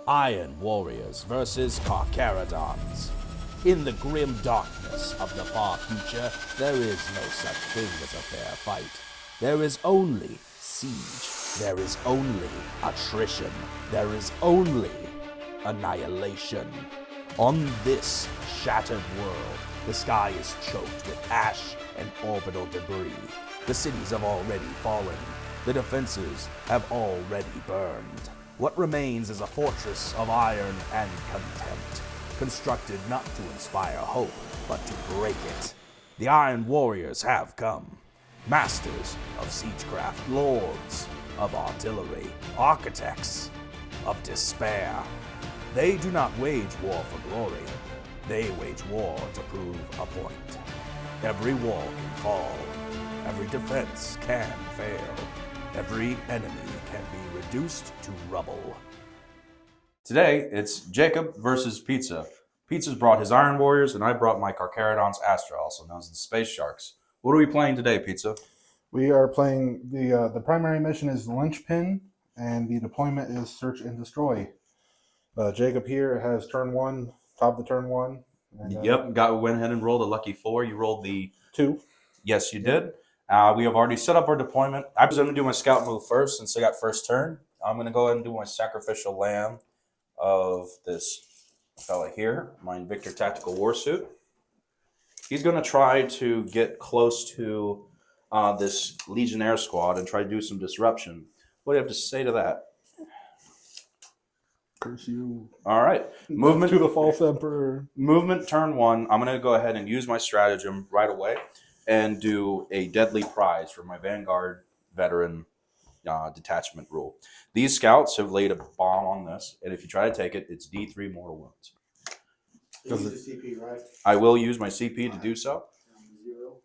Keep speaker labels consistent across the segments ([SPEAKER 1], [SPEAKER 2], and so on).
[SPEAKER 1] Iron Warriors versus Carcharodons. In the grim darkness of the far future, there is no such thing as a fair fight. There is only siege. There is only attrition. There is only annihilation. On this shattered world, the sky is choked with ash and orbital debris. The cities have already fallen. The defenses have already burned. What remains is a fortress of iron and contempt, constructed not to inspire hope, but to break it. The Iron Warriors have come. Masters of siegecraft, lords of artillery, architects of despair. They do not wage war for glory. They wage war to prove a point. Every wall can fall. Every defense can fail. Every enemy can be reduced to rubble.
[SPEAKER 2] Today, it's Jacob versus Pizza. Pizza's brought his Iron Warriors, and I brought my Carcharodons Astra, also known as the Space Sharks. What are we playing today, Pizza?
[SPEAKER 3] We are playing the primary mission is Linchpin, and the deployment is Search and Destroy. Jacob here has turn one, top of the turn one. And,
[SPEAKER 2] went ahead and rolled a lucky 4. You rolled the
[SPEAKER 3] 2.
[SPEAKER 2] Yes, you did. We have already set up our deployment. I was going to do my scout move first since I got first turn. I'm going to go ahead and do my sacrificial lamb of this fella here, my Invictor Tactical Warsuit. He's going to try to get close to this Legionnaire squad and try to do some disruption. What do you have to say to that?
[SPEAKER 3] Curse you.
[SPEAKER 2] All right. Movement
[SPEAKER 3] to the false emperor.
[SPEAKER 2] Movement turn 1. I'm going to go ahead and use my stratagem right away and do a deadly prize for my Vanguard veteran detachment rule. These scouts have laid a bomb on this, and if you try to take it, it's D3 mortal wounds.
[SPEAKER 4] Use the CP, right?
[SPEAKER 2] I will use my CP to do so.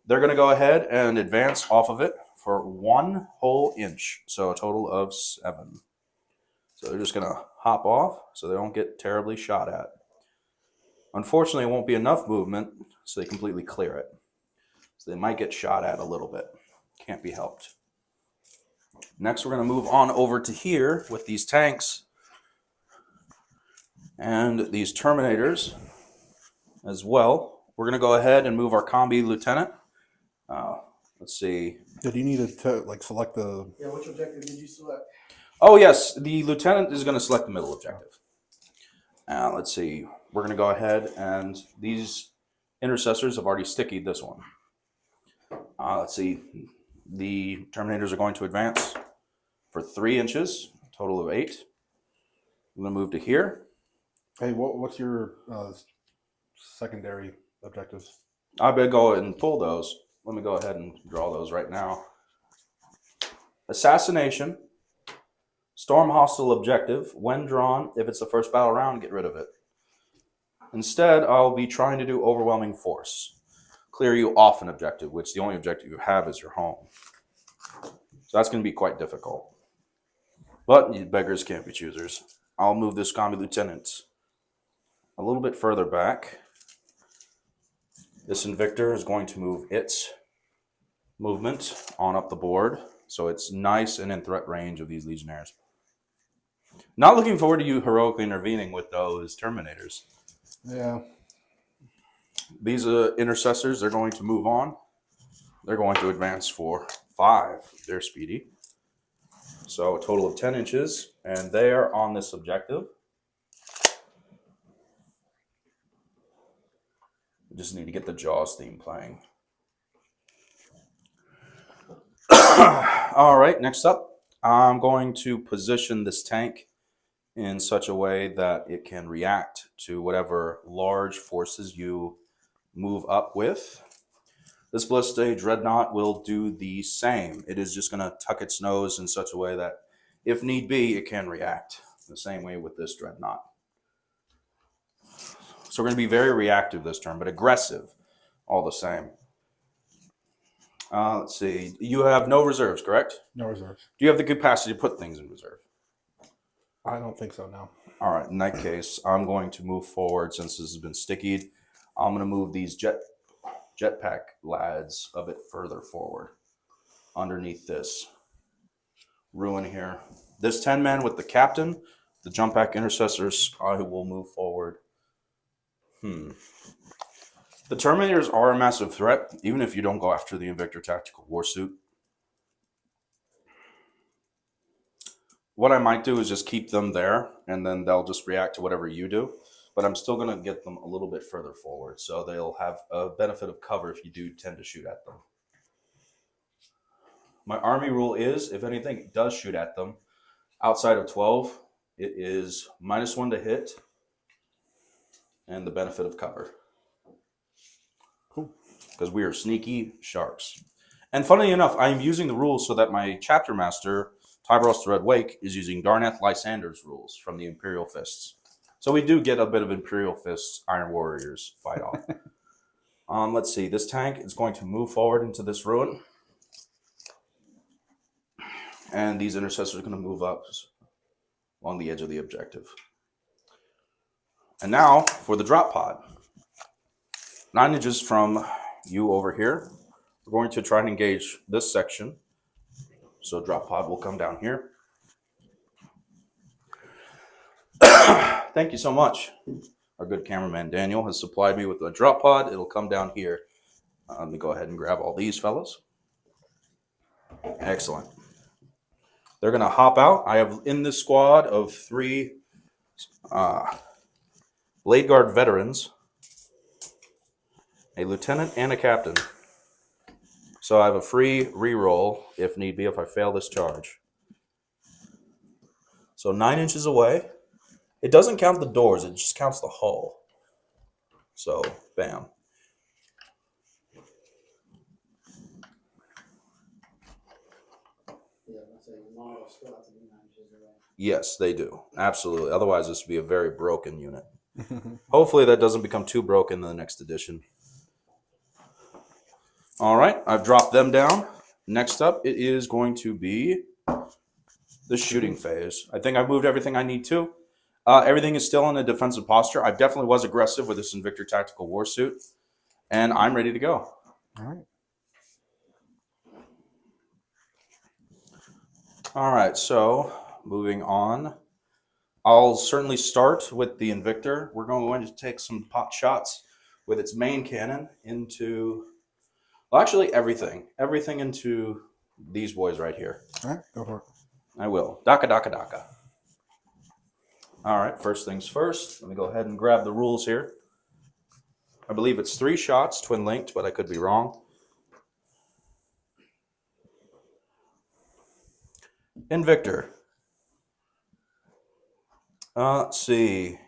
[SPEAKER 2] They're going to go ahead and advance off of it for 1 whole inch, so a total of 7. So they're just going to hop off so they don't get terribly shot at. Unfortunately, it won't be enough movement so they completely clear it. So they might get shot at a little bit. Can't be helped. Next, we're going to move on over to here with these tanks and these Terminators as well. We're going to go ahead and move our Combi Lieutenant. Let's see.
[SPEAKER 3] Did you need to select the...
[SPEAKER 4] Yeah, which objective did you select?
[SPEAKER 2] Oh, yes. The Lieutenant is going to select the middle objective. Let's see. We're going to go ahead and these Intercessors have already stickied this one. Let's see. The Terminators are going to advance for 3 inches, total of 8. I'm going to move to here.
[SPEAKER 3] Hey, what's your secondary objectives?
[SPEAKER 2] I better go ahead and pull those. Let me go ahead and draw those right now. Assassination. Storm hostile objective. When drawn, if it's the first battle round, get rid of it. Instead, I'll be trying to do overwhelming force. Clear you off an objective, which the only objective you have is your home. So that's going to be quite difficult. But you beggars can't be choosers. I'll move this Combi Lieutenant a little bit further back. This Invictor is going to move its movement on up the board, so it's nice and in threat range of these Legionnaires. Not looking forward to you heroically intervening with those Terminators.
[SPEAKER 3] Yeah.
[SPEAKER 2] These Intercessors, they're going to move on. They're going to advance for 5. They're speedy. So a total of 10 inches, and they are on this objective. We just need to get the Jaws theme playing. All right, next up, I'm going to position this tank in such a way that it can react to whatever large forces you move up with. This Ballistic Dreadnought will do the same. It is just going to tuck its nose in such a way that, if need be, it can react the same way with this Dreadnought. So we're going to be very reactive this turn, but aggressive all the same. Let's see. You have no reserves, correct?
[SPEAKER 3] No reserves.
[SPEAKER 2] Do you have the capacity to put things in reserve?
[SPEAKER 3] I don't think so, no.
[SPEAKER 2] All right. In that case, I'm going to move forward since this has been stickied. I'm going to move these jetpack lads a bit further forward underneath this ruin here. This 10 men with the captain The jump pack intercessors, I will move forward. The Terminators are a massive threat, even if you don't go after the Invictor Tactical Warsuit. What I might do is just keep them there, and then they'll just react to whatever you do. But I'm still going to get them a little bit further forward, so they'll have a benefit of cover if you do tend to shoot at them. My army rule is, if anything does shoot at them, outside of 12, it is -1 to hit, and the benefit of cover.
[SPEAKER 3] Cool.
[SPEAKER 2] Because we are sneaky sharks. And funny enough, I'm using the rules so that my chapter master, Tyberos the Red Wake, is using Darnath Lysander's rules from the Imperial Fists. So we do get a bit of Imperial Fists Iron Warriors fight off. Let's see. This tank is going to move forward into this ruin. And these intercessors are going to move up along the edge of the objective. And now for the drop pod. 9 inches from you over here, we're going to try and engage this section. So drop pod will come down here. Thank you so much. Our good cameraman Daniel has supplied me with a drop pod. It'll come down here. Let me go ahead and grab all these fellas. Excellent. They're going to hop out. I have in this squad of 3 Blade Guard veterans, a lieutenant, and a captain. So I have a free reroll if need be if I fail this charge. So 9 inches away. It doesn't count the doors, it just counts the hull. So, bam. Yes, they do. Absolutely. Otherwise, this would be a very broken unit. Hopefully that doesn't become too broken in the next edition. All right, I've dropped them down. Next up, it is going to be the shooting phase. I think I've moved everything I need to. Everything is still in a defensive posture. I definitely was aggressive with this Invictor Tactical Warsuit, and I'm ready to go.
[SPEAKER 3] All right.
[SPEAKER 2] All right, so moving on. I'll certainly start with the Invictor. We're going to take some pot shots with its main cannon into, well, actually everything. Everything into these boys right here.
[SPEAKER 3] All right, go for it.
[SPEAKER 2] I will. Daka, daka, daka. All right, first things first. Let me go ahead and grab the rules here. I believe it's 3 shots, twin linked, but I could be wrong. Invictor. Let's see.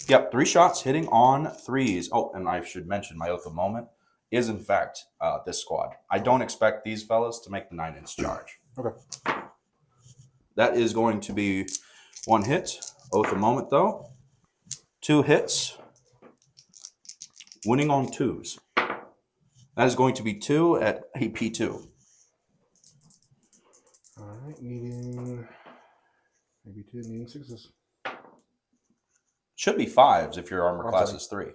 [SPEAKER 2] Yep, 3 shots hitting on 3s. Oh, and I should mention my Oath of Moment is in fact this squad. I don't expect these fellas to make the 9-inch charge.
[SPEAKER 3] Okay.
[SPEAKER 2] That is going to be 1 hit. Oath of Moment though. 2 hits. Winning on 2s. That is going to be 2 at AP2.
[SPEAKER 3] All right, needing maybe 2, needing 6s.
[SPEAKER 2] Should be 5s if your armor class is 3.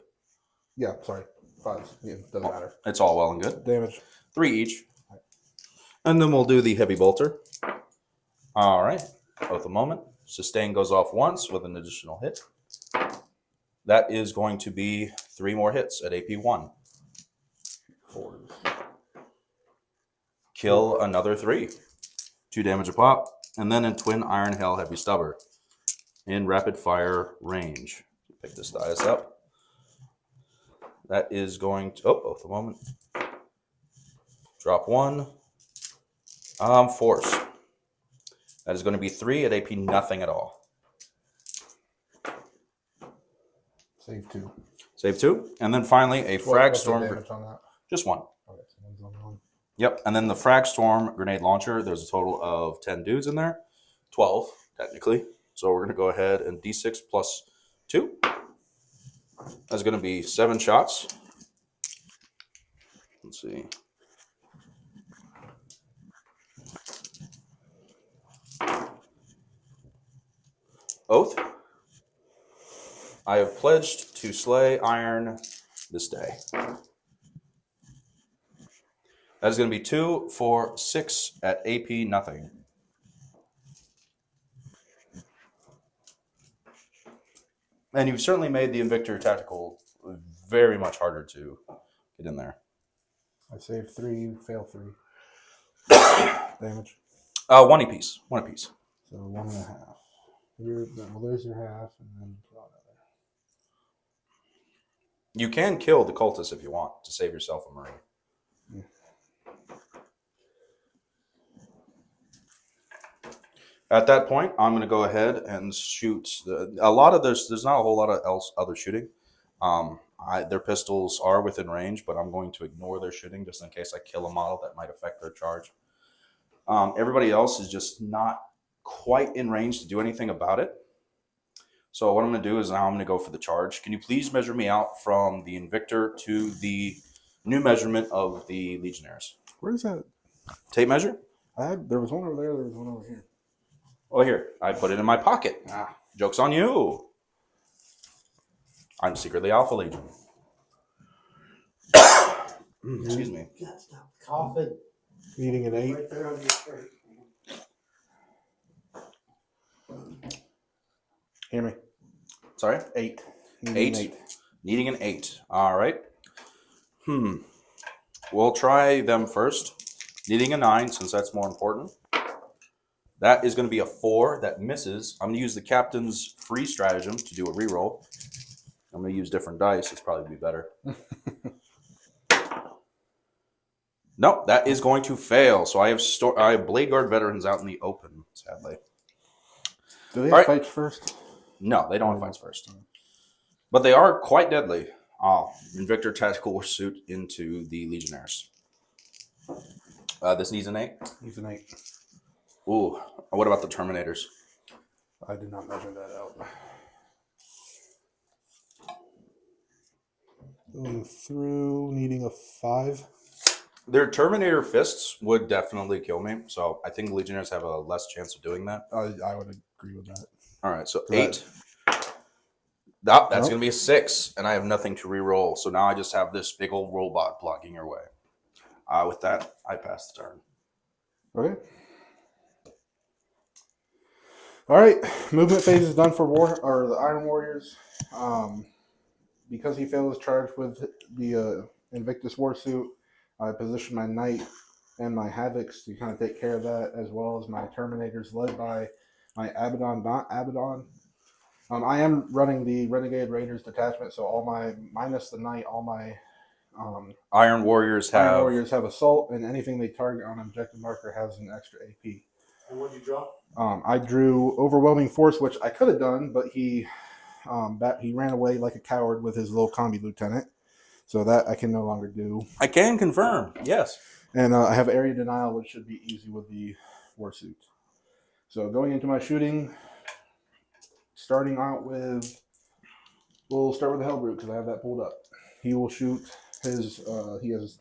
[SPEAKER 3] Yeah, sorry, 5s. Yeah, doesn't matter.
[SPEAKER 2] It's all well and good.
[SPEAKER 3] Damage.
[SPEAKER 2] 3 each. And then we'll do the heavy bolter. All right. Oath of Moment. Sustain goes off once with an additional hit. That is going to be 3 more hits at AP1.
[SPEAKER 3] 4.
[SPEAKER 2] Kill another 3. 2 damage a pop. And then in Twin Iron Hail Heavy Stubber. In rapid fire range. Pick this dice up. That is going to... Oh, Oath of Moment. Drop 1. Force. That is going to be 3 at AP nothing at all.
[SPEAKER 3] Save 2.
[SPEAKER 2] Save 2. And then finally, a Frag
[SPEAKER 3] What's the
[SPEAKER 2] Storm.
[SPEAKER 3] damage on that?
[SPEAKER 2] Just 1.
[SPEAKER 3] Okay, so one's on 1.
[SPEAKER 2] Yep. And then the Frag Storm Grenade Launcher. There's a total of 10 dudes in there. 12, technically. So we're going to go ahead and D6 plus 2. That's going to be 7 shots. Let's see. Oath. I have pledged to slay iron this day. That is going to be 2 for 6 at AP nothing. And you've certainly made the Invictor Tactical very much harder to get in there.
[SPEAKER 3] I saved 3, fail 3. Damage.
[SPEAKER 2] 1 apiece. 1 apiece.
[SPEAKER 3] So 1.5. Well, there's your half, and then draw another.
[SPEAKER 2] You can kill the cultist if you want to save yourself a Marine.
[SPEAKER 3] Yeah.
[SPEAKER 2] At that point, I'm going to go ahead and shoot. A lot of this, there's not a whole lot of other shooting. Their pistols are within range, but I'm going to ignore their shooting just in case I kill a model that might affect their charge. Everybody else is just not quite in range to do anything about it. So what I'm going to do is now I'm going to go for the charge. Can you please measure me out from the Invictor to the new measurement of the Legionnaires?
[SPEAKER 3] Where's that?
[SPEAKER 2] Tape measure?
[SPEAKER 3] There was one over there. There was one over here.
[SPEAKER 2] Oh, here. I put it in my pocket. Joke's on you. I'm secretly Alpha Legion. Excuse me.
[SPEAKER 4] God, stop coughing.
[SPEAKER 3] Needing an 8.
[SPEAKER 4] Right there on your shirt.
[SPEAKER 3] Hear me.
[SPEAKER 2] Sorry?
[SPEAKER 3] 8.
[SPEAKER 2] Needing 8. Needing an 8. All right. We'll try them first. Needing a 9, since that's more important. That is going to be a 4. That misses. I'm going to use the captain's free stratagem to do a reroll. I'm going to use different dice. It's probably be better. Nope, that is going to fail. So I have Blade Guard veterans out in the open, sadly.
[SPEAKER 3] Do they have fights first?
[SPEAKER 2] No, they don't have fights first. But they are quite deadly. Invictor Tactical Pursuit into the Legionnaires. This needs an 8?
[SPEAKER 3] Needs an 8.
[SPEAKER 2] Ooh, what about the Terminators?
[SPEAKER 3] I did not measure that out. Going through, needing a 5.
[SPEAKER 2] Their Terminator fists would definitely kill me, so I think Legionnaires have a less chance of doing that.
[SPEAKER 3] I would agree with that.
[SPEAKER 2] All right, so 8. That's going to be a 6, and I have nothing to re-roll, so now I just have this big old robot blocking your way. With that, I pass the turn.
[SPEAKER 3] Okay. All right, movement phase is done for the Iron Warriors. Because he failed his charge with the Invictus Warsuit, I position my Knight and my Havocs to kind of take care of that, as well as my Terminators led by my Abaddon, not Abaddon. I am running the Renegade Raiders detachment, so all my, minus the Knight, all my
[SPEAKER 2] Iron Warriors have
[SPEAKER 3] assault, and anything they target on objective marker has an extra AP.
[SPEAKER 4] And what'd you draw?
[SPEAKER 3] I drew Overwhelming Force, which I could have done, but he ran away like a coward with his little combi lieutenant. So that I can no longer do.
[SPEAKER 2] I can confirm, yes.
[SPEAKER 3] And I have Area Denial, which should be easy with the Warsuit. So going into my shooting, starting out with, we'll start with the Hellbrute because I have that pulled up. He will shoot his, he has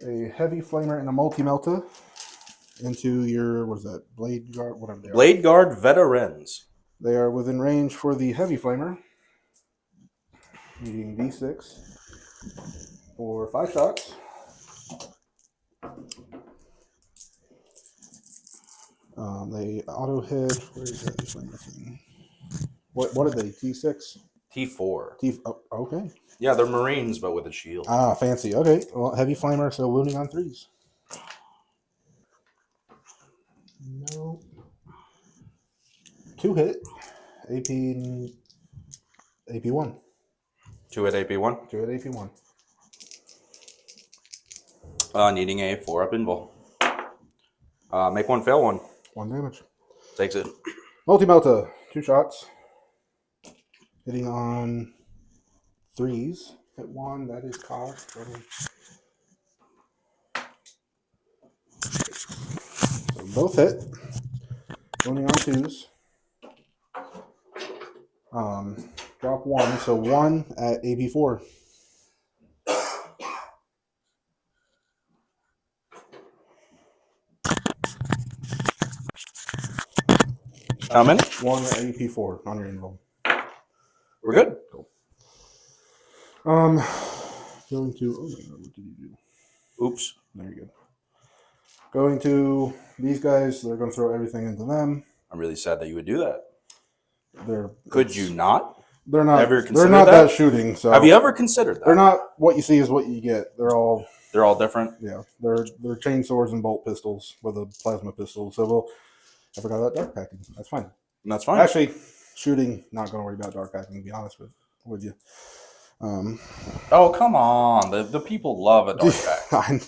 [SPEAKER 3] a Heavy Flamer and a Multi-Melta into your, what is that, Blade Guard, whatever they are.
[SPEAKER 2] Blade Guard veterans.
[SPEAKER 3] They are within range for the Heavy Flamer. Needing D6 for 5 shots. They auto hit. Where is that flamer thing? What are they? T6?
[SPEAKER 2] T4.
[SPEAKER 3] Okay.
[SPEAKER 2] Yeah, they're Marines, but with a shield.
[SPEAKER 3] Fancy. Okay. Well, Heavy Flamer, so wounding on 3s. No. 2 hit. AP1.
[SPEAKER 2] 2 hit AP1.
[SPEAKER 3] 2 hit AP1.
[SPEAKER 2] Needing a 4-up invul. Make 1, fail 1.
[SPEAKER 3] 1 damage.
[SPEAKER 2] Takes it.
[SPEAKER 3] Multi-Melta. 2 shots. Hitting on 3s. Hit 1. That is cost. So both hit. Wounding on 2s. Drop 1. So 1 at AP4.
[SPEAKER 2] How many?
[SPEAKER 3] 1 at AP4 on your invul.
[SPEAKER 2] We're good.
[SPEAKER 3] Cool. Going to. Oh my god, what did you do?
[SPEAKER 2] Oops.
[SPEAKER 3] There you go. Going to these guys. They're going to throw everything into them.
[SPEAKER 2] I'm really sad that you would do that. Could you not?
[SPEAKER 3] They're not.
[SPEAKER 2] Ever
[SPEAKER 3] They're
[SPEAKER 2] considered
[SPEAKER 3] not
[SPEAKER 2] that?
[SPEAKER 3] that shooting. So
[SPEAKER 2] Have you ever considered that?
[SPEAKER 3] They're not what you see is what you get. They're all
[SPEAKER 2] different.
[SPEAKER 3] yeah. They're chain swords and bolt pistols with a plasma pistol. So I forgot about dark packing. That's fine.
[SPEAKER 2] That's fine.
[SPEAKER 3] Actually, shooting. Not going to worry about dark packing. To be honest with you.
[SPEAKER 2] Oh, come on. The people love a dark pack.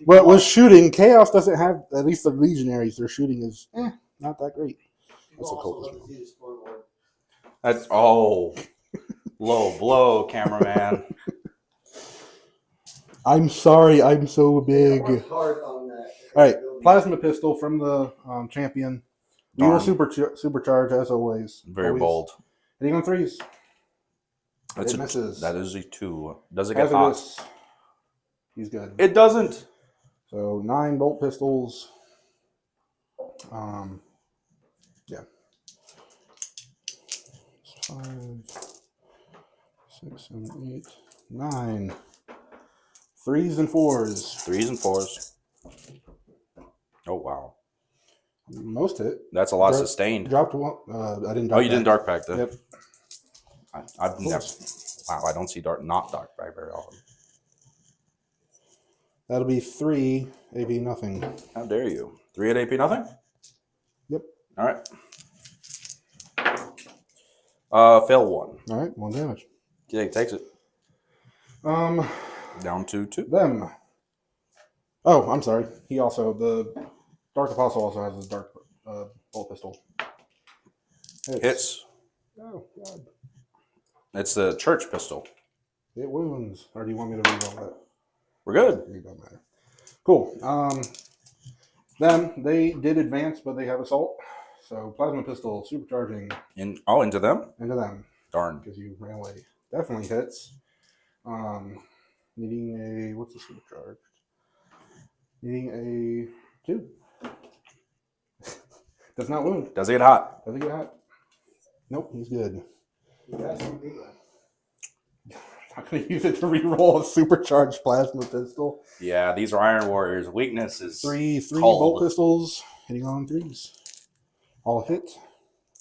[SPEAKER 3] But with shooting, Chaos doesn't have, at least the Legionaries, their shooting is not that great. That's a cool.
[SPEAKER 2] That's low blow, cameraman.
[SPEAKER 3] I'm sorry, I'm so big.
[SPEAKER 4] Hard on that.
[SPEAKER 3] All right, plasma pistol from the champion. We will
[SPEAKER 2] Darn.
[SPEAKER 3] supercharge as always.
[SPEAKER 2] Very
[SPEAKER 3] Always.
[SPEAKER 2] bold.
[SPEAKER 3] Hitting on threes.
[SPEAKER 2] It
[SPEAKER 3] misses.
[SPEAKER 2] That is a 2. Does it get
[SPEAKER 3] Hazardous.
[SPEAKER 2] hot?
[SPEAKER 3] He's good.
[SPEAKER 2] It doesn't.
[SPEAKER 3] So 9 bolt pistols. Yeah. 5, 6, 7, 8, 9. 3s and 4s.
[SPEAKER 2] 3s and 4s. Oh, wow.
[SPEAKER 3] Most hit.
[SPEAKER 2] That's a lot sustained.
[SPEAKER 3] Dropped one. I didn't drop.
[SPEAKER 2] Oh, you didn't dark pack, though?
[SPEAKER 3] Yep.
[SPEAKER 2] I've never. Wow, I don't see not dark pack very often.
[SPEAKER 3] That'll be 3 AP nothing.
[SPEAKER 2] How dare you? 3 at AP nothing?
[SPEAKER 3] Yep.
[SPEAKER 2] All right. Fail 1.
[SPEAKER 3] All right, 1 damage.
[SPEAKER 2] Yeah, he takes it. Down to 2.
[SPEAKER 3] Them. Oh, I'm sorry. He also, the Dark Apostle also has his dark bolt pistol.
[SPEAKER 2] Hits.
[SPEAKER 3] Oh, God.
[SPEAKER 2] It's the church pistol.
[SPEAKER 3] It wounds. Or do you want me to read all that?
[SPEAKER 2] We're good.
[SPEAKER 3] It don't matter. Cool. Them, they did advance, but they have assault. So plasma pistol supercharging
[SPEAKER 2] Into them?
[SPEAKER 3] into them.
[SPEAKER 2] Darn.
[SPEAKER 3] Because you ran away. Definitely hits. Needing a, what's the supercharge? Needing a 2. Does not wound.
[SPEAKER 2] Does it get hot?
[SPEAKER 3] Does he get hot? Nope, he's good.
[SPEAKER 4] You got some big one.
[SPEAKER 3] Not going to use it to reroll a supercharged plasma pistol.
[SPEAKER 2] Yeah, these are Iron Warriors. Weakness is
[SPEAKER 3] 3
[SPEAKER 2] cold.
[SPEAKER 3] bolt pistols hitting on 3s. All hit.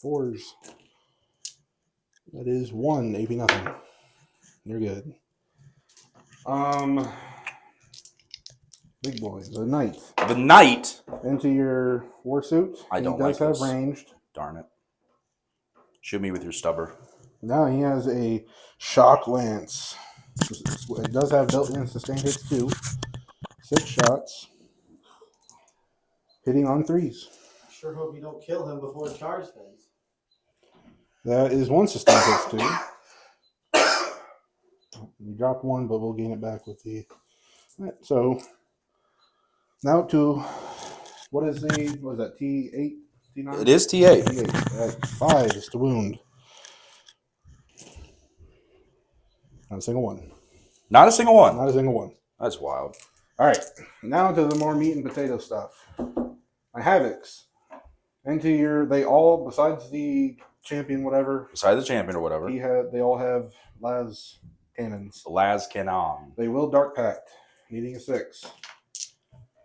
[SPEAKER 3] 4s. That is 1 AP nothing. You're good. Big boy, the knight.
[SPEAKER 2] The knight.
[SPEAKER 3] Into your war suit.
[SPEAKER 2] I don't
[SPEAKER 3] He does
[SPEAKER 2] like
[SPEAKER 3] have
[SPEAKER 2] this.
[SPEAKER 3] ranged.
[SPEAKER 2] Darn it. Shoot me with your stubber.
[SPEAKER 3] Now he has a shock lance. It does have built-in sustained hits too. 6 shots. Hitting on 3s.
[SPEAKER 4] I sure hope you don't kill him before the charge phase.
[SPEAKER 3] That is 1 sustained hits too. We dropped 1, but we'll gain it back with the. Right, so now to what is that? T8, T9?
[SPEAKER 2] It is T8.
[SPEAKER 3] T8. Right, 5s to wound. Not a single one.
[SPEAKER 2] Not a single one.
[SPEAKER 3] Not a single one.
[SPEAKER 2] That's wild.
[SPEAKER 3] All right, now to the more meat and potato stuff. My Havocs. Into your, they all, besides the champion, whatever,
[SPEAKER 2] Besides the champion or whatever.
[SPEAKER 3] they all have las cannons.
[SPEAKER 2] Las Canon.
[SPEAKER 3] They will dark pact, needing a 6.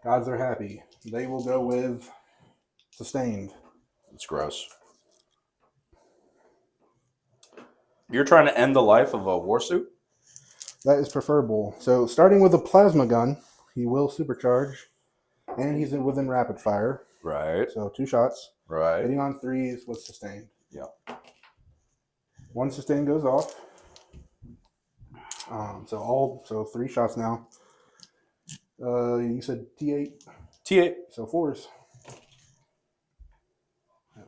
[SPEAKER 3] Gods are happy. They will go with sustained.
[SPEAKER 2] It's gross. You're trying to end the life of a warsuit?
[SPEAKER 3] That is preferable. So starting with a plasma gun, he will supercharge, and he's within rapid fire.
[SPEAKER 2] Right.
[SPEAKER 3] So 2 shots.
[SPEAKER 2] Right.
[SPEAKER 3] Hitting on 3s with sustained.
[SPEAKER 2] Yeah.
[SPEAKER 3] 1 sustain goes off. So 3 shots now. You said T8.
[SPEAKER 2] T8.
[SPEAKER 3] So 4s.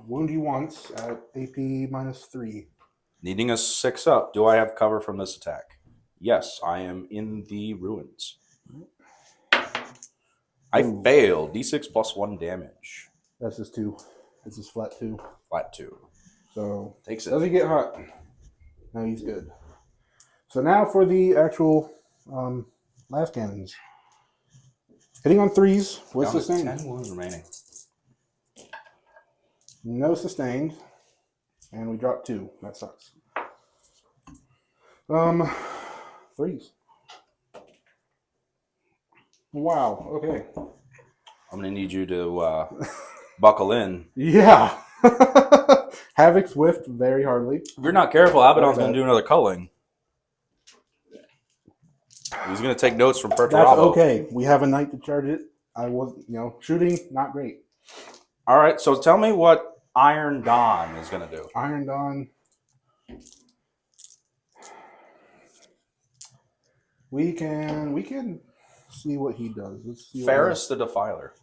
[SPEAKER 3] Wound you once at AP -3.
[SPEAKER 2] Needing a 6 up. Do I have cover from this attack? Yes, I am in the ruins. I failed. D6 plus 1 damage.
[SPEAKER 3] That's his 2. This is flat 2.
[SPEAKER 2] Flat 2.
[SPEAKER 3] So
[SPEAKER 2] Takes it.
[SPEAKER 3] does he get hot? No, he's good. So now for the actual last cannons. Hitting on 3s with
[SPEAKER 2] Down to
[SPEAKER 3] sustained.
[SPEAKER 2] 10 wounds remaining.
[SPEAKER 3] No sustained. And we dropped 2. That sucks. 3s. Wow. Okay.
[SPEAKER 2] I'm going to need you to buckle in.
[SPEAKER 3] Yeah. Havoc Swift very hardly.
[SPEAKER 2] If you're not careful, Abaddon's
[SPEAKER 3] Very
[SPEAKER 2] going
[SPEAKER 3] bad.
[SPEAKER 2] to do another culling. He's going to take notes from
[SPEAKER 3] That's
[SPEAKER 2] Perturabo.
[SPEAKER 3] okay. We have a knight to charge it. I was, shooting, not great.
[SPEAKER 2] All right, so tell me what Iron Dawn is going to do.
[SPEAKER 3] Iron Dawn. We can see what he does. Let's see.
[SPEAKER 2] Ferris the Defiler.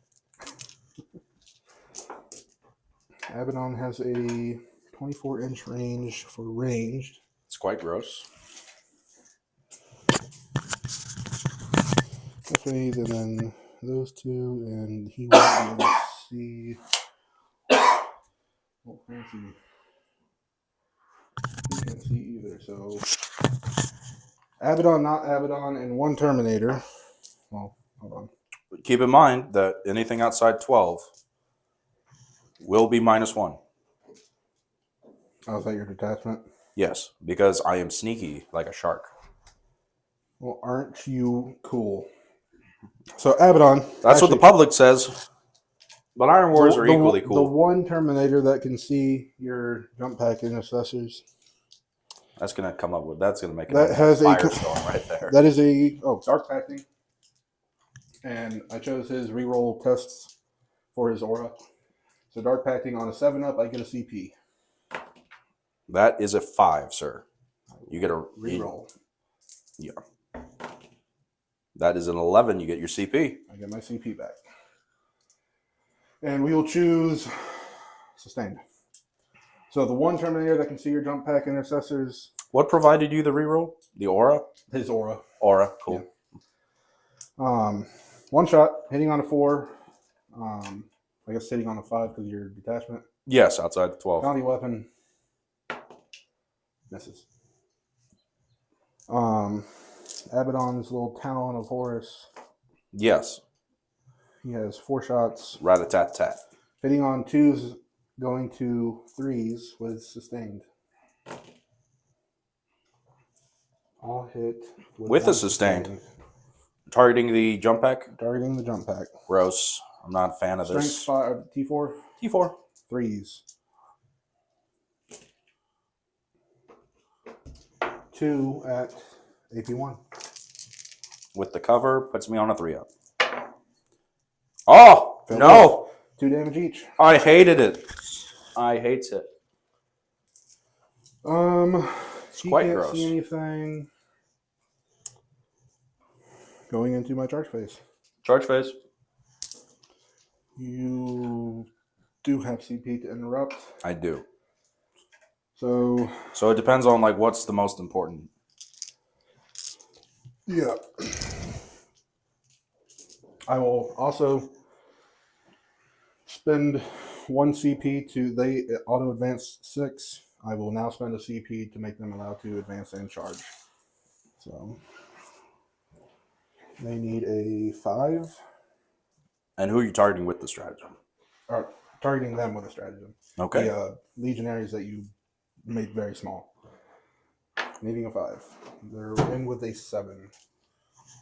[SPEAKER 3] Abaddon has a 24-inch range for ranged.
[SPEAKER 2] It's quite gross.
[SPEAKER 3] Phase, and then those two, and he won't be able to see. Oh, fancy. He can't see either, so. Abaddon, not Abaddon, and one Terminator. Well, hold on.
[SPEAKER 2] Keep in mind that anything outside 12 will be -1.
[SPEAKER 3] Oh, is that your detachment?
[SPEAKER 2] Yes, because I am sneaky like a shark.
[SPEAKER 3] Well, aren't you cool? So, Abaddon.
[SPEAKER 2] That's what the public says. But Iron Warriors are equally
[SPEAKER 3] The
[SPEAKER 2] cool.
[SPEAKER 3] one Terminator that can see your jump pack intercessors.
[SPEAKER 2] That's going to come up with, that's going to make
[SPEAKER 3] That
[SPEAKER 2] a
[SPEAKER 3] has a
[SPEAKER 2] firestorm right there.
[SPEAKER 3] That is a dark packing, and I chose his reroll tests for his aura. So dark packing on a 7-up, I get a CP.
[SPEAKER 2] That is a 5, sir. You get a
[SPEAKER 3] Reroll.
[SPEAKER 2] Yeah. That is an 11. You get your CP.
[SPEAKER 3] I get my CP back, and we will choose sustained. So the one Terminator that can see your jump pack intercessors.
[SPEAKER 2] What provided you the reroll? The aura?
[SPEAKER 3] His aura.
[SPEAKER 2] Aura, cool.
[SPEAKER 3] Yeah. One shot, hitting on a 4. I guess hitting on a 5 because of your detachment.
[SPEAKER 2] Yes, outside the 12.
[SPEAKER 3] Bounty weapon. Misses. Abaddon's little talon of Horus.
[SPEAKER 2] Yes.
[SPEAKER 3] He has 4 shots.
[SPEAKER 2] Rat-a-tat-tat.
[SPEAKER 3] Hitting on 2s, going to 3s with sustained. All hit
[SPEAKER 2] With a sustained. Targeting the jump pack?
[SPEAKER 3] Targeting the jump pack.
[SPEAKER 2] Gross. I'm not a fan of
[SPEAKER 3] Strength
[SPEAKER 2] this.
[SPEAKER 3] 5, T4.
[SPEAKER 2] T4.
[SPEAKER 3] 3s. 2 at AP1.
[SPEAKER 2] With the cover, puts me on a 3-up. Oh,
[SPEAKER 3] Failed
[SPEAKER 2] no.
[SPEAKER 3] 2 damage each.
[SPEAKER 2] I hated it. I hates it.
[SPEAKER 3] He
[SPEAKER 2] quite
[SPEAKER 3] can't
[SPEAKER 2] gross.
[SPEAKER 3] see anything. Going into my charge phase.
[SPEAKER 2] Charge phase.
[SPEAKER 3] You do have CP to interrupt.
[SPEAKER 2] I do.
[SPEAKER 3] So
[SPEAKER 2] it depends on like what's the most important.
[SPEAKER 3] yeah. I will also spend 1 CP to they auto advance 6. I will now spend a CP to make them allowed to advance and charge. So they need a 5.
[SPEAKER 2] And who are you targeting with the stratagem?
[SPEAKER 3] Or targeting them with a stratagem.
[SPEAKER 2] Okay.
[SPEAKER 3] The legionaries that you made very small. Needing a 5. They're in with a 7.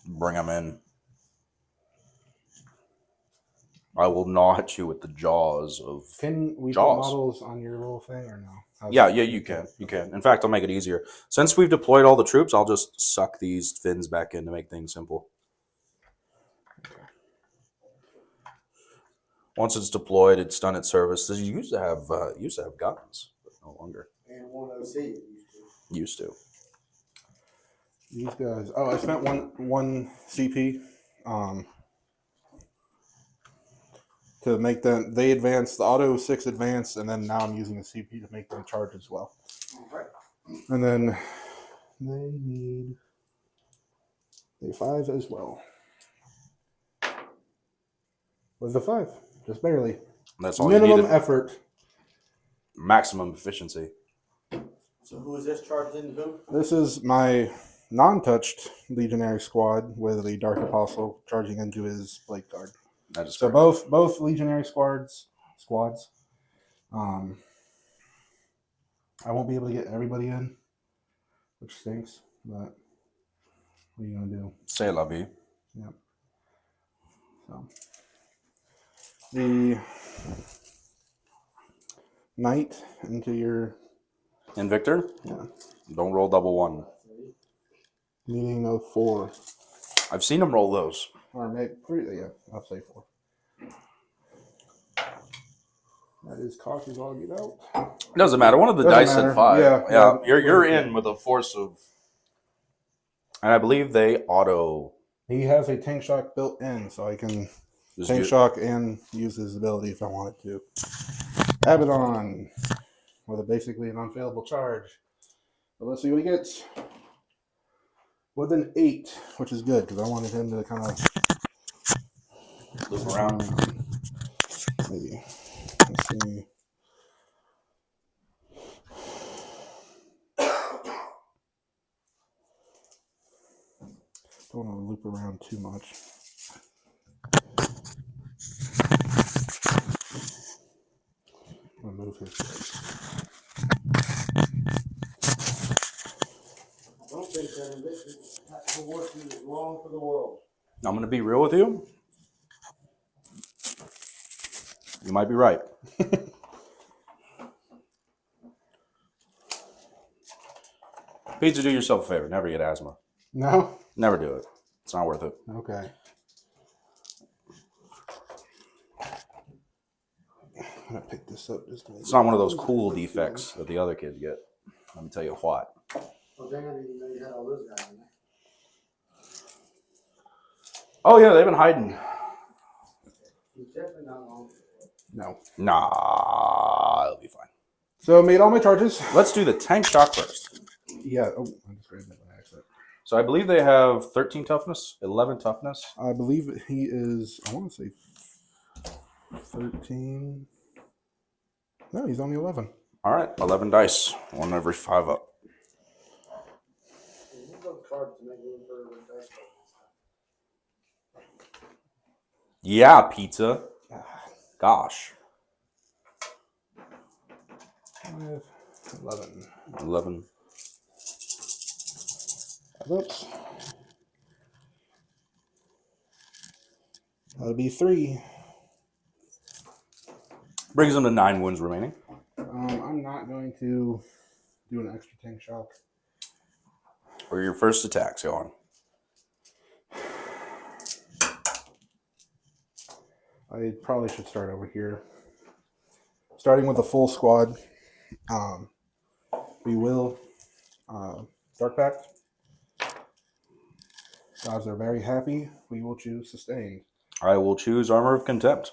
[SPEAKER 2] Bring them in. I will gnaw at you with the jaws of
[SPEAKER 3] Can we
[SPEAKER 2] Jaws.
[SPEAKER 3] put models on your little thing or no?
[SPEAKER 2] Yeah, you can. You can. In fact, I'll make it easier. Since we've deployed all the troops, I'll just suck these fins back in to make things simple. Once it's deployed, it's done its service. You used to have guns, but no longer.
[SPEAKER 4] And 1 OC.
[SPEAKER 2] Used to.
[SPEAKER 3] These guys. Oh, I spent one CP to make them. They advance. The auto 6 advance, and then now I'm using a CP to make them charge as well.
[SPEAKER 4] All right.
[SPEAKER 3] And then they need a 5 as well. With a 5, just barely.
[SPEAKER 2] That's all you
[SPEAKER 3] Minimum
[SPEAKER 2] needed.
[SPEAKER 3] effort.
[SPEAKER 2] Maximum efficiency.
[SPEAKER 4] So who is this charged into who?
[SPEAKER 3] This is my non-touched legionary squad with the Dark Apostle charging into his Blade Guard.
[SPEAKER 2] That is
[SPEAKER 3] So
[SPEAKER 2] correct.
[SPEAKER 3] both legionary squads. I won't be able to get everybody in, which stinks. But what are you gonna do?
[SPEAKER 2] Say la vie.
[SPEAKER 3] Yep. So Knight into your
[SPEAKER 2] Invictor?
[SPEAKER 3] yeah,
[SPEAKER 2] Don't roll double one.
[SPEAKER 3] meaning of 4.
[SPEAKER 2] I've seen him roll those.
[SPEAKER 3] Or maybe 3. Yeah, I'll say 4. That is cocky all get out.
[SPEAKER 2] Doesn't matter. One of the
[SPEAKER 3] Doesn't
[SPEAKER 2] dice
[SPEAKER 3] matter.
[SPEAKER 2] said 5.
[SPEAKER 3] Yeah.
[SPEAKER 2] You're in with a force of, and I believe they auto.
[SPEAKER 3] He has a tank shock built in, so I can
[SPEAKER 2] Just
[SPEAKER 3] tank
[SPEAKER 2] do-
[SPEAKER 3] shock and use his ability if I wanted to. Abaddon with a basically an unfailable charge. But let's see what he gets. With an 8, which is good because I wanted him to kind of
[SPEAKER 2] Loop around.
[SPEAKER 3] maybe. Let's see. Don't want to loop around too much. I'm gonna move his dice.
[SPEAKER 4] I don't think that Invictus Tactical Warsuit is long for the world.
[SPEAKER 2] I'm going to be real with you. You might be right. Pizza, do yourself a favor. Never get asthma.
[SPEAKER 3] No?
[SPEAKER 2] Never do it. It's not worth it.
[SPEAKER 3] Okay. I'm gonna pick this up just a
[SPEAKER 2] It's not one of those cool defects that the other kids get. Let me tell you what.
[SPEAKER 4] Oh, dang, I didn't even know you had all those guys in there.
[SPEAKER 2] Oh, yeah, they've been hiding.
[SPEAKER 4] He's definitely not long.
[SPEAKER 3] No.
[SPEAKER 2] Nah, it'll be fine.
[SPEAKER 3] So made all my charges.
[SPEAKER 2] Let's do the tank shock first.
[SPEAKER 3] Yeah. Oh, I just grabbed that by accident.
[SPEAKER 2] So I believe they have 13 toughness, 11 toughness.
[SPEAKER 3] I believe he is. I want to say 13. No, he's only 11.
[SPEAKER 2] All right, 11 dice. 1 every 5 up.
[SPEAKER 4] Use those cards to make room for dice rolls and stuff.
[SPEAKER 2] Yeah, pizza. Gosh.
[SPEAKER 3] 5, 11.
[SPEAKER 2] 11.
[SPEAKER 3] Oops. That'll be 3.
[SPEAKER 2] Brings them to 9 wounds remaining.
[SPEAKER 3] I'm not going to do an extra tank shock.
[SPEAKER 2] Or your first attacks, go on.
[SPEAKER 3] I probably should start over here. Starting with the full squad. We will Dark Pact. Gods are very happy. We will choose Sustained.
[SPEAKER 2] I will choose Armor of Contempt.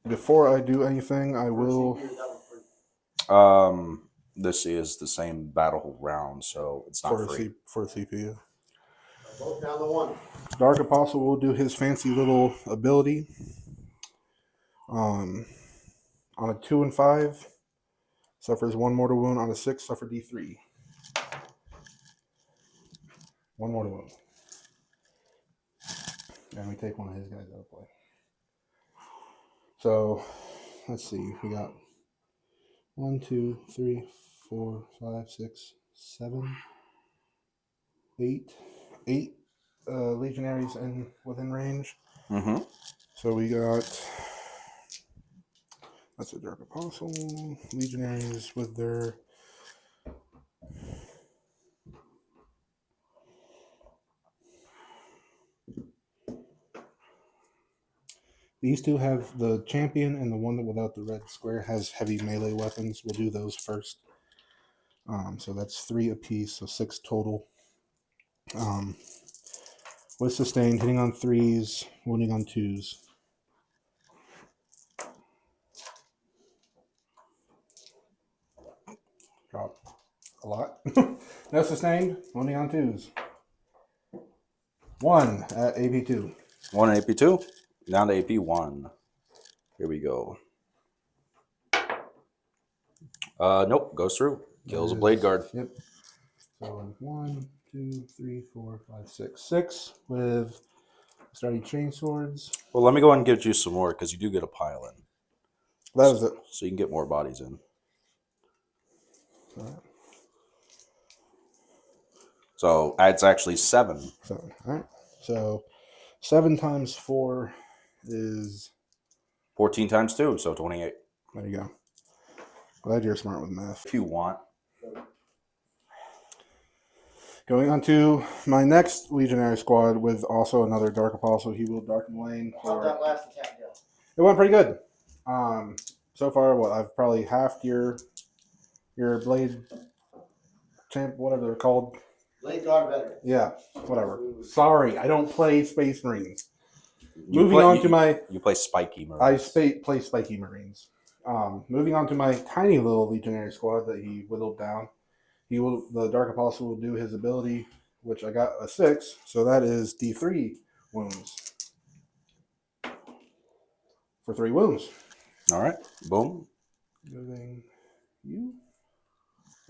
[SPEAKER 3] Before I do anything, I will.
[SPEAKER 2] This is the same battle round, so it's not free.
[SPEAKER 3] For CPU.
[SPEAKER 4] Both down to 1.
[SPEAKER 3] Dark Apostle will do his fancy little ability. On a 2 and 5, suffers 1 mortal wound. On a 6, suffer D3. 1 mortal wound. And we take one of his guys out of play. So, let's see. We got 1, 2, 3, 4, 5, 6, 7, 8. 8 legionaries within range.
[SPEAKER 2] Mm-hmm.
[SPEAKER 3] So we got, that's a Dark Apostle, legionaries with their, these two have the champion, and the one that without the red square has heavy melee weapons. We'll do those first. So that's 3 apiece, so 6 total. With sustained, hitting on 3s, wounding on 2s. Drop a lot. No sustained, wounding on 2s. 1 at AP2.
[SPEAKER 2] 1 AP2, down to AP1. Here we go. Nope, goes through. Kills a blade guard.
[SPEAKER 3] Yep. So 1, 2, 3, 4, 5, 6. 6 with starting chain swords.
[SPEAKER 2] Well, let me go ahead and get you some more because you do get a pile in.
[SPEAKER 3] That was it.
[SPEAKER 2] So you can get more bodies in.
[SPEAKER 3] All right.
[SPEAKER 2] So it's actually 7.
[SPEAKER 3] 7. All right. So 7 times 4 is
[SPEAKER 2] 14 times 2, so 28.
[SPEAKER 3] There you go. Glad you're smart with math.
[SPEAKER 2] If you want.
[SPEAKER 3] Going on to my next Legionary squad with also another Dark Apostle. He will darken lane.
[SPEAKER 4] How'd that last attack go?
[SPEAKER 3] It went pretty good. So far, I've probably halved your blade champ, whatever they're called.
[SPEAKER 4] Blade Guard veteran.
[SPEAKER 3] Yeah, whatever. Sorry, I don't play Space Marines.
[SPEAKER 2] You play Spiky Marines.
[SPEAKER 3] Play Spiky Marines. Moving on to my tiny little Legionary squad that he whittled down. The Dark Apostle will do his ability, which I got a 6, so that is D3 wounds. For 3 wounds.
[SPEAKER 2] All right. Boom.
[SPEAKER 3] Moving you.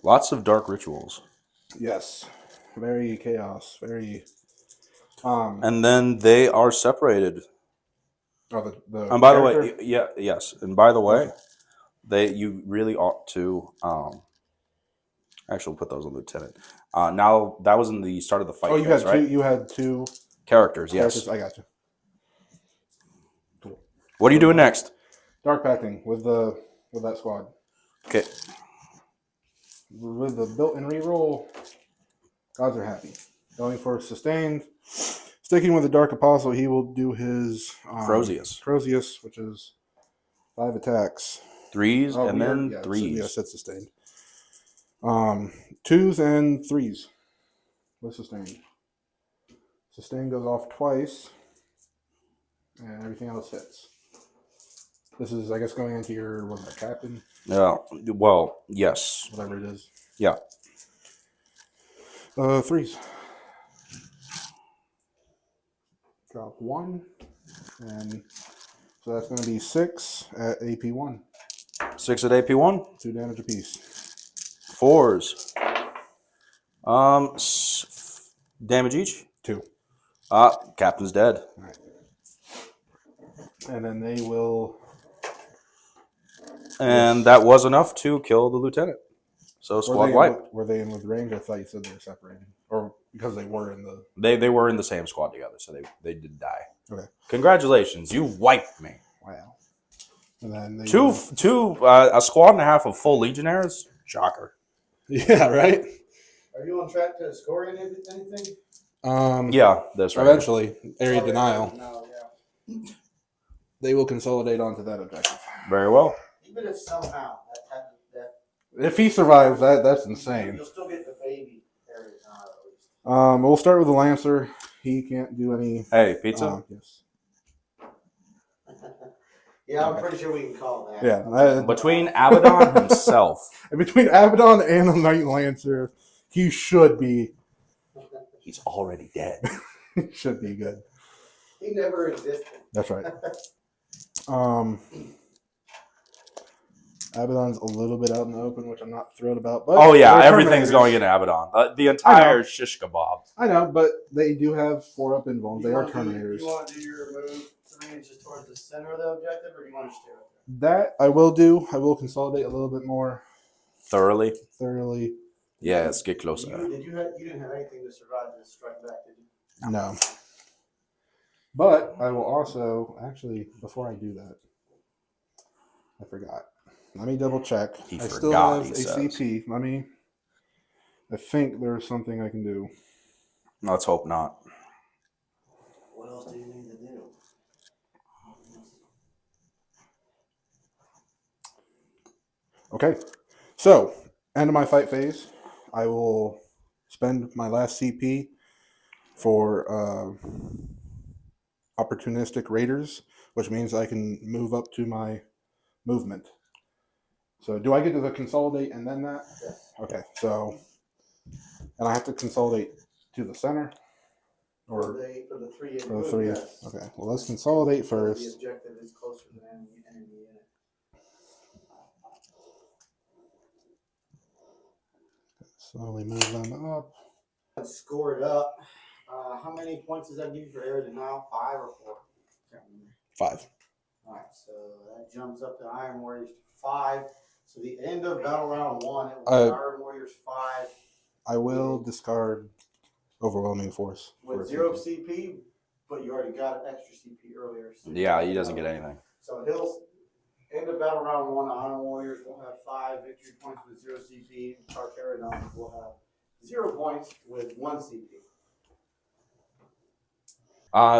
[SPEAKER 2] Lots of dark rituals.
[SPEAKER 3] Yes. Very chaos. Very.
[SPEAKER 2] And then they are separated.
[SPEAKER 3] Oh,
[SPEAKER 2] And by the way, yes. And by the way, you really ought to. Actually, we'll put those on Lieutenant. Now that was in the start of the fight.
[SPEAKER 3] Oh, you had
[SPEAKER 2] right?
[SPEAKER 3] two. You had 2
[SPEAKER 2] characters. Yes.
[SPEAKER 3] I got you. Cool.
[SPEAKER 2] What are you doing next?
[SPEAKER 3] Dark Pacting with that squad.
[SPEAKER 2] Okay.
[SPEAKER 3] With the built-in reroll, gods are happy. Going for sustained. Sticking with the Dark Apostle, he will do his Crozius, which is 5 attacks.
[SPEAKER 2] 3s and then 3s.
[SPEAKER 3] Yes, it's sustained. 2s and 3s with sustained. Sustained goes off twice, and everything else hits. This is, I guess, going into your captain.
[SPEAKER 2] Yeah. Well, yes.
[SPEAKER 3] Whatever it is.
[SPEAKER 2] Yeah.
[SPEAKER 3] 3s. Drop 1, and so that's going to be 6 at AP1.
[SPEAKER 2] 6 at AP1.
[SPEAKER 3] 2 damage apiece.
[SPEAKER 2] 4s. Damage each.
[SPEAKER 3] 2.
[SPEAKER 2] Captain's dead.
[SPEAKER 3] All right. And then they will.
[SPEAKER 2] And that was enough to kill the lieutenant. So squad wipe.
[SPEAKER 3] Were they in with range? I thought you said they were separated, or because they were in the.
[SPEAKER 2] They were in the same squad together, so they did die.
[SPEAKER 3] Okay.
[SPEAKER 2] Congratulations, you wiped me.
[SPEAKER 3] Wow. And then they
[SPEAKER 2] a squad and a half of full legionnaires. Shocker.
[SPEAKER 3] Yeah. Right.
[SPEAKER 4] Are you on track to score anything?
[SPEAKER 2] Yeah, that's right.
[SPEAKER 3] Eventually, area denial.
[SPEAKER 4] No, yeah.
[SPEAKER 3] They will consolidate onto that objective.
[SPEAKER 2] Very well.
[SPEAKER 4] Even if somehow that
[SPEAKER 3] If he survives, that's insane.
[SPEAKER 4] you'll still get the baby area denial at least.
[SPEAKER 3] We'll start with the Lancer. He can't do any.
[SPEAKER 2] Hey, pizza.
[SPEAKER 3] Yes.
[SPEAKER 4] Yeah, I'm pretty sure we can call that.
[SPEAKER 3] Yeah.
[SPEAKER 2] Between Abaddon himself,
[SPEAKER 3] Between Abaddon and the Night Lancer, he should be.
[SPEAKER 2] he's already dead.
[SPEAKER 3] Should be good.
[SPEAKER 4] He never existed.
[SPEAKER 3] That's right. Abaddon's a little bit out in the open, which I'm not thrilled about. But
[SPEAKER 2] Oh yeah, everything's going into Abaddon. The entire shish kebab.
[SPEAKER 3] I know, but they do have 4-up invulns. They are Terminators.
[SPEAKER 4] You want to do your move 3 inches towards the center of the objective, or do you want to stay right
[SPEAKER 3] That I will do. I will consolidate a little bit more
[SPEAKER 2] Thoroughly.
[SPEAKER 3] Yeah,
[SPEAKER 2] let's get closer.
[SPEAKER 4] there? You didn't have anything to survive this strike back, did you?
[SPEAKER 3] No. But I will also, actually, before I do that, I forgot. Let me double check. I still have a CP. I think there's something I can do.
[SPEAKER 2] Let's hope not.
[SPEAKER 4] What else do you need to do?
[SPEAKER 3] Okay. So, end of my fight phase. I will spend my last CP for opportunistic raiders, which means I can move up to my movement. So do I get to the consolidate and then that?
[SPEAKER 4] Yes.
[SPEAKER 3] Okay, so, and I have to consolidate to the center?
[SPEAKER 4] For the 3
[SPEAKER 3] For the 3?
[SPEAKER 4] yes.
[SPEAKER 3] Okay, well let's consolidate first.
[SPEAKER 4] The objective is closer than enemy in it.
[SPEAKER 3] Slowly move them up.
[SPEAKER 4] Let's score it up. How many points does that give you for area denial? 5 or 4? Can't remember.
[SPEAKER 3] 5.
[SPEAKER 4] Alright, so that jumps up to Iron Warriors 5. So the end of battle round 1, it was Iron Warriors 5.
[SPEAKER 3] I will discard overwhelming force.
[SPEAKER 4] With 0 CP, but you already got an extra CP earlier. So
[SPEAKER 2] Yeah, he doesn't get anything.
[SPEAKER 4] So he'll end of battle round 1. The Iron Warriors will have 5 victory points with 0 CP. Carcharodons will have 0 points with 1 CP.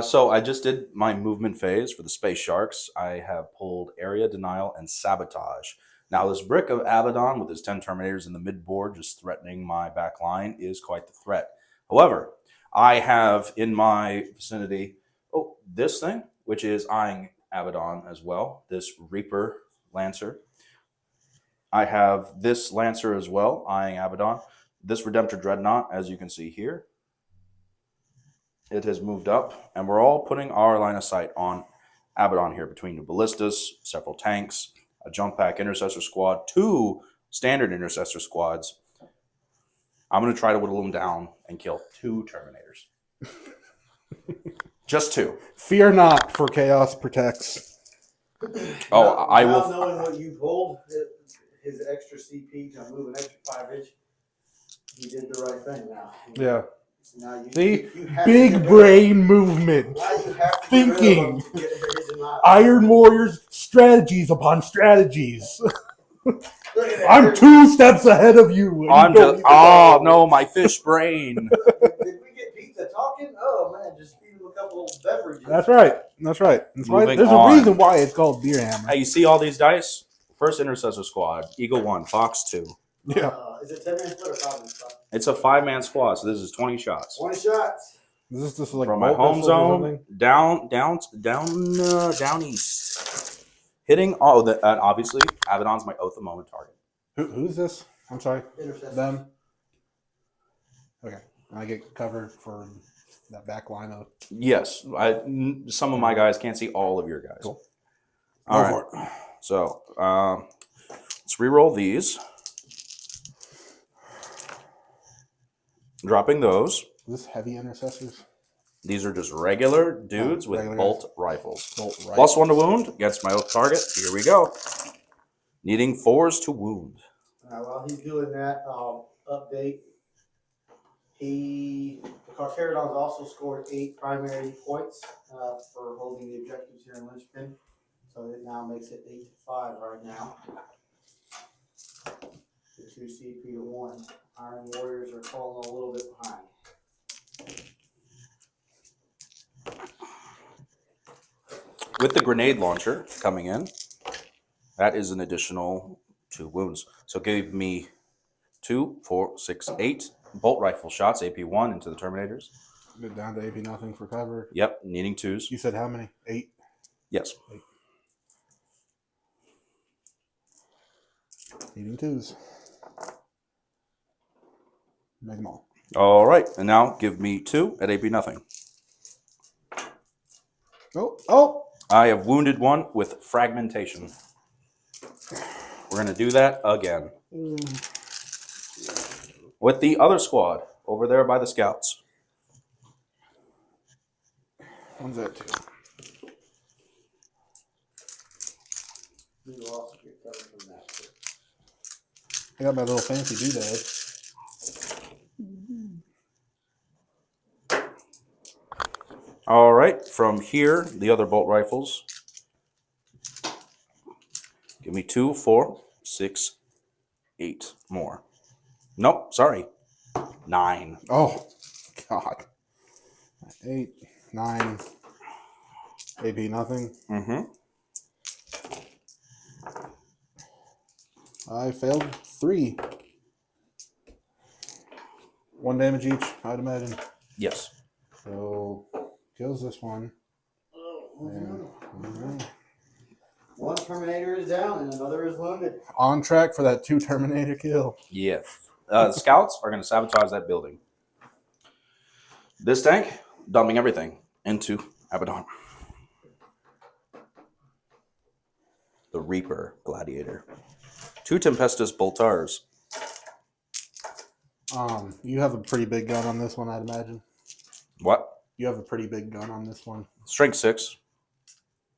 [SPEAKER 2] So I just did my movement phase for the Space Sharks. I have pulled Area Denial and Sabotage. Now, this brick of Abaddon with his 10 Terminators in the mid-board just threatening my back line is quite the threat. However, I have in my vicinity, this thing, which is eyeing Abaddon as well, this Reaper Lancer. I have this Lancer as well, eyeing Abaddon. This Redemptor Dreadnought, as you can see here. It has moved up, and we're all putting our line of sight on Abaddon here between the ballistas, several tanks, a jump pack intercessor squad, 2 standard intercessor squads. I'm going to try to whittle them down and kill 2 Terminators. Just 2.
[SPEAKER 3] Fear not, for chaos protects.
[SPEAKER 2] I will.
[SPEAKER 4] Knowing what you pulled, his extra CP to move an extra 5 inch, he did the right thing now.
[SPEAKER 3] Yeah.
[SPEAKER 4] Now
[SPEAKER 3] See?
[SPEAKER 4] you have
[SPEAKER 3] Big brain movement.
[SPEAKER 4] Now you have to
[SPEAKER 3] Thinking.
[SPEAKER 4] to get his and not.
[SPEAKER 3] Iron Warriors, strategies upon strategies.
[SPEAKER 4] Look at that.
[SPEAKER 3] I'm 2 steps ahead of you.
[SPEAKER 2] I'm
[SPEAKER 3] You don't
[SPEAKER 2] just.
[SPEAKER 3] even know.
[SPEAKER 2] Oh no, my fish brain.
[SPEAKER 4] Did we get pizza talking? Oh man, just feed him a couple of beverages.
[SPEAKER 3] That's right. That's right. That's why,
[SPEAKER 2] Moving
[SPEAKER 3] there's
[SPEAKER 2] on.
[SPEAKER 3] a reason why it's called Beer Hammer.
[SPEAKER 2] Hey, you see all these dice? First intercessor squad, Eagle 1, Fox 2.
[SPEAKER 3] Yeah.
[SPEAKER 4] Is it 10-man split or 5-man split?
[SPEAKER 2] It's a 5-man squad, so this is 20 shots.
[SPEAKER 4] 20 shots.
[SPEAKER 3] Is this just like
[SPEAKER 2] From my home
[SPEAKER 3] pistols or
[SPEAKER 2] zone
[SPEAKER 3] something?
[SPEAKER 2] down east, hitting all the and obviously Abaddon's my oath of moment target.
[SPEAKER 3] Who's this? I'm sorry.
[SPEAKER 4] Intercessor.
[SPEAKER 3] Them. Okay. I get covered for that back line of.
[SPEAKER 2] Yes, some of my guys can't see all of your guys.
[SPEAKER 3] Cool.
[SPEAKER 2] All
[SPEAKER 3] Go
[SPEAKER 2] right.
[SPEAKER 3] for it.
[SPEAKER 2] So let's re-roll these. Dropping those.
[SPEAKER 3] Is this heavy intercessors?
[SPEAKER 2] These are just regular dudes with
[SPEAKER 3] regular
[SPEAKER 2] bolt rifles.
[SPEAKER 3] Bolt right.
[SPEAKER 2] +1 to wound against my oath target. Here we go. Needing 4s to wound.
[SPEAKER 4] While he's doing that, update. The Carcharodons also scored 8 primary points for holding the objectives here in Lynchpin. So it now makes it 8-5 right now. The 2 CP to 1. Iron Warriors are falling a little bit behind.
[SPEAKER 2] With the grenade launcher coming in, that is an additional 2 wounds. So give me 2, 4, 6, 8 bolt rifle shots, AP1 into the Terminators.
[SPEAKER 3] Get down to AP nothing for cover.
[SPEAKER 2] Yep, needing 2s.
[SPEAKER 3] You said how many? 8?
[SPEAKER 2] Yes.
[SPEAKER 3] 8. Needing 2s. Make them all.
[SPEAKER 2] All right, and now give me 2 at AP nothing.
[SPEAKER 3] Oh!
[SPEAKER 2] I have wounded 1 with fragmentation. We're going to do that again. With the other squad over there by the scouts.
[SPEAKER 3] One's that 2.
[SPEAKER 4] We will also get covered from that.
[SPEAKER 3] I got my little fancy doodad.
[SPEAKER 2] All right, from here, the other bolt rifles. Give me 2, 4, 6, 8 more. Nope, sorry. 9.
[SPEAKER 3] Oh, God. 8, 9. AP nothing.
[SPEAKER 2] Mm-hmm.
[SPEAKER 3] I failed 3. 1 damage each, I'd imagine.
[SPEAKER 2] Yes.
[SPEAKER 3] So, kills this one.
[SPEAKER 4] One Terminator is down and another is wounded.
[SPEAKER 3] On track for that 2 Terminator kill.
[SPEAKER 2] Yes. The scouts are going to sabotage that building. This tank, dumping everything into Abaddon. The Reaper Gladiator. 2 Tempestus Boltars.
[SPEAKER 3] You have a pretty big gun on this one, I'd imagine.
[SPEAKER 2] What?
[SPEAKER 3] You have a pretty big gun on this one.
[SPEAKER 2] Strength 6.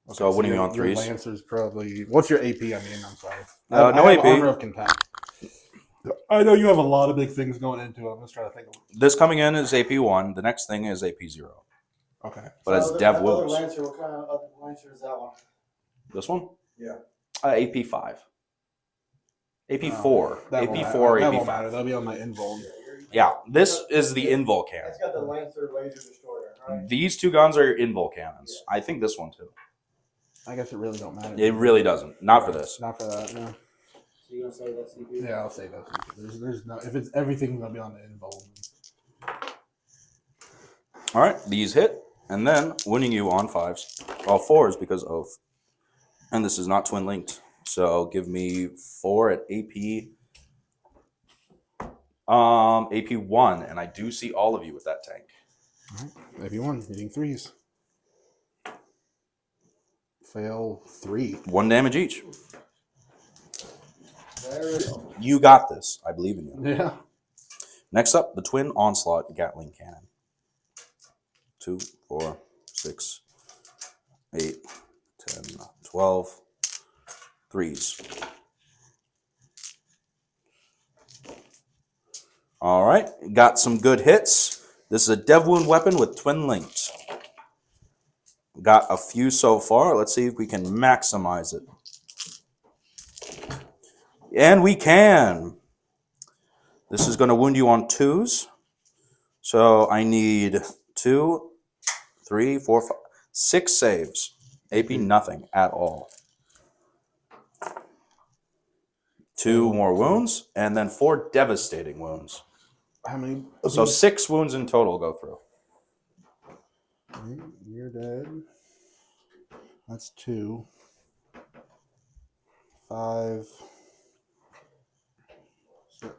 [SPEAKER 3] Okay,
[SPEAKER 2] So winning on
[SPEAKER 3] your
[SPEAKER 2] 3s.
[SPEAKER 3] Lancer's probably. What's your AP? I mean, I'm sorry.
[SPEAKER 2] No
[SPEAKER 3] I have
[SPEAKER 2] AP.
[SPEAKER 3] Armor of contempt. I know you have a lot of big things going into it. I'm just trying to think of.
[SPEAKER 2] This coming in is AP1. The next thing is AP0.
[SPEAKER 3] Okay.
[SPEAKER 2] But it's
[SPEAKER 4] So
[SPEAKER 2] Dev
[SPEAKER 4] that other
[SPEAKER 2] wounds.
[SPEAKER 4] Lancer, what kind of other Lancer is that one?
[SPEAKER 2] This one?
[SPEAKER 4] Yeah.
[SPEAKER 2] AP 5. AP 4.
[SPEAKER 3] That
[SPEAKER 2] AP
[SPEAKER 3] won't
[SPEAKER 2] 4 or
[SPEAKER 3] matter. That
[SPEAKER 2] AP
[SPEAKER 3] won't matter.
[SPEAKER 2] 5.
[SPEAKER 3] They'll be on my invuln.
[SPEAKER 2] Yeah, this is the invul cannon.
[SPEAKER 4] It's got the Lancer laser destroyer, right?
[SPEAKER 2] These two guns are your invul cannons. I think this one too.
[SPEAKER 3] I guess it really don't matter.
[SPEAKER 2] It really doesn't. Not for this.
[SPEAKER 3] Not for that. No.
[SPEAKER 4] So you gonna say that CP?
[SPEAKER 3] Yeah, I'll say that. There's no. If it's everything, gonna be on the invuln.
[SPEAKER 2] All right, these hit, and then winning you on 5s. Well, 4s because oath. And this is not twin linked. So give me 4 at AP. AP 1, and I do see all of you with that tank.
[SPEAKER 3] All right, AP 1 hitting 3s. Fail 3.
[SPEAKER 2] 1 damage each.
[SPEAKER 4] There it is.
[SPEAKER 2] You got this. I believe in you.
[SPEAKER 3] Yeah.
[SPEAKER 2] Next up, the twin onslaught Gatling cannon. 2, 4, 6, 8, 10, 12. 3s. All right, got some good hits. This is a dev wound weapon with twin linked. Got a few so far. Let's see if we can maximize it. And we can. This is going to wound you on 2s. So I need 2, 3, 4, 5, 6 saves. AP nothing at all. 2 more wounds, and then 4 devastating wounds.
[SPEAKER 3] How many?
[SPEAKER 2] So 6 wounds in total go through.
[SPEAKER 3] You're dead. That's 2. 5. 6.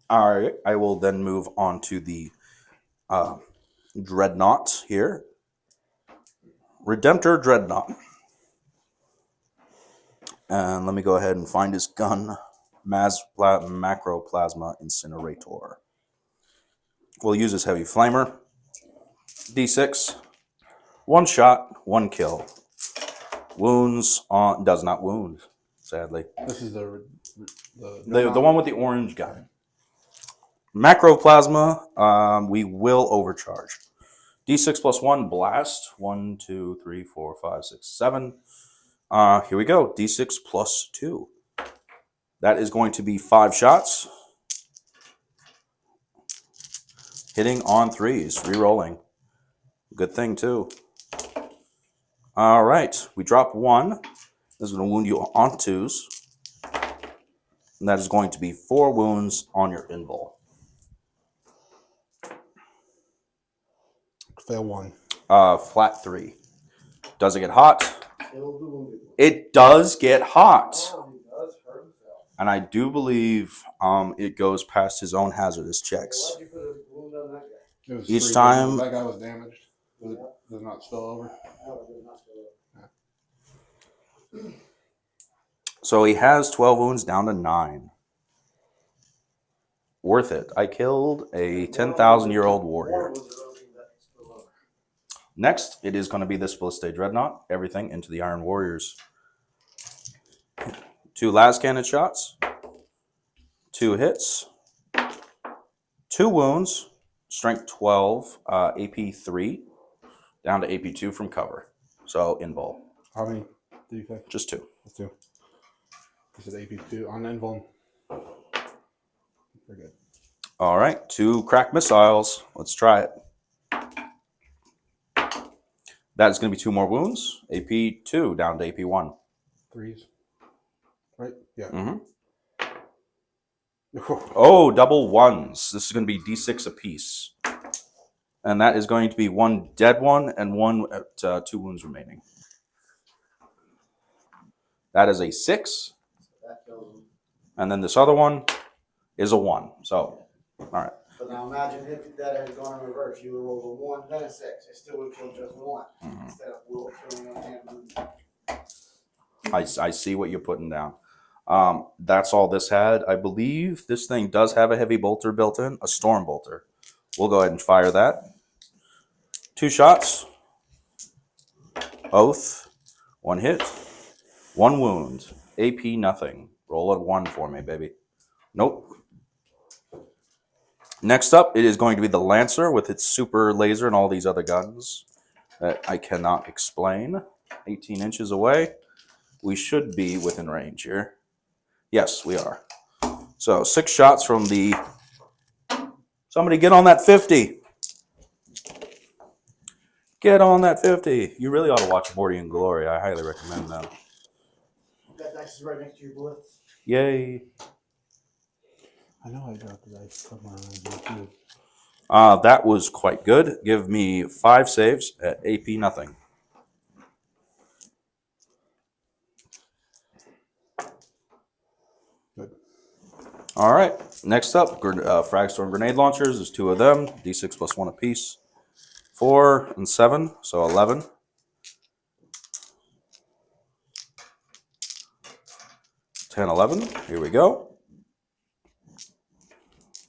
[SPEAKER 2] All right, I will then move on to the Dreadnought here. Redemptor Dreadnought. And let me go ahead and find his gun. Macroplasma Incinerator. We'll use his heavy flamer. D6. 1 shot, 1 kill. Wounds on does not wound, sadly.
[SPEAKER 3] This is the
[SPEAKER 2] one with the orange gun. Macroplasma, we will overcharge. D6 plus 1 blast. 1, 2, 3, 4, 5, 6, 7. Here we go. D6 plus 2. That is going to be 5 shots. Hitting on 3s. Rerolling. Good thing, too. All right. We drop 1. This is going to wound you on 2s. And that is going to be 4 wounds on your invul.
[SPEAKER 3] Fail 1.
[SPEAKER 2] Flat 3. Does it get hot? It does get hot. And I do believe it goes past his own hazardous checks. Each
[SPEAKER 3] 3
[SPEAKER 2] time-
[SPEAKER 3] that guy was damaged. Does not spill over.
[SPEAKER 2] So he has 12 wounds down to 9. Worth it. I killed a 10,000-year-old warrior. Next, it is going to be this Ballista Dreadnought. Everything into the Iron Warriors. 2 last cannon shots. 2 hits. 2 wounds. Strength 12. AP 3. Down to AP 2 from cover. So, invul.
[SPEAKER 3] How many did you say?
[SPEAKER 2] Just 2.
[SPEAKER 3] That's 2. This is AP2 on invuln. We're good.
[SPEAKER 2] All right. 2 crack missiles. Let's try it. That is going to be 2 more wounds. AP 2 down to AP 1.
[SPEAKER 3] 3s. Right? Yeah.
[SPEAKER 2] Mm-hmm. Oh, double 1s. This is going to be D6 apiece. And that is going to be 1 dead one and 1 at 2 wounds remaining. That is a 6. And then this other one is a 1. So, all right.
[SPEAKER 4] But now imagine if that had gone in reverse. You would roll a 1, then a 6. It still would kill just 1. Instead of Will killing a hand.
[SPEAKER 2] I see what you're putting down. That's all this had. I believe this thing does have a heavy bolter built in, a storm bolter. We'll go ahead and fire that. 2 shots. Oath. 1 hit. 1 wound. AP nothing. Roll a 1 for me, baby. Nope. Next up, it is going to be the Lancer with its super laser and all these other guns that I cannot explain. 18 inches away. we should be within range here. Yes, we are. So 6 shots from the... Somebody get on that 50. Get on that 50. You really ought to watch Morty and Glory. I highly recommend them.
[SPEAKER 4] That dice is right next to your bullets.
[SPEAKER 2] Yay.
[SPEAKER 3] I know I got the dice somewhere around here too.
[SPEAKER 2] That was quite good. Give me 5 saves at AP nothing.
[SPEAKER 3] Good.
[SPEAKER 2] All right. Next up, Fragstorm grenade launchers. There's 2 of them. D6 plus 1 apiece. 4 and 7, so 11. 10, 11. Here we go.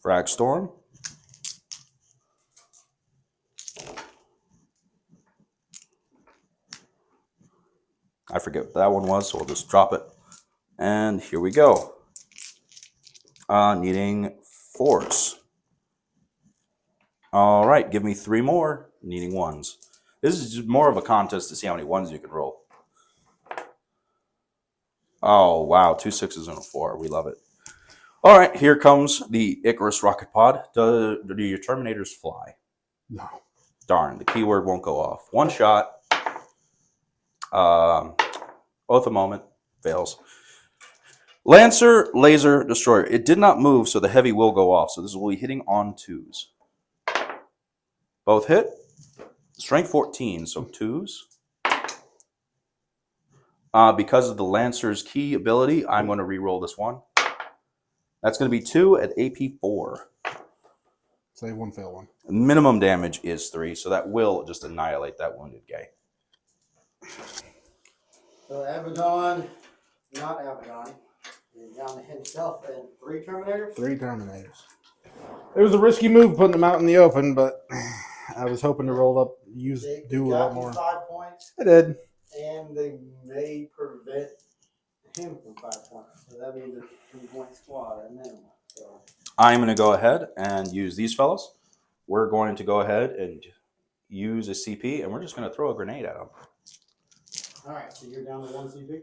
[SPEAKER 2] Fragstorm. I forget what that one was, so we'll just drop it. And here we go. Needing 4s. All right, give me 3 more. Needing 1s. This is just more of a contest to see how many 1s you can roll. Oh, wow. 2 6s and a 4. We love it. All right, here comes the Icarus rocket pod. Do your Terminators fly?
[SPEAKER 3] No.
[SPEAKER 2] Darn, the keyword won't go off. 1 shot. Both a moment. Fails. Lancer, Laser, Destroyer. It did not move, so the heavy will go off. So this will be hitting on 2s. Both hit. Strength 14, so 2s. Because of the Lancer's key ability, I'm going to re-roll this one. That's going to be 2 at AP 4.
[SPEAKER 3] Save 1, fail 1.
[SPEAKER 2] Minimum damage is 3, so that will just annihilate that wounded guy.
[SPEAKER 4] So Abaddon, not Abaddon, down to himself and 3 Terminators.
[SPEAKER 3] 3 Terminators. It was a risky move putting them out in the open, but I was hoping to roll up, do a lot more.
[SPEAKER 4] 5 points,
[SPEAKER 3] I did.
[SPEAKER 4] and they may prevent him from 5 points. So that means a 3-point squad at minimum. So
[SPEAKER 2] I'm going to go ahead and use these fellas. We're going to go ahead and use a CP, and we're just going to throw a grenade at them.
[SPEAKER 4] all right, so you're down to 1 CP,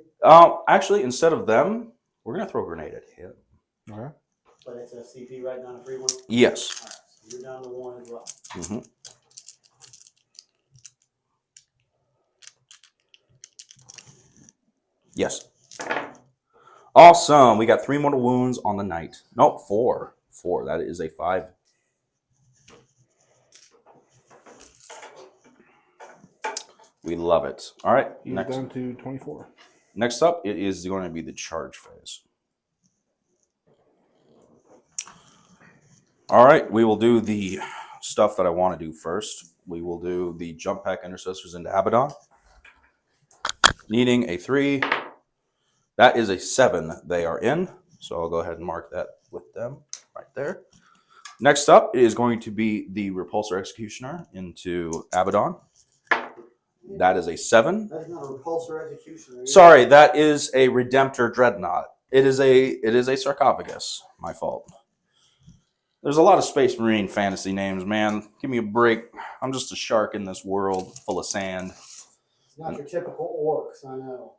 [SPEAKER 2] Actually, instead of them, we're going to throw a grenade at him.
[SPEAKER 3] Okay.
[SPEAKER 4] but it's a CP right down to 3 1.
[SPEAKER 2] Yes.
[SPEAKER 4] All right, so you're down to 1 as well.
[SPEAKER 2] Mm-hmm. Yes. Awesome. We got 3 mortal wounds on the knight. Nope, 4. 4. That is a 5. We love it. All right.
[SPEAKER 3] He's down to 24.
[SPEAKER 2] Next up, it is going to be the charge phase. All right. We will do the stuff that I want to do first. We will do the jump pack intercessors into Abaddon. Needing a 3. That is a 7. They are in. So I'll go ahead and mark that with them right there. Next up is going to be the Repulsor Executioner into Abaddon. That is a 7.
[SPEAKER 4] That's not a repulsor executioner.
[SPEAKER 2] Sorry, that is a Redemptor Dreadnought. It is a sarcophagus. My fault. There's a lot of Space Marine fantasy names, man. Give me a break. I'm just a shark in this world full of sand.
[SPEAKER 4] It's not your typical orcs, I know.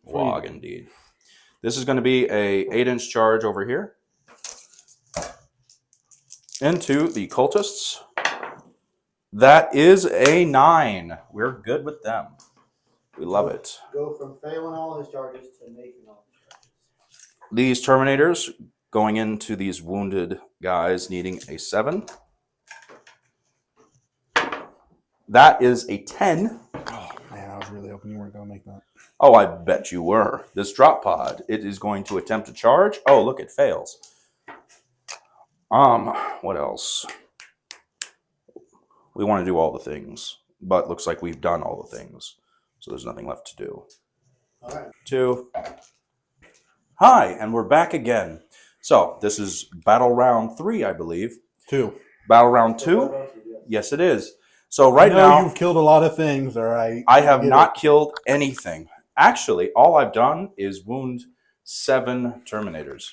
[SPEAKER 2] Log indeed. This is going to be a 8-inch charge over here into the cultists. That is a 9. We're good with them. We love it.
[SPEAKER 4] Go from failing all his charges to making all his charges.
[SPEAKER 2] These Terminators going into these wounded guys needing a 7. That is a 10.
[SPEAKER 3] Oh, man, I was really hoping you weren't going to make that.
[SPEAKER 2] Oh, I bet you were. This drop pod, it is going to attempt to charge. Oh, look, it fails. What else? We want to do all the things, but looks like we've done all the things. So there's nothing left to do.
[SPEAKER 4] All right.
[SPEAKER 2] 2. Hi, and we're back again. So this is battle round 3, I believe.
[SPEAKER 3] 2.
[SPEAKER 2] Battle round 2? Yes, it is. So right now,
[SPEAKER 3] you've killed a lot of things, all right?
[SPEAKER 2] I have not killed anything. Actually, all I've done is wound 7 Terminators.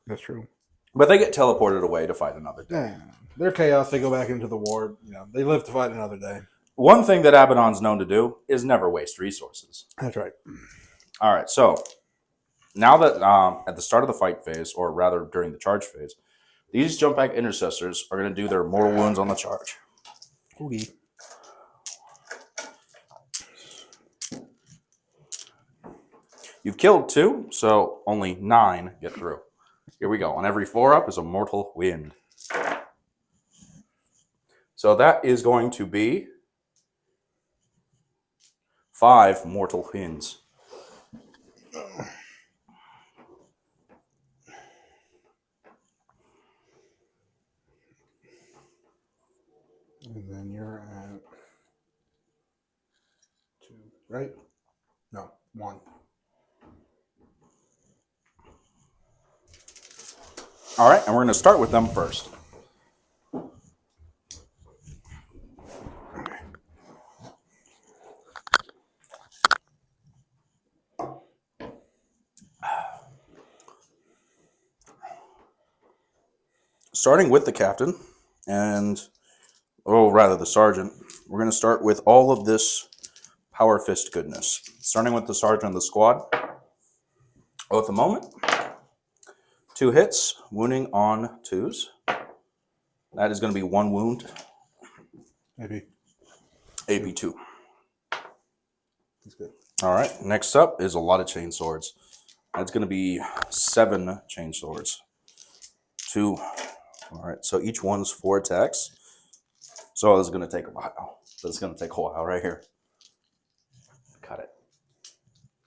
[SPEAKER 3] That's true.
[SPEAKER 2] But they get teleported away to fight another day.
[SPEAKER 3] Yeah. They're chaos. They go back into the war. You know, they live to fight another day.
[SPEAKER 2] One thing that Abaddon's known to do is never waste resources.
[SPEAKER 3] That's right.
[SPEAKER 2] All right, so now that at the start of the fight phase, or rather during the charge phase, these jump back intercessors are going to do their mortal wounds on the charge.
[SPEAKER 3] Okay.
[SPEAKER 2] You've killed 2, so only 9 get through. Here we go. On every 4 up is a mortal wound. So that is going to be 5 mortal wounds.
[SPEAKER 3] And then you're at 2, right? No, 1.
[SPEAKER 2] All right, and we're going to start with them first. Starting with the captain, rather the sergeant, we're going to start with all of this power fist goodness. Starting with the sergeant of the squad. At the moment, 2 hits, wounding on 2s. That is going to be 1 wound.
[SPEAKER 3] Maybe.
[SPEAKER 2] AP 2.
[SPEAKER 3] That's good.
[SPEAKER 2] All right, next up is a lot of chain swords. That's going to be 7 chain swords. 2. All right, so each one's 4 attacks. So this is going to take a while. This is going to take a while right here. Cut it.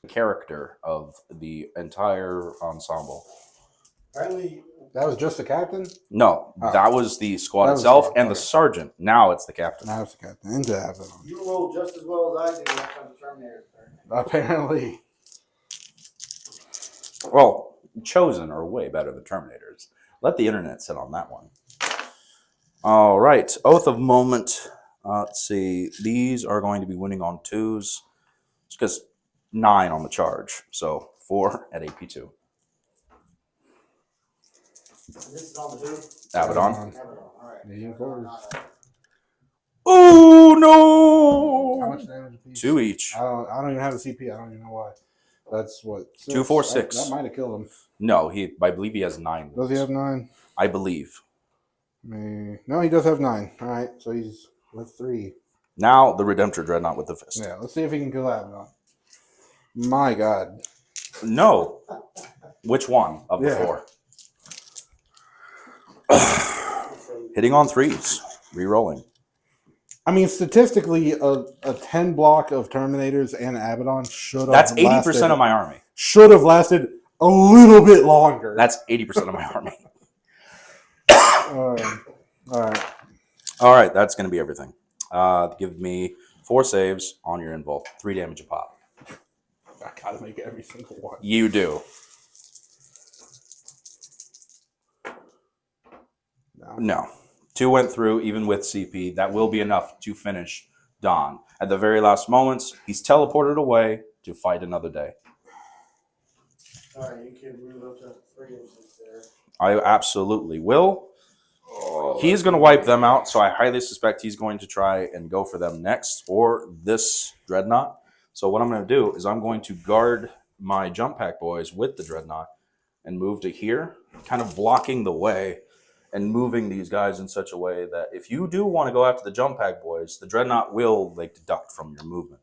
[SPEAKER 2] The character of the entire ensemble.
[SPEAKER 4] Apparently,
[SPEAKER 3] That was just the captain?
[SPEAKER 2] No,
[SPEAKER 3] Oh.
[SPEAKER 2] that was the squad
[SPEAKER 3] That was
[SPEAKER 2] itself
[SPEAKER 3] the squad,
[SPEAKER 2] and the
[SPEAKER 3] okay.
[SPEAKER 2] sergeant. Now it's the captain.
[SPEAKER 3] Now it's the captain. Into Abaddon.
[SPEAKER 4] you rolled just as well as I did when it comes to Terminator.
[SPEAKER 3] Apparently.
[SPEAKER 2] Well, Chosen are way better than Terminators. Let the internet sit on that one. All right, Oath of Moment. Let's see. These are going to be winning on 2s. It's because 9 on the charge. So 4 at AP2.
[SPEAKER 4] This is on the 2?
[SPEAKER 2] Abaddon.
[SPEAKER 4] Abaddon, all right.
[SPEAKER 3] Medium quarters.
[SPEAKER 2] Oh, no!
[SPEAKER 3] How much damage a piece?
[SPEAKER 2] 2 each.
[SPEAKER 3] I don't even have a CP. I don't even know why. That's what? 6?
[SPEAKER 2] 2, 4, 6.
[SPEAKER 3] That might have killed him.
[SPEAKER 2] No, I believe he has 9.
[SPEAKER 3] Does he have 9?
[SPEAKER 2] I believe.
[SPEAKER 3] No, he does have 9. All right, so he's with 3.
[SPEAKER 2] Now the Redemptor Dreadnought with the fist.
[SPEAKER 3] Yeah, let's see if he can kill Abaddon. My God.
[SPEAKER 2] No. Which one of the
[SPEAKER 3] Yeah.
[SPEAKER 2] 4? Hitting on 3s. Rerolling.
[SPEAKER 3] I mean, statistically, a 10 block of Terminators and Abaddon should have
[SPEAKER 2] That's 80% of my army.
[SPEAKER 3] should have lasted a little bit longer.
[SPEAKER 2] That's 80% of my army.
[SPEAKER 3] All right.
[SPEAKER 2] All right, that's going to be everything. Give me 4 saves on your invul. 3 damage a pop.
[SPEAKER 3] I gotta make every single one.
[SPEAKER 2] You do. No. 2 went through, even with CP. That will be enough to finish Don. At the very last moments, he's teleported away to fight another day.
[SPEAKER 4] All right, you can move up to 3 inches there.
[SPEAKER 2] I absolutely will. He's going to wipe them out, so I highly suspect he's going to try and go for them next, or this Dreadnought. So what I'm going to do is I'm going to guard my jump pack boys with the Dreadnought and move to here, kind of blocking the way and moving these guys in such a way that if you do want to go after the jump pack boys, the Dreadnought will deduct from your movement.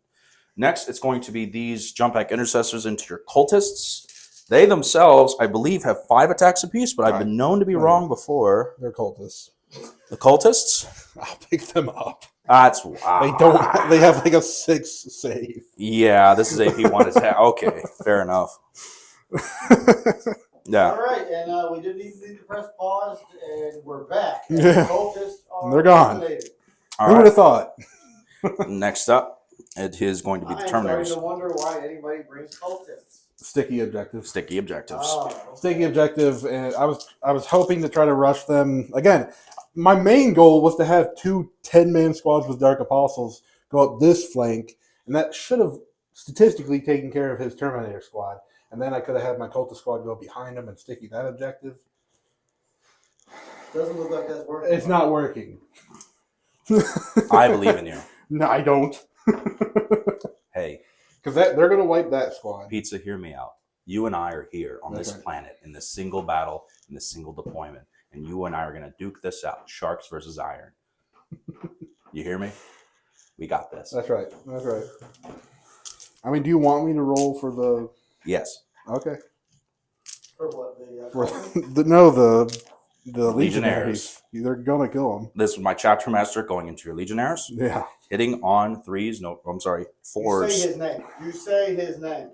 [SPEAKER 2] Next, it's going to be these jump pack intercessors into your cultists. They themselves, I believe, have 5 attacks apiece, but I've been known to be wrong before.
[SPEAKER 3] They're cultists.
[SPEAKER 2] The cultists?
[SPEAKER 3] I'll pick them up.
[SPEAKER 2] That's
[SPEAKER 3] They don't. They have like a 6 save.
[SPEAKER 2] Yeah, this is AP1 attack. Okay, fair enough. Yeah.
[SPEAKER 4] All right, and we didn't even need to press pause, and we're back. And
[SPEAKER 3] Yeah.
[SPEAKER 4] the cultists are
[SPEAKER 3] They're gone.
[SPEAKER 4] eliminated.
[SPEAKER 2] All
[SPEAKER 3] Who would have thought?
[SPEAKER 2] Next up, it is going to be the
[SPEAKER 4] I am starting
[SPEAKER 2] Terminators.
[SPEAKER 4] to wonder why anybody brings cultists.
[SPEAKER 3] Sticky objectives.
[SPEAKER 2] Sticky objectives.
[SPEAKER 4] Oh,
[SPEAKER 3] Sticky objective, and I was hoping to try to rush them again. My main goal was to have 2 10-man squads with Dark Apostles go up this flank, and that should have statistically taken care of his Terminator squad. And then I could have had my Cultist squad go behind him and sticky that objective.
[SPEAKER 4] doesn't look like that's working.
[SPEAKER 3] It's not working.
[SPEAKER 2] I believe in you.
[SPEAKER 3] No, I don't.
[SPEAKER 2] Hey,
[SPEAKER 3] Because they're going to wipe that squad.
[SPEAKER 2] Pizza, hear me out. You and I are here on this
[SPEAKER 3] Okay.
[SPEAKER 2] planet in this single battle, in this single deployment, and you and I are going to duke this out. Sharks versus Iron. You hear me? We got this.
[SPEAKER 3] That's right. That's right. I mean, do you want me to roll for the...
[SPEAKER 2] Yes.
[SPEAKER 3] Okay.
[SPEAKER 4] For what,
[SPEAKER 3] For the
[SPEAKER 2] Legionnaires.
[SPEAKER 3] Legionaries. They're going to kill them.
[SPEAKER 2] This is my chapter master going into your Legionnaires.
[SPEAKER 3] Yeah.
[SPEAKER 2] Hitting on threes. No, I'm sorry.
[SPEAKER 4] You
[SPEAKER 2] Fours.
[SPEAKER 4] say his name. You say his name.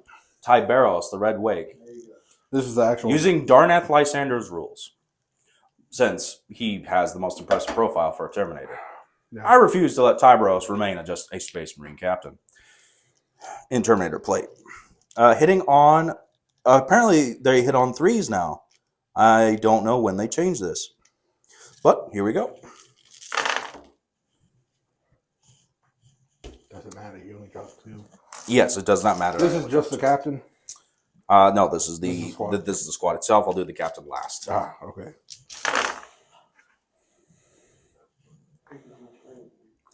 [SPEAKER 2] Tyberos, the Red Wake.
[SPEAKER 4] There you go.
[SPEAKER 3] This is the actual...
[SPEAKER 2] Using Darnath Lysander's rules. Since he has the most impressive profile for a Terminator.
[SPEAKER 3] Yeah.
[SPEAKER 2] I refuse to let Tyberos remain just a Space Marine captain. In Terminator plate. Hitting on... apparently, they hit on threes now. I don't know when they changed this. But, here we go.
[SPEAKER 3] Doesn't matter. You only got 2.
[SPEAKER 2] Yes, it does not matter.
[SPEAKER 3] This is just the captain?
[SPEAKER 2] No, this is
[SPEAKER 3] This is the
[SPEAKER 2] the
[SPEAKER 3] squad.
[SPEAKER 2] squad itself. I'll do the captain last.
[SPEAKER 3] Ah, okay.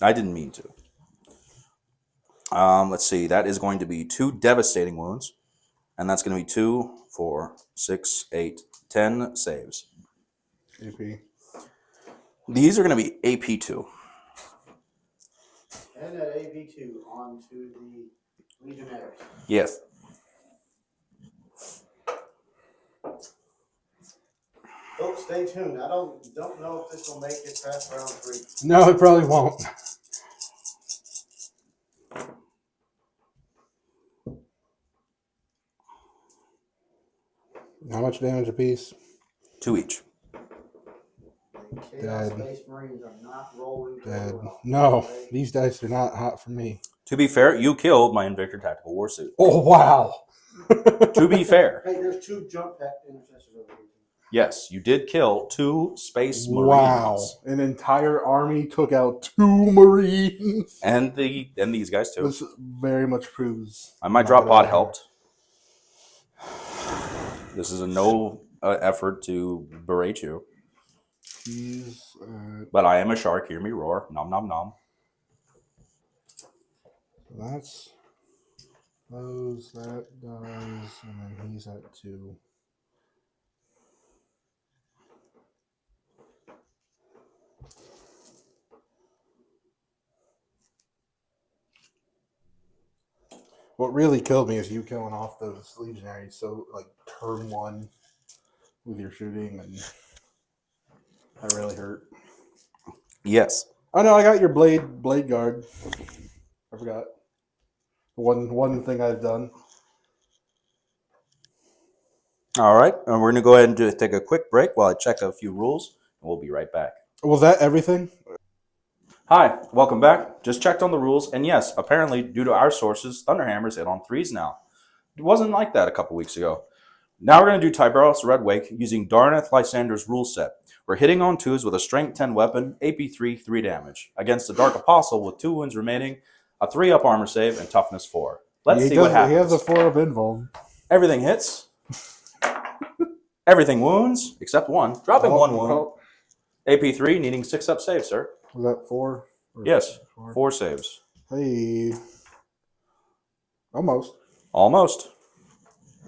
[SPEAKER 2] I didn't mean to. Let's see. That is going to be 2 devastating wounds. And that's going to be 2, 4, 6, 8, 10 saves.
[SPEAKER 3] AP.
[SPEAKER 2] These are going to be AP2.
[SPEAKER 4] And at AB2 on to the Legionnaires.
[SPEAKER 2] Yes.
[SPEAKER 4] Folks, stay tuned. I don't know if this will make it past round 3.
[SPEAKER 3] No, it probably won't. How much damage apiece?
[SPEAKER 2] 2 each.
[SPEAKER 4] Chaos
[SPEAKER 3] Dead.
[SPEAKER 4] Space Marines are not rolling very
[SPEAKER 3] Dead.
[SPEAKER 4] well.
[SPEAKER 3] No,
[SPEAKER 4] Okay?
[SPEAKER 3] these dice are not hot for me.
[SPEAKER 2] To be fair, you killed my Invictor Tactical Warsuit.
[SPEAKER 3] Oh, wow.
[SPEAKER 2] To be fair,
[SPEAKER 4] Hey, there's 2 jump pack intercessors over here.
[SPEAKER 2] yes, you did kill 2 Space Marines.
[SPEAKER 3] Wow. An entire army took out 2 Marines.
[SPEAKER 2] And these guys too.
[SPEAKER 3] This very much proves...
[SPEAKER 2] My drop pod helped. This is a no effort to berate you.
[SPEAKER 3] He's...
[SPEAKER 2] But I am a shark. Hear me roar. Nom nom nom.
[SPEAKER 3] that's... Those, that does... And then he's at 2. What really killed me is you killing off those legionaries. So, like, turn 1 with your shooting, and that really hurt.
[SPEAKER 2] Yes.
[SPEAKER 3] Oh no, I got your blade guard. I forgot. One thing I've done.
[SPEAKER 2] All right. And we're going to go ahead and take a quick break while I check a few rules. And we'll be right back.
[SPEAKER 3] Was that everything?
[SPEAKER 2] Hi, welcome back. Just checked on the rules, and yes, apparently, due to our sources, Thunderhammer's hit on threes now. It wasn't like that a couple weeks ago. Now we're going to do Tyberos Red Wake using Darnath Lysander's rule set. We're hitting on 2s with a Strength 10 weapon, AP3, 3 damage, against the Dark Apostle with 2 wounds remaining, a 3-up armor save, and Toughness 4. Let's see what happens.
[SPEAKER 3] He has a 4-up invuln.
[SPEAKER 2] Everything hits. Everything wounds, except 1. Dropping 1 wound. AP3 needing 6-up save, sir.
[SPEAKER 3] Was that 4?
[SPEAKER 2] Yes, 4 saves.
[SPEAKER 3] Hey. Almost.
[SPEAKER 2] Almost.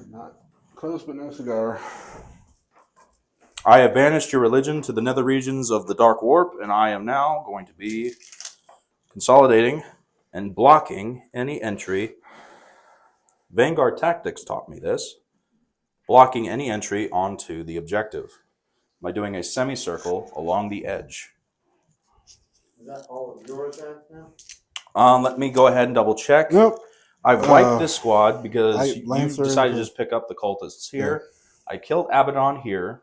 [SPEAKER 3] Not close, but no cigar.
[SPEAKER 2] I have banished your religion to the nether regions of the Dark Warp, and I am now going to be consolidating and blocking any entry. Vanguard Tactics taught me this. Blocking any entry onto the objective by doing a semicircle along the edge.
[SPEAKER 4] Is that all of your attacks now?
[SPEAKER 2] Let me go ahead and double check.
[SPEAKER 3] Nope.
[SPEAKER 2] I've wiped this squad because you
[SPEAKER 3] Lancer
[SPEAKER 2] decided to
[SPEAKER 3] into-
[SPEAKER 2] just pick up the cultists here. Yeah. I killed Abaddon here.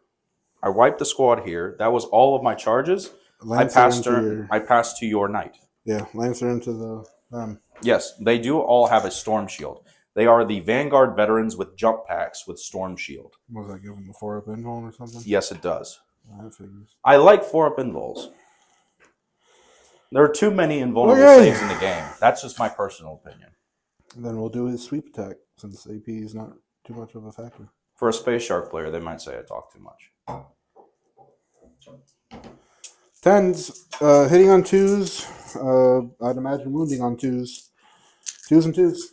[SPEAKER 2] I wiped the squad here. That was all of my charges. I passed to your knight.
[SPEAKER 3] Yeah, Lancer into the...
[SPEAKER 2] Yes, they do all have a storm shield. They are the Vanguard veterans with jump packs with storm shield.
[SPEAKER 3] Was that give him a 4-up invuln or something?
[SPEAKER 2] Yes, it does.
[SPEAKER 3] That figures.
[SPEAKER 2] I like 4-up invuls. There are too many invulnerable
[SPEAKER 3] Okay.
[SPEAKER 2] saves in the game. That's just my personal opinion.
[SPEAKER 3] And then we'll do his sweep attack, since AP is not too much of a factor.
[SPEAKER 2] For a Space Shark player, they might say I talk too much.
[SPEAKER 3] 10s, hitting on 2s I'd imagine wounding on twos. Twos and twos.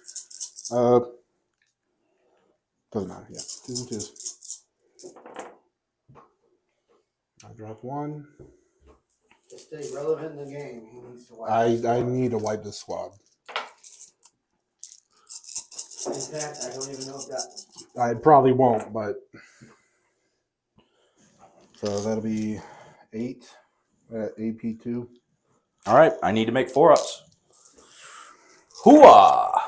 [SPEAKER 3] Doesn't matter. Yeah, twos and twos. I drop one.
[SPEAKER 4] To stay relevant in the game, he needs to wipe.
[SPEAKER 3] I need to wipe this squad.
[SPEAKER 4] In fact, I don't even know if that.
[SPEAKER 3] I probably won't, but so that'll be 8 at AP2.
[SPEAKER 2] All right, I need to make 4-ups. Hooah!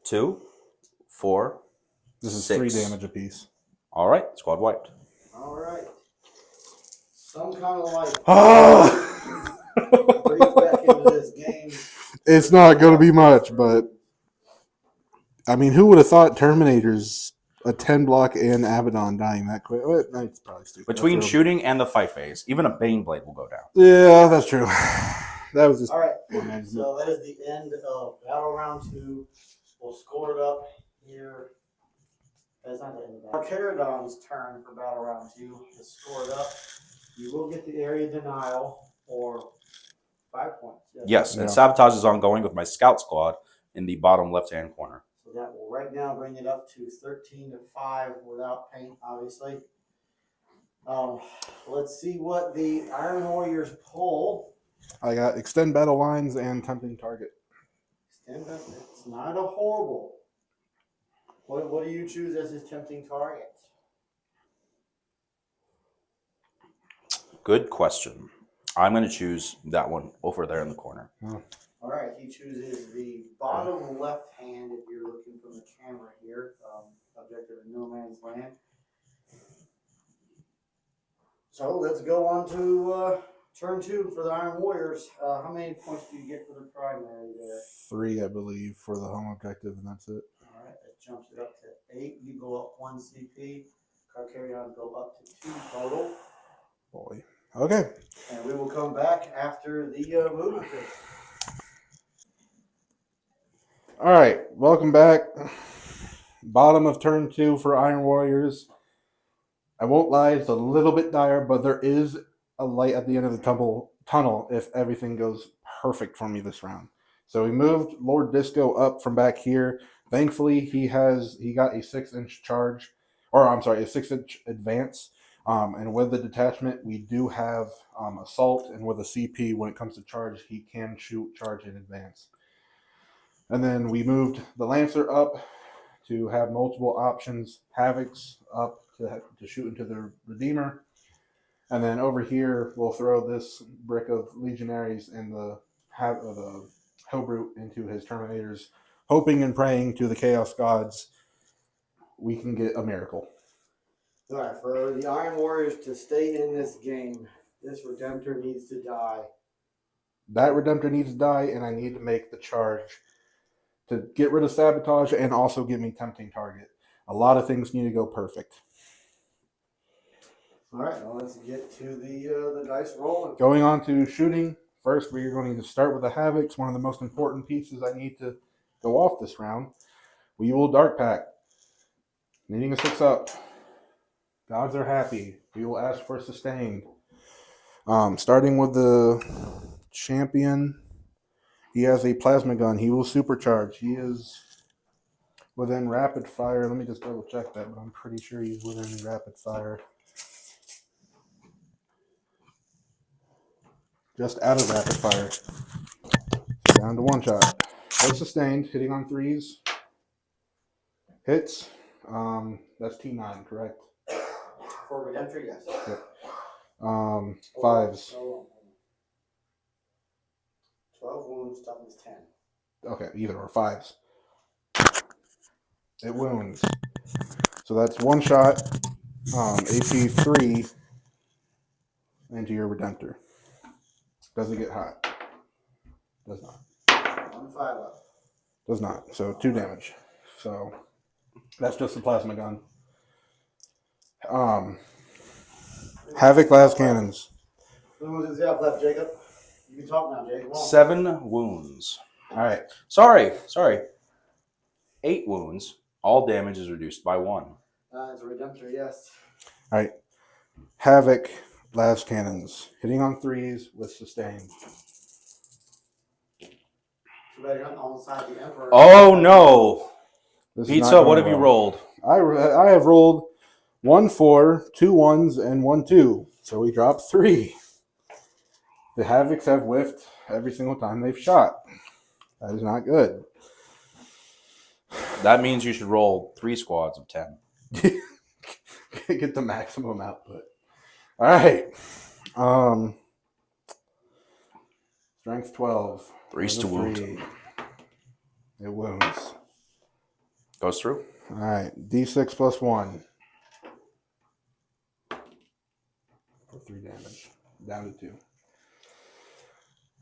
[SPEAKER 2] 2, 4.
[SPEAKER 3] This is
[SPEAKER 2] 6.
[SPEAKER 3] 3 damage apiece.
[SPEAKER 2] All right, squad wiped.
[SPEAKER 4] All right. Some kind of life
[SPEAKER 3] Ah!
[SPEAKER 4] breathes back into this game.
[SPEAKER 3] It's not going to be much, but I mean, who would have thought Terminator's a 10 block and Abaddon dying that quick? Well, that's probably stupid.
[SPEAKER 2] Between
[SPEAKER 3] That's
[SPEAKER 2] shooting and the fight phase, even a Bane Blade will go down.
[SPEAKER 3] Yeah, that's true. That was just
[SPEAKER 4] All right. So that is the end of battle round 2. We'll score it up here. That's not the end of battle. Carcharodons' turn for battle round 2 is scored up. You will get the area denial for 5 points.
[SPEAKER 2] Yes, and
[SPEAKER 3] Yeah.
[SPEAKER 2] sabotage is ongoing with my scout squad in the bottom left-hand corner.
[SPEAKER 4] So that will right now bring it up to 13-5 without paint, obviously. Let's see what the Iron Warriors pull.
[SPEAKER 3] I got extend battle lines and tempting target.
[SPEAKER 4] It's not a horrible. What do you choose as his tempting target?
[SPEAKER 2] Good question. I'm going to choose that one over there in the corner.
[SPEAKER 4] All right, he chooses the bottom left hand if you're looking from the camera here. Objective in no man's land. So let's go on to turn 2 for the Iron Warriors. How many points do you get for the primary there?
[SPEAKER 3] 3, I believe, for the home objective, and that's it.
[SPEAKER 4] All right, that jumps it up to 8. You go up 1 CP. Carcharodons go up to 2 total.
[SPEAKER 3] Boy. Okay.
[SPEAKER 4] And we will come back after the movement phase.
[SPEAKER 3] All right. Welcome back. Bottom of turn 2 for Iron Warriors. I won't lie, it's a little bit dire, but there is a light at the end of the tunnel if everything goes perfect for me this round. So we moved Lord Disco up from back here. Thankfully, he got a 6-inch charge, or I'm sorry, a 6-inch advance. And with the detachment, we do have assault, and with a CP, when it comes to charge, he can charge in advance. And then we moved the Lancer up to have multiple options. Havoc's up to shoot into the Redeemer. And then over here, we'll throw this brick of Legionaries and the Hellbrute into his Terminators, hoping and praying to the Chaos Gods we can get a miracle.
[SPEAKER 4] All right, for the Iron Warriors to stay in this game, this Redemptor needs to die.
[SPEAKER 3] That Redemptor needs to die, and I need to make the charge to get rid of sabotage and also give me tempting target. A lot of things need to go perfect.
[SPEAKER 4] All right, well, let's get to the dice rolling.
[SPEAKER 3] Going on to shooting, first we're going to start with the Havocs, one of the most important pieces I need to go off this round. We will Dark Pact. Needing a 6-up. Gods are happy. We will ask for sustained. Starting with the champion, he has a plasma gun. He will supercharge. He is within rapid fire. Let me just double check that, but I'm pretty sure he's within rapid fire. Just out of rapid fire. Down to 1 shot. No sustained. Hitting on 3s. Hits. That's T9, correct?
[SPEAKER 4] For Redemptor, yes.
[SPEAKER 3] Yep. 5s.
[SPEAKER 4] 12 wounds, toughness 10.
[SPEAKER 3] Okay, either or 5s. It wounds. So that's 1 shot. AP 3 into your Redemptor. Does it get hot? Does not.
[SPEAKER 4] 1 5 up.
[SPEAKER 3] Does not. So 2 damage. So that's just the plasma gun. Havoc las cannons.
[SPEAKER 4] Who was it left, Jacob? You can talk now, Jacob.
[SPEAKER 2] 7 wounds.
[SPEAKER 3] All right.
[SPEAKER 2] Sorry. 8 wounds. All damage is reduced by 1.
[SPEAKER 4] It's a Redemptor, yes.
[SPEAKER 3] All right. Havoc las cannons. Hitting on 3s with sustained.
[SPEAKER 4] Too bad you're not on the side of the Emperor.
[SPEAKER 2] Oh no!
[SPEAKER 3] This is not
[SPEAKER 2] Pizza,
[SPEAKER 3] going
[SPEAKER 2] what have you
[SPEAKER 3] well.
[SPEAKER 2] rolled?
[SPEAKER 3] I have rolled 1 4, 2 1s, and 1 2. So we dropped 3. The Havocs have whiffed every single time they've shot. That is not good.
[SPEAKER 2] That means you should roll 3 squads of 10.
[SPEAKER 3] Get the maximum output. All right. Strength 12.
[SPEAKER 2] 3's to wound.
[SPEAKER 3] 3. It wounds.
[SPEAKER 2] Goes through.
[SPEAKER 3] All right. D6 plus 1. For 3 damage. Down to 2.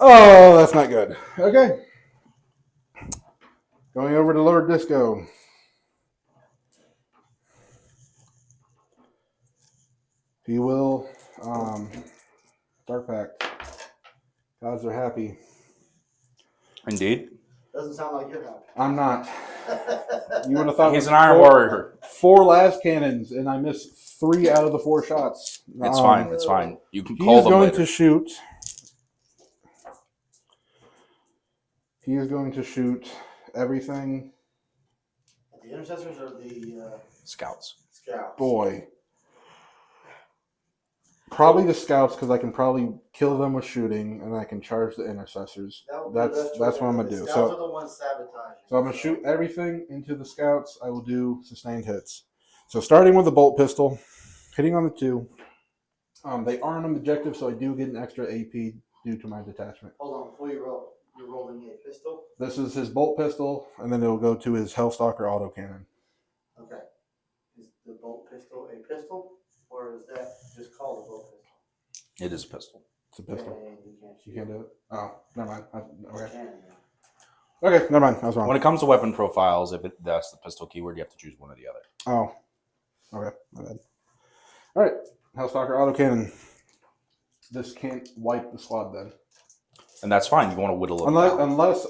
[SPEAKER 3] Oh, that's not good. Okay. Going over to Lord Disco. He will Dark Pact. Gods are happy.
[SPEAKER 2] Indeed.
[SPEAKER 4] Doesn't sound like you're happy.
[SPEAKER 3] I'm not. You would have thought
[SPEAKER 2] He's an Iron Warrior.
[SPEAKER 3] 4 last cannons, and I missed 3 out of the 4 shots.
[SPEAKER 2] It's fine. It's fine. You can
[SPEAKER 3] He
[SPEAKER 2] call
[SPEAKER 3] is
[SPEAKER 2] them
[SPEAKER 3] going
[SPEAKER 2] later.
[SPEAKER 3] to shoot. He is going to shoot everything.
[SPEAKER 4] The intercessors or the
[SPEAKER 2] Scouts.
[SPEAKER 4] scouts?
[SPEAKER 3] Boy. Probably the scouts, because I can probably kill them with shooting, and I can charge the intercessors.
[SPEAKER 4] That would be the
[SPEAKER 3] That's
[SPEAKER 4] best
[SPEAKER 3] what
[SPEAKER 4] choice.
[SPEAKER 3] I'm gonna
[SPEAKER 4] The
[SPEAKER 3] do.
[SPEAKER 4] Scouts
[SPEAKER 3] So
[SPEAKER 4] are the ones sabotaging.
[SPEAKER 3] I'm gonna shoot everything into the scouts. I will do sustained hits. So starting with the bolt pistol, hitting on the 2. They aren't an objective, so I do get an extra AP due to my detachment.
[SPEAKER 4] Hold on, before you roll, you're rolling a pistol?
[SPEAKER 3] This is his bolt pistol, and then it will go to his Hellstalker autocannon.
[SPEAKER 4] Okay. Is the bolt pistol a pistol? Or is that just called a bolt pistol?
[SPEAKER 2] It is a pistol.
[SPEAKER 3] It's a pistol.
[SPEAKER 4] Okay, you can't shoot.
[SPEAKER 3] You can't do it? Oh, never mind. Okay.
[SPEAKER 4] You can, yeah.
[SPEAKER 3] Okay, never mind. I was wrong.
[SPEAKER 2] When it comes to weapon profiles, if that's the pistol keyword, you have to choose one or the other.
[SPEAKER 3] Oh. Okay, my bad. All right, Hellstalker autocannon. This can't wipe the squad then.
[SPEAKER 2] And that's fine. You want to whittle it down.
[SPEAKER 3] Unless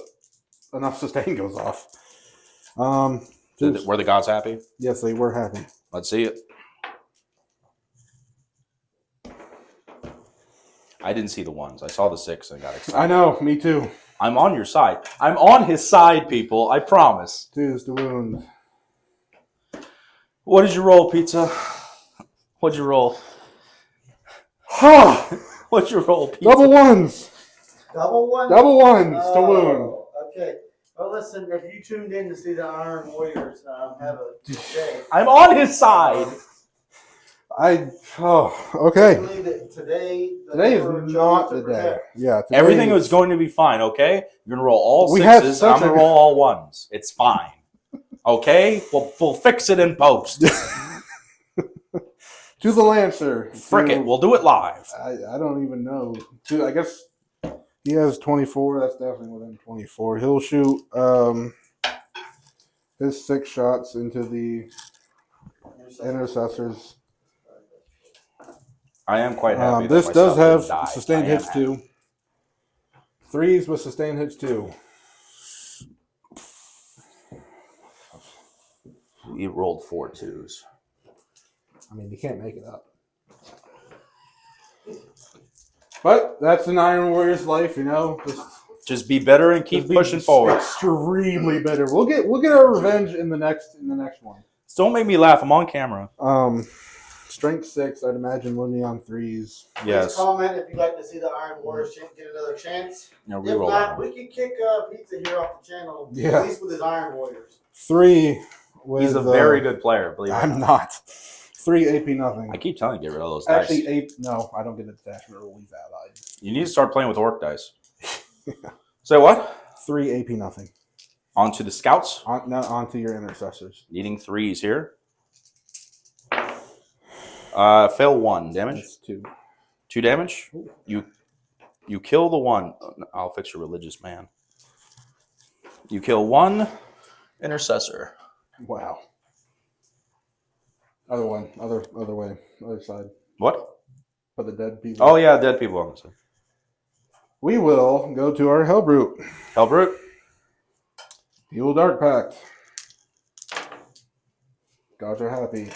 [SPEAKER 3] enough sustain goes off.
[SPEAKER 2] Were the gods happy?
[SPEAKER 3] Yes, they were happy.
[SPEAKER 2] Let's see it. I didn't see the 1s. I saw the 6 and got excited.
[SPEAKER 3] I know, me too.
[SPEAKER 2] I'm on your side. I'm on his side, people. I promise.
[SPEAKER 3] 2 is the wound.
[SPEAKER 2] What did you roll, Pizza? What'd you roll?
[SPEAKER 3] Ha!
[SPEAKER 2] What'd you roll, Pizza?
[SPEAKER 3] Double 1s.
[SPEAKER 4] Double 1?
[SPEAKER 3] Double 1s to wound.
[SPEAKER 4] Okay. Well, listen, if you tuned in to see the Iron Warriors have a day.
[SPEAKER 2] I'm on his side.
[SPEAKER 3] Okay.
[SPEAKER 4] Believe that today
[SPEAKER 3] Is
[SPEAKER 4] Emperor
[SPEAKER 3] not
[SPEAKER 4] chose to
[SPEAKER 3] the day.
[SPEAKER 4] protect.
[SPEAKER 3] Yeah. today
[SPEAKER 2] Everything
[SPEAKER 3] is-
[SPEAKER 2] was going to be fine, okay? You're going to roll all
[SPEAKER 3] We have
[SPEAKER 2] 6s, and
[SPEAKER 3] such
[SPEAKER 2] I'm going
[SPEAKER 3] a-
[SPEAKER 2] to roll all 1s. It's fine. Okay? We'll fix it in post.
[SPEAKER 3] To the Lancer.
[SPEAKER 2] Frick it. We'll do it live.
[SPEAKER 3] I don't even know. I guess he has 24. That's definitely within 24. He'll shoot his 6 shots into the intercessors.
[SPEAKER 2] I am quite happy.
[SPEAKER 3] This
[SPEAKER 2] that my
[SPEAKER 3] does
[SPEAKER 2] stuff
[SPEAKER 3] have
[SPEAKER 2] didn't die.
[SPEAKER 3] sustained
[SPEAKER 2] I am
[SPEAKER 3] hits
[SPEAKER 2] happy.
[SPEAKER 3] too. 3s with sustained hits too.
[SPEAKER 2] You rolled 4 2s.
[SPEAKER 3] I mean, you can't make it up. But that's an Iron Warrior's life, you know.
[SPEAKER 2] Just be better and keep
[SPEAKER 3] Just be
[SPEAKER 2] pushing forward.
[SPEAKER 3] Extremely better. We'll get our revenge in the next one.
[SPEAKER 2] So don't make me laugh. I'm on camera.
[SPEAKER 3] Strength 6, I'd imagine winning on 3s.
[SPEAKER 4] Please
[SPEAKER 2] Yes.
[SPEAKER 4] comment if you'd like to see the Iron Warriors get another chance.
[SPEAKER 2] No,
[SPEAKER 4] If
[SPEAKER 2] reroll
[SPEAKER 4] not,
[SPEAKER 2] that
[SPEAKER 4] we
[SPEAKER 2] one.
[SPEAKER 4] can kick Pizza here off the channel.
[SPEAKER 3] Yeah.
[SPEAKER 4] At least with his Iron Warriors.
[SPEAKER 3] 3 with
[SPEAKER 2] He's a very good player, believe it or
[SPEAKER 3] I'm
[SPEAKER 2] not.
[SPEAKER 3] not. 3 AP nothing.
[SPEAKER 2] I keep telling you, get rid of those dice.
[SPEAKER 3] Actually, no, I don't get a detachment or leave that out.
[SPEAKER 2] You need to start playing with orc dice. Say what?
[SPEAKER 3] 3 AP nothing.
[SPEAKER 2] On to the scouts.
[SPEAKER 3] Onto your intercessors.
[SPEAKER 2] Needing 3s here. Fail 1 damage.
[SPEAKER 3] That's 2.
[SPEAKER 2] 2 damage. You kill the 1. I'll fix your religious man. You kill 1 intercessor.
[SPEAKER 3] Wow. Other one. Other way. Other side.
[SPEAKER 2] What?
[SPEAKER 3] For the dead people.
[SPEAKER 2] Oh yeah, dead people on the side.
[SPEAKER 3] We will go to our Hellbrute.
[SPEAKER 2] Hellbrute.
[SPEAKER 3] He will Dark Pact. Gods are happy.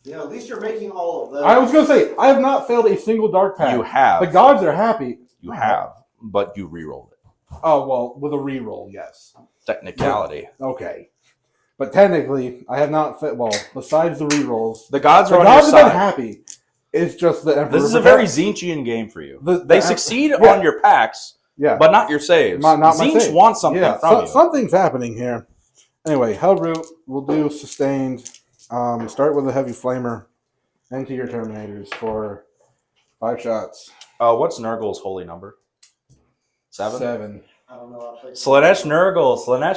[SPEAKER 4] You know, at least you're making all of those.
[SPEAKER 3] I was going to say, I have not failed a single Dark Pact.
[SPEAKER 2] You have.
[SPEAKER 3] The gods are happy.
[SPEAKER 2] You have, but you rerolled it.
[SPEAKER 3] Oh, well, with a reroll, yes.
[SPEAKER 2] Technicality.
[SPEAKER 3] Okay. But technically, I have not fit. Well, besides the rerolls,
[SPEAKER 2] The gods
[SPEAKER 3] the
[SPEAKER 2] are on your
[SPEAKER 3] gods have been
[SPEAKER 2] side.
[SPEAKER 3] happy. It's just the Emperor.
[SPEAKER 2] This is a very Zinchian game for you. They succeed on your packs, but not your saves.
[SPEAKER 3] Not my
[SPEAKER 2] Zinch
[SPEAKER 3] save.
[SPEAKER 2] wants something from you.
[SPEAKER 3] Something's happening here. Anyway, Hellroot will do sustained. Start with a heavy flamer. Into your Terminators for 5 shots.
[SPEAKER 2] What's Nurgle's holy number? 7?
[SPEAKER 3] 7.
[SPEAKER 4] I don't know.
[SPEAKER 2] Slanesh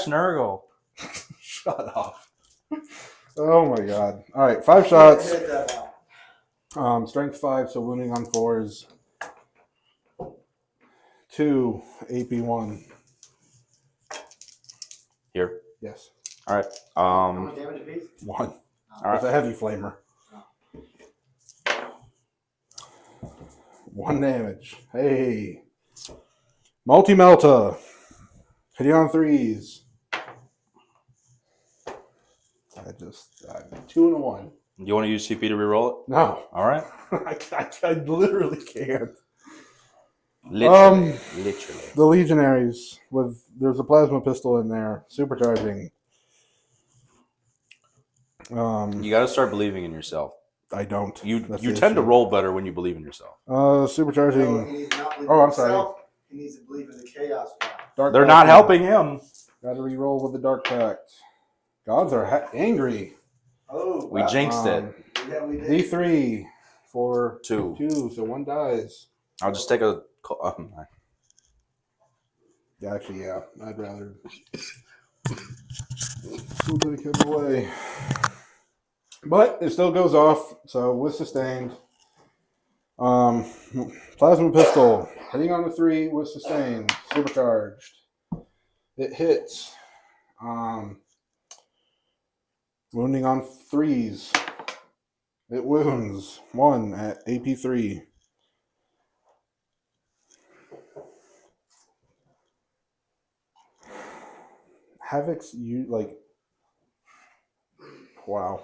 [SPEAKER 2] Nurgle.
[SPEAKER 3] Shut up. Oh my god. Alright, 5 shots. Strength 5, so wounding on 4s. 2 AP1.
[SPEAKER 2] Here.
[SPEAKER 3] Yes.
[SPEAKER 2] Alright.
[SPEAKER 4] How much damage a piece?
[SPEAKER 3] 1.
[SPEAKER 2] Alright.
[SPEAKER 3] With a heavy flamer. 1 damage. Hey. Multi-Melta. Hitting on 3s. I'm 2 and a 1.
[SPEAKER 2] You want to use CP to reroll it?
[SPEAKER 3] No.
[SPEAKER 2] All right.
[SPEAKER 3] I literally can't.
[SPEAKER 2] Literally.
[SPEAKER 3] The Legionaries there's a plasma pistol in there, supercharging.
[SPEAKER 2] You got to start believing in yourself.
[SPEAKER 3] I don't.
[SPEAKER 2] You tend to roll better when you believe in yourself.
[SPEAKER 3] Supercharging.
[SPEAKER 4] No, he needs to not believe
[SPEAKER 3] Oh,
[SPEAKER 4] in
[SPEAKER 3] I'm sorry.
[SPEAKER 4] himself. He needs to believe in the chaos.
[SPEAKER 2] They're not helping him.
[SPEAKER 3] Got to re-roll with the Dark Pact. Gods are angry.
[SPEAKER 4] Oh,
[SPEAKER 2] We jinxed it.
[SPEAKER 4] Yeah, we did.
[SPEAKER 3] D3 for
[SPEAKER 2] 2.
[SPEAKER 3] 2, so 1 dies.
[SPEAKER 2] I'll just take a.
[SPEAKER 3] Actually, yeah. I'd rather take him away. But it still goes off, so with sustained. Plasma pistol. Hitting on the 3 with sustained. Supercharged. It hits. Wounding on 3s. It wounds 1 at AP3. Havoc's wow.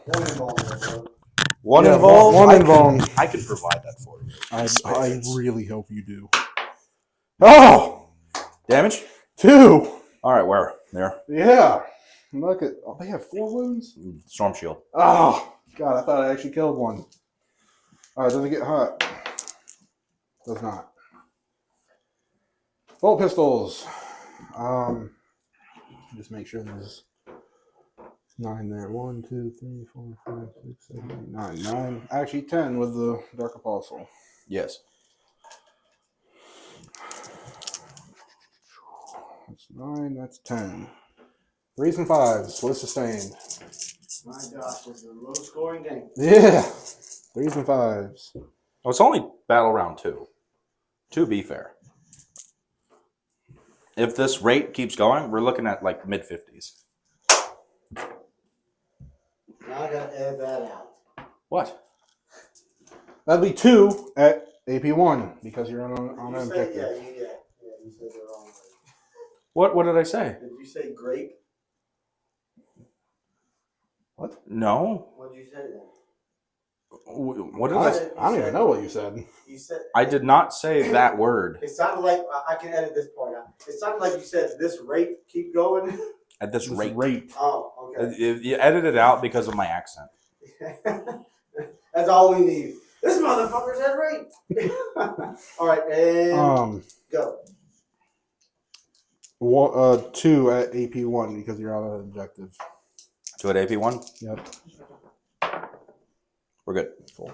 [SPEAKER 2] One
[SPEAKER 3] Yeah,
[SPEAKER 2] involved?
[SPEAKER 3] one involved.
[SPEAKER 2] I can provide that for you.
[SPEAKER 3] I really hope you do. Oh!
[SPEAKER 2] Damage?
[SPEAKER 3] 2!
[SPEAKER 2] All right, where? There.
[SPEAKER 3] Yeah. Look at. Oh, they have 4 wounds?
[SPEAKER 2] Storm Shield.
[SPEAKER 3] Oh! God, I thought I actually killed one. Alright, does it get hot? Does not. Bolt pistols. Just make sure there's 9 there. 1, 2, 3, 4, 5, 6, 7, 8, 9. 9. Actually, 10 with the Dark Apostle.
[SPEAKER 2] Yes.
[SPEAKER 3] That's 9. That's 10. 3s and 5s with sustained.
[SPEAKER 4] My gosh, this is a low scoring game.
[SPEAKER 3] Yeah. 3s and 5s.
[SPEAKER 2] Oh, it's only battle round 2. To be fair. If this rate keeps going, we're looking at like mid-50s.
[SPEAKER 4] Now I gotta add that out.
[SPEAKER 2] What?
[SPEAKER 3] That'd be 2 at AP1 because you're on
[SPEAKER 4] You
[SPEAKER 3] an
[SPEAKER 4] say,
[SPEAKER 3] objective.
[SPEAKER 4] you said the wrong word.
[SPEAKER 2] What did I say?
[SPEAKER 4] Did you say grape?
[SPEAKER 3] What?
[SPEAKER 2] No.
[SPEAKER 4] What did you say then?
[SPEAKER 2] What did I say?
[SPEAKER 3] I don't even know what you said.
[SPEAKER 4] You said
[SPEAKER 2] I did not say that word.
[SPEAKER 4] it sounded like I can edit this part out. It sounded like you said this rate keep going.
[SPEAKER 2] At this rate.
[SPEAKER 4] Oh, okay.
[SPEAKER 2] You edit it out because of my accent.
[SPEAKER 4] That's all we need. This motherfucker said rate. All right, and go.
[SPEAKER 3] 2 at AP1 because you're on an objective.
[SPEAKER 2] 2 at AP1?
[SPEAKER 3] Yep.
[SPEAKER 2] We're good.
[SPEAKER 3] Cool.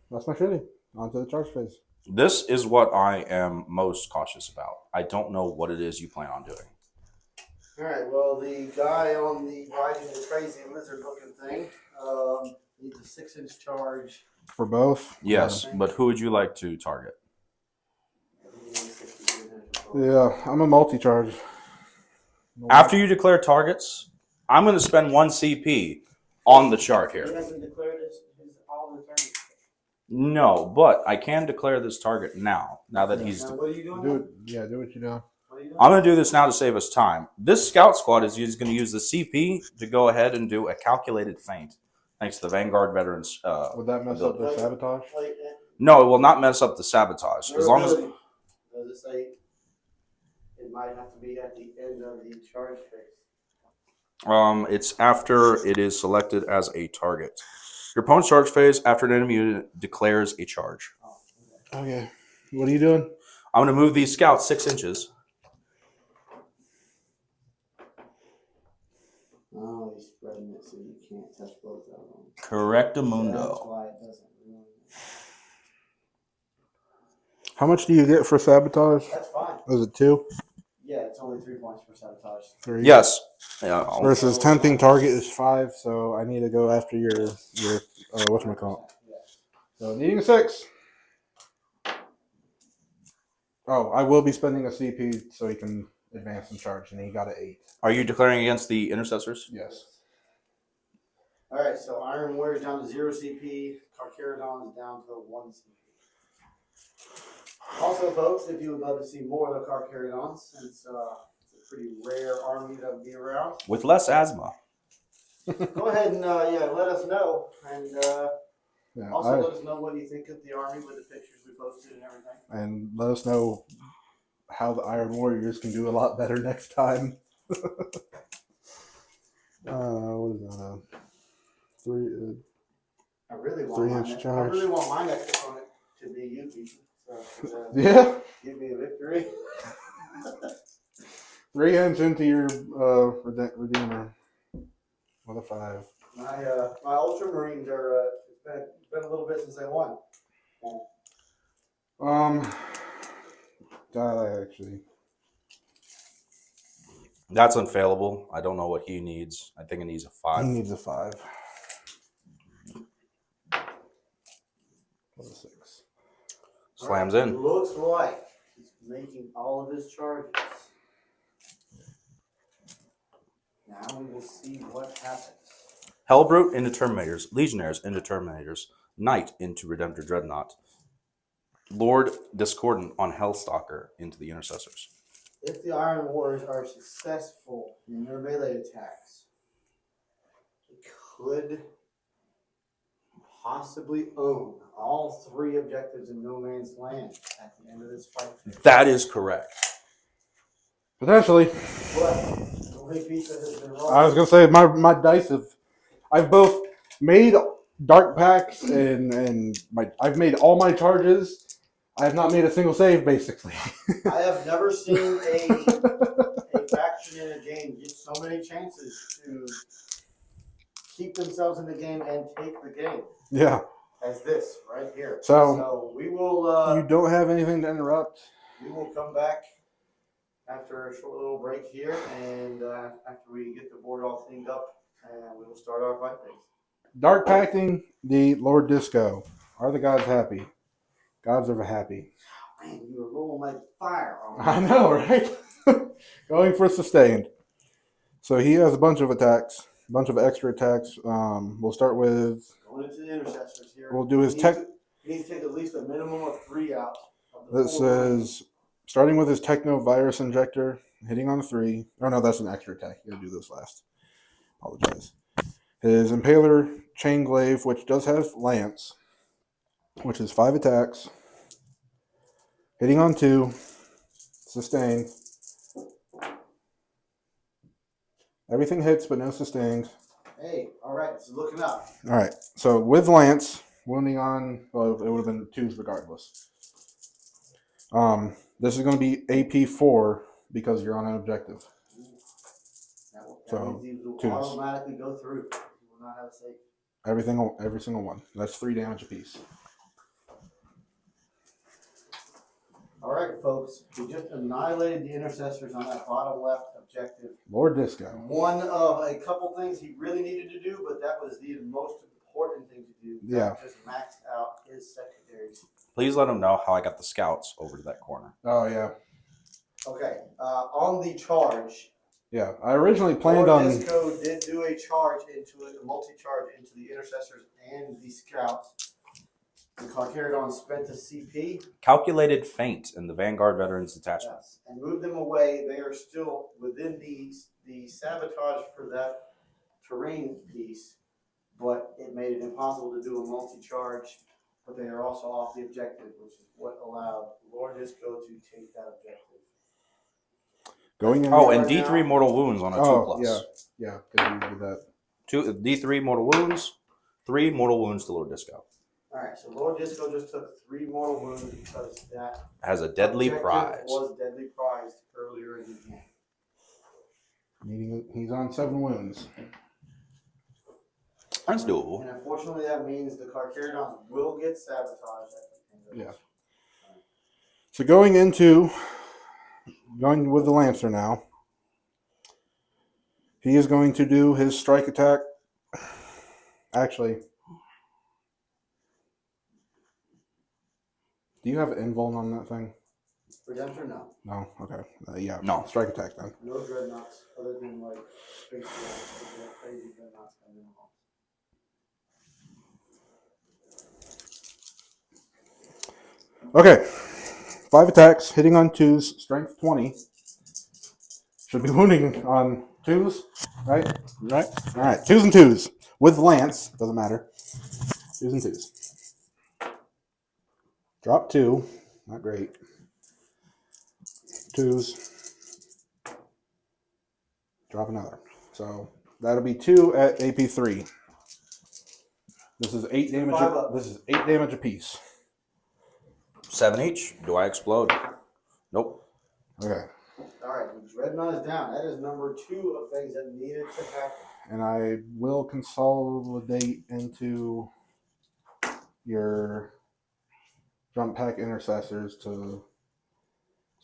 [SPEAKER 3] That's my shitty. On to the charge phase.
[SPEAKER 2] This is what I am most cautious about. I don't know what it is you plan on doing.
[SPEAKER 4] All right. Well, the guy on the riding the crazy lizard-looking thing needs a 6-inch charge.
[SPEAKER 3] For both?
[SPEAKER 2] Yes, but who would you like to target?
[SPEAKER 3] Yeah, I'm a multi-charge.
[SPEAKER 2] After you declare targets, I'm going to spend 1 CP on the chart
[SPEAKER 4] He
[SPEAKER 2] here.
[SPEAKER 4] hasn't declared his all the turns.
[SPEAKER 2] No, but I can declare this target now that he's...
[SPEAKER 4] Now, what are you doing?
[SPEAKER 3] Do it. Yeah, do what you do.
[SPEAKER 4] What are you doing?
[SPEAKER 2] I'm going to do this now to save us time. This scout squad is going to use the CP to go ahead and do a calculated feint, thanks to the Vanguard veterans.
[SPEAKER 3] Would that mess up their sabotage?
[SPEAKER 2] No, it will not mess up the sabotage. As long as
[SPEAKER 4] Does it say it might have to be at the end of the charge phase?
[SPEAKER 2] it's after it is selected as a target. Your opponent's charge phase after an enemy unit declares a charge.
[SPEAKER 4] Oh,
[SPEAKER 3] Okay. What are you doing?
[SPEAKER 2] I'm going to move these scouts 6 inches.
[SPEAKER 4] oh, he's spreading it so you can't touch both of them.
[SPEAKER 2] Correctamundo.
[SPEAKER 4] That's why it doesn't ruin it.
[SPEAKER 3] How much do you get for sabotage?
[SPEAKER 4] That's fine.
[SPEAKER 3] Was it 2?
[SPEAKER 4] Yeah, it's only 3 points for sabotage.
[SPEAKER 3] 3.
[SPEAKER 2] Yes. Yeah.
[SPEAKER 3] Versus tempting target is 5, so I need to go after your whatchamacallit.
[SPEAKER 4] Yeah.
[SPEAKER 3] So needing 6. Oh, I will be spending a CP so he can advance and charge, and he got an 8.
[SPEAKER 2] Are you declaring against the intercessors?
[SPEAKER 3] Yes.
[SPEAKER 4] All right, so Iron Warrior's down to 0 CP. Carcharodons down to 1 CP. Also, folks, if you would love to see more of the Carcharodons, since it's a pretty rare army that will be around,
[SPEAKER 2] With less asthma.
[SPEAKER 4] go ahead and let us know, and
[SPEAKER 3] Yeah,
[SPEAKER 4] also let us know what you think of the army with the pictures we posted and everything.
[SPEAKER 3] and let us know how the Iron Warriors can do a lot better next time. What is that? 3.
[SPEAKER 4] I really want
[SPEAKER 3] 3-inch
[SPEAKER 4] I
[SPEAKER 3] charge.
[SPEAKER 4] really want my next opponent to be you, Pete. So,
[SPEAKER 3] Yeah.
[SPEAKER 4] give me a victory.
[SPEAKER 3] 3 inch into your Redeemer with a 5.
[SPEAKER 4] My Ultramarines are. It's been a little bit since they won.
[SPEAKER 3] Actually.
[SPEAKER 2] That's unfailable. I don't know what he needs. I think it needs a 5.
[SPEAKER 3] He needs a 5. What a 6.
[SPEAKER 2] Slams
[SPEAKER 4] Right.
[SPEAKER 2] in.
[SPEAKER 4] Looks like he's making all of his charges. Now we will see what happens.
[SPEAKER 2] Hellbrute into Terminators. Legionnaires into Terminators. Knight into Redemptor Dreadnought. Lord Discordant on Hellstalker into the Intercessors.
[SPEAKER 4] If the Iron Warriors are successful in their melee attacks, it could possibly own all 3 objectives in No Man's Land at the end of this fight.
[SPEAKER 2] That is correct.
[SPEAKER 3] Potentially.
[SPEAKER 4] But the only piece that has been wrong.
[SPEAKER 3] I was gonna say my dice have. I've both made dark packs and I've made all my charges. I have not made a single save, basically.
[SPEAKER 4] I have never seen a faction in a game get so many chances to keep themselves in the game and take the game.
[SPEAKER 3] Yeah.
[SPEAKER 4] As this right here.
[SPEAKER 3] So
[SPEAKER 4] we will.
[SPEAKER 3] You don't have anything to interrupt.
[SPEAKER 4] We will come back after a short little break here, and after we get the board all cleaned up, and we will start our fight phase.
[SPEAKER 3] Dark pacting the Lord Disco. Are the gods happy? Gods are happy.
[SPEAKER 4] Man, you were rolling like fire.
[SPEAKER 3] I know, right? Going for sustained. So he has a bunch of attacks, a bunch of extra attacks. We'll start with.
[SPEAKER 4] Going into the intercessors here.
[SPEAKER 3] We'll do his tech.
[SPEAKER 4] He needs to take at least a minimum of 3 out.
[SPEAKER 3] That says, starting with his Techno Virus Injector, hitting on 3. Oh no, that's an extra attack. You gotta do this last. Apologize. His Impaler Chain Glaive, which does have Lance, which is 5 attacks. Hitting on 2. Sustain. Everything hits, but no sustains.
[SPEAKER 4] Hey, all right, this is looking up.
[SPEAKER 3] All right, so with Lance, wounding on, well, it would have been 2s regardless. This is going to be AP 4 because you're on an objective.
[SPEAKER 4] That means these will
[SPEAKER 3] 2s.
[SPEAKER 4] automatically go through. You will not have a save.
[SPEAKER 3] Every single one. That's 3 damage apiece.
[SPEAKER 4] All right, folks. We just annihilated the intercessors on that bottom left objective.
[SPEAKER 3] Lord Disco.
[SPEAKER 4] One of a couple things he really needed to do, but that was the most important thing to do.
[SPEAKER 3] Yeah.
[SPEAKER 4] Just maxed out his secondaries.
[SPEAKER 2] Please let him know how I got the scouts over to that corner.
[SPEAKER 3] Oh, yeah.
[SPEAKER 4] Okay. On the charge.
[SPEAKER 3] Yeah, I originally planned
[SPEAKER 4] Lord
[SPEAKER 3] on.
[SPEAKER 4] Disco did do a charge into it, a multi-charge into the intercessors and the scouts. The Carcharodon spent a CP.
[SPEAKER 2] Calculated feint in the Vanguard Veterans Detachment.
[SPEAKER 4] Yes, and moved them away. They are still within the sabotage for that terrain piece, but it made it impossible to do a multi-charge but they are also off the objective, which is what allowed Lord Disco to take that objective.
[SPEAKER 3] Going in.
[SPEAKER 2] Oh, and D3 mortal wounds on a 2+.
[SPEAKER 3] Yeah, because you did that.
[SPEAKER 2] D3 mortal wounds, 3 mortal wounds to Lord Disco.
[SPEAKER 4] Alright, so Lord Disco just took 3 mortal wounds because that
[SPEAKER 2] Has a deadly
[SPEAKER 4] objective
[SPEAKER 2] prize.
[SPEAKER 4] was deadly prized earlier in the game.
[SPEAKER 3] Meaning he's on 7 wounds.
[SPEAKER 2] That's doable.
[SPEAKER 4] And unfortunately, that means the Carcharodons will get sabotaged at the end of
[SPEAKER 3] Yeah.
[SPEAKER 4] this.
[SPEAKER 3] So going with the Lancer now. He is going to do his strike attack. Actually, do you have invuln on that thing?
[SPEAKER 4] Redemption, no.
[SPEAKER 3] No. Okay. Yeah.
[SPEAKER 2] No.
[SPEAKER 3] Strike attack then.
[SPEAKER 4] No dreadnoughts, other than like space dreadnoughts, crazy dreadnoughts coming in.
[SPEAKER 3] Okay. 5 attacks, hitting on 2s, strength 20. Should be wounding on 2s, right? Right. All right. 2s and 2s with Lance. Doesn't matter. 2s and 2s. Drop 2. Not great. 2s. Drop another. So that'll be 2 at AP 3. This is 8 damage. This is 8 damage apiece.
[SPEAKER 2] 7 each. Do I explode? Nope.
[SPEAKER 3] Okay.
[SPEAKER 4] Alright, the dreadnought is down. That is number 2 of things that needed to happen.
[SPEAKER 3] And I will consolidate into your jump pack intercessors so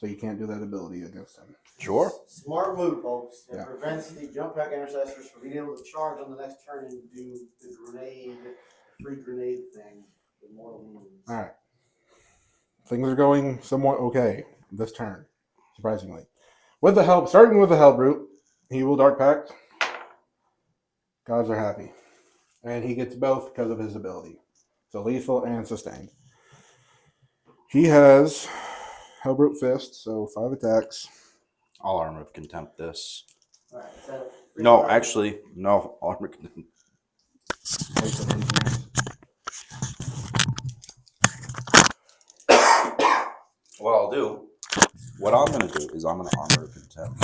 [SPEAKER 3] you can't do that ability against him.
[SPEAKER 2] Sure.
[SPEAKER 4] Smart move, folks. It
[SPEAKER 3] Yeah.
[SPEAKER 4] prevents the jump pack intercessors from being able to charge on the next turn and do the free grenade thing with mortal wounds.
[SPEAKER 3] All right. Things are going somewhat okay this turn, surprisingly. Starting with the Hellbrute, he will Dark Pact. Gods are happy. And he gets both because of his ability. So lethal and sustained. He has Hellbrute Fist, so 5 attacks.
[SPEAKER 2] All armor of contempt this.
[SPEAKER 4] Alright, so
[SPEAKER 2] No, actually, no. All armor of contempt. What I'm going to do is I'm going to armor of contempt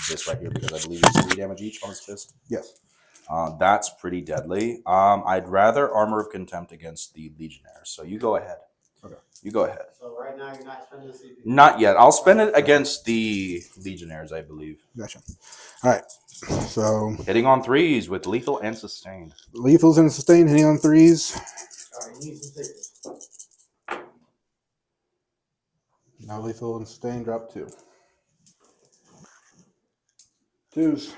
[SPEAKER 2] this right here because I believe it's 3 damage each on his fist.
[SPEAKER 3] Yes.
[SPEAKER 2] That's pretty deadly. I'd rather armor of contempt against the Legionnaires. So you go ahead.
[SPEAKER 3] Okay.
[SPEAKER 2] You go ahead.
[SPEAKER 4] So right now you're not spending the CP?
[SPEAKER 2] Not yet. I'll spend it against the Legionnaires, I believe.
[SPEAKER 3] Gotcha. All right. So
[SPEAKER 2] Hitting on 3s with lethal and sustained.
[SPEAKER 3] lethals and sustained, hitting on 3s.
[SPEAKER 4] Alright, you need some tickets.
[SPEAKER 3] No lethal and sustained, drop 2. 2s.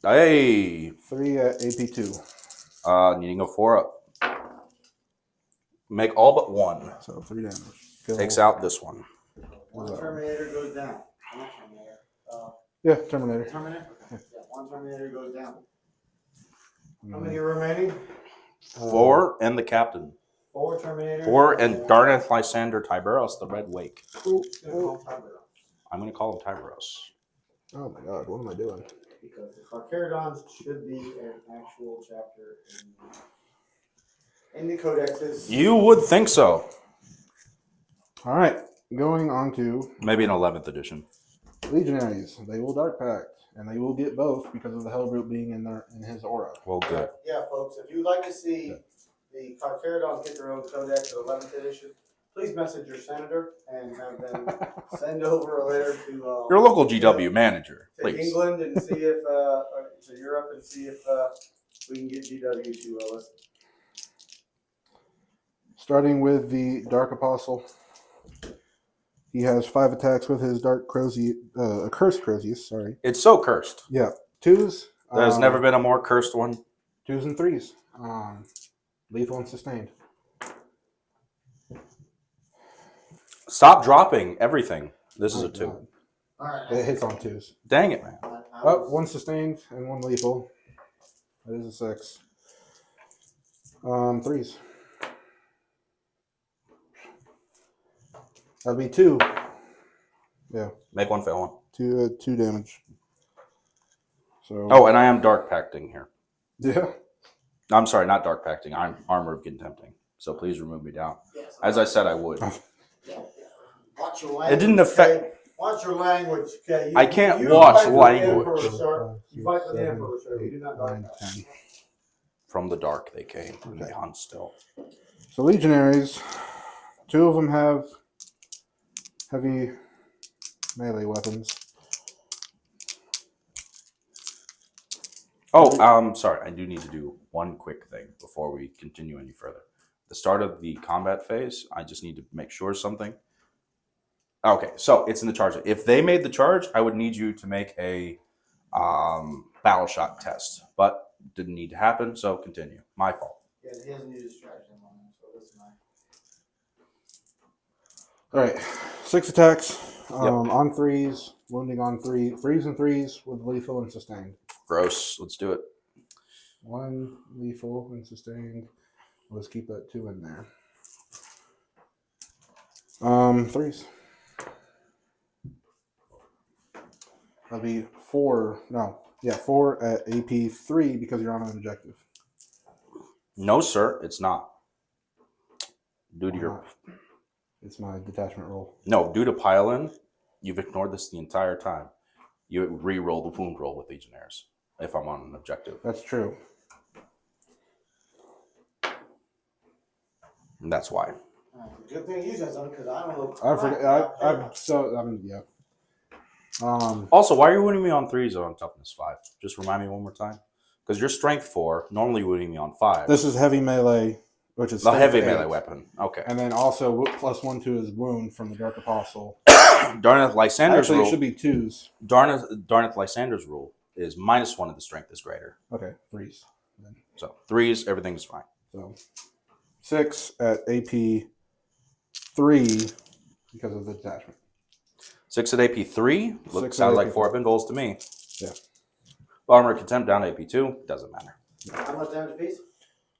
[SPEAKER 2] Hey!
[SPEAKER 3] 3 at AP 2.
[SPEAKER 2] Needing a 4 up. Make all but 1.
[SPEAKER 3] So 3 damage.
[SPEAKER 2] Takes out this one.
[SPEAKER 4] One Terminator goes down. Not Terminator.
[SPEAKER 3] Yeah, Terminator.
[SPEAKER 4] Terminator? Okay. Yeah, one Terminator goes down. How many are remaining?
[SPEAKER 2] 4 and the captain.
[SPEAKER 4] 4 Terminators.
[SPEAKER 2] 4 and Darneth Lysander Tiberos, the Red Wake.
[SPEAKER 3] Oh
[SPEAKER 2] I'm going to call him Tiberos.
[SPEAKER 3] my god, what am I doing?
[SPEAKER 4] Because the Carcharodons should be an actual chapter in the codexes.
[SPEAKER 2] You would think so.
[SPEAKER 3] All right, going on to
[SPEAKER 2] Maybe an 11th edition.
[SPEAKER 3] Legionaries. They will Dark Pact, and they will get both because of the Hellbrute being in his aura.
[SPEAKER 2] Well, good.
[SPEAKER 4] Yeah, folks, if you'd like to see the Carcharodons get their own codex at 11th edition, please message your senator and have them send over a letter to
[SPEAKER 2] Your local GW manager,
[SPEAKER 4] to
[SPEAKER 2] please.
[SPEAKER 4] England and see if to Europe and see if we can get GW to listen.
[SPEAKER 3] Starting with the Dark Apostle. He has 5 attacks with his Dark Cursed Crozius, sorry.
[SPEAKER 2] It's so cursed.
[SPEAKER 3] Yeah. 2s.
[SPEAKER 2] There's never been a more cursed one.
[SPEAKER 3] 2s and 3s. Lethal and sustained.
[SPEAKER 2] Stop dropping everything. This is a 2.
[SPEAKER 3] God.
[SPEAKER 4] All right.
[SPEAKER 3] It hits on 2s.
[SPEAKER 2] Dang it, man.
[SPEAKER 3] Oh, 1 sustained and 1 lethal. That is a 6. 3s. That'd be 2. Yeah.
[SPEAKER 2] Make 1 fail 1.
[SPEAKER 3] 2 damage. So.
[SPEAKER 2] Oh, and I am Dark Pacting here.
[SPEAKER 3] Yeah.
[SPEAKER 2] I'm sorry, not dark pacting. I'm armor of contempting. So please remove me down.
[SPEAKER 4] Yes,
[SPEAKER 2] As I said, I would.
[SPEAKER 4] yeah. Watch your language.
[SPEAKER 2] It didn't affect.
[SPEAKER 4] Okay? Watch your language. Okay.
[SPEAKER 2] I can't
[SPEAKER 4] you
[SPEAKER 2] watch
[SPEAKER 4] fight for the
[SPEAKER 2] language.
[SPEAKER 4] Emperor, sir. You fight for the Emperor, sir. You do not dark pact.
[SPEAKER 2] From the dark they came, and they hunt still.
[SPEAKER 3] So legionaries, 2 of them have heavy melee weapons.
[SPEAKER 2] Oh, sorry. I do need to do one quick thing before we continue any further. The start of the combat phase, I just need to make sure something. Okay, so it's in the charge. If they made the charge, I would need you to make a battle shot test, but didn't need to happen, so continue. My fault.
[SPEAKER 4] Yeah, he doesn't use distraction on him, so that's nice.
[SPEAKER 3] All right, 6 attacks on 3s, wounding on 3, 3s and 3s with lethal and sustained.
[SPEAKER 2] Gross. Let's do it.
[SPEAKER 3] 1 lethal and sustained. Let's keep that 2 in there. 3s. That'll be 4. No, yeah, 4 at AP 3 because you're on an objective.
[SPEAKER 2] No, sir, it's not. Due to
[SPEAKER 3] Why
[SPEAKER 2] your
[SPEAKER 3] not? It's my detachment roll.
[SPEAKER 2] no, due to pile in, you've ignored this the entire time. You re-roll the wound roll with Legionnaires if I'm on an objective.
[SPEAKER 3] That's true.
[SPEAKER 2] And that's why.
[SPEAKER 4] Good thing you said something because I don't know.
[SPEAKER 3] I forget. Yeah.
[SPEAKER 2] Also, why are you wounding me on 3s on toughness 5? Just remind me one more time. Because you're strength 4, normally wounding me on 5.
[SPEAKER 3] This is heavy melee, which is
[SPEAKER 2] the heavy
[SPEAKER 3] 8.
[SPEAKER 2] melee weapon. Okay.
[SPEAKER 3] And then also +1 to his wound from the Dark Apostle.
[SPEAKER 2] Darneth Lysander's
[SPEAKER 3] Actually,
[SPEAKER 2] rule.
[SPEAKER 3] it should be 2s.
[SPEAKER 2] Darneth Lysander's rule is -1 if the strength is greater.
[SPEAKER 3] Okay, 3s. Then.
[SPEAKER 2] So 3s, everything's fine.
[SPEAKER 3] So 6 at AP 3 because of the detachment.
[SPEAKER 2] 6 at AP 3. Sounds like 4 Bengals to me.
[SPEAKER 3] Yeah.
[SPEAKER 2] Armor Contempt down to AP 2. Doesn't matter.
[SPEAKER 4] How much damage apiece?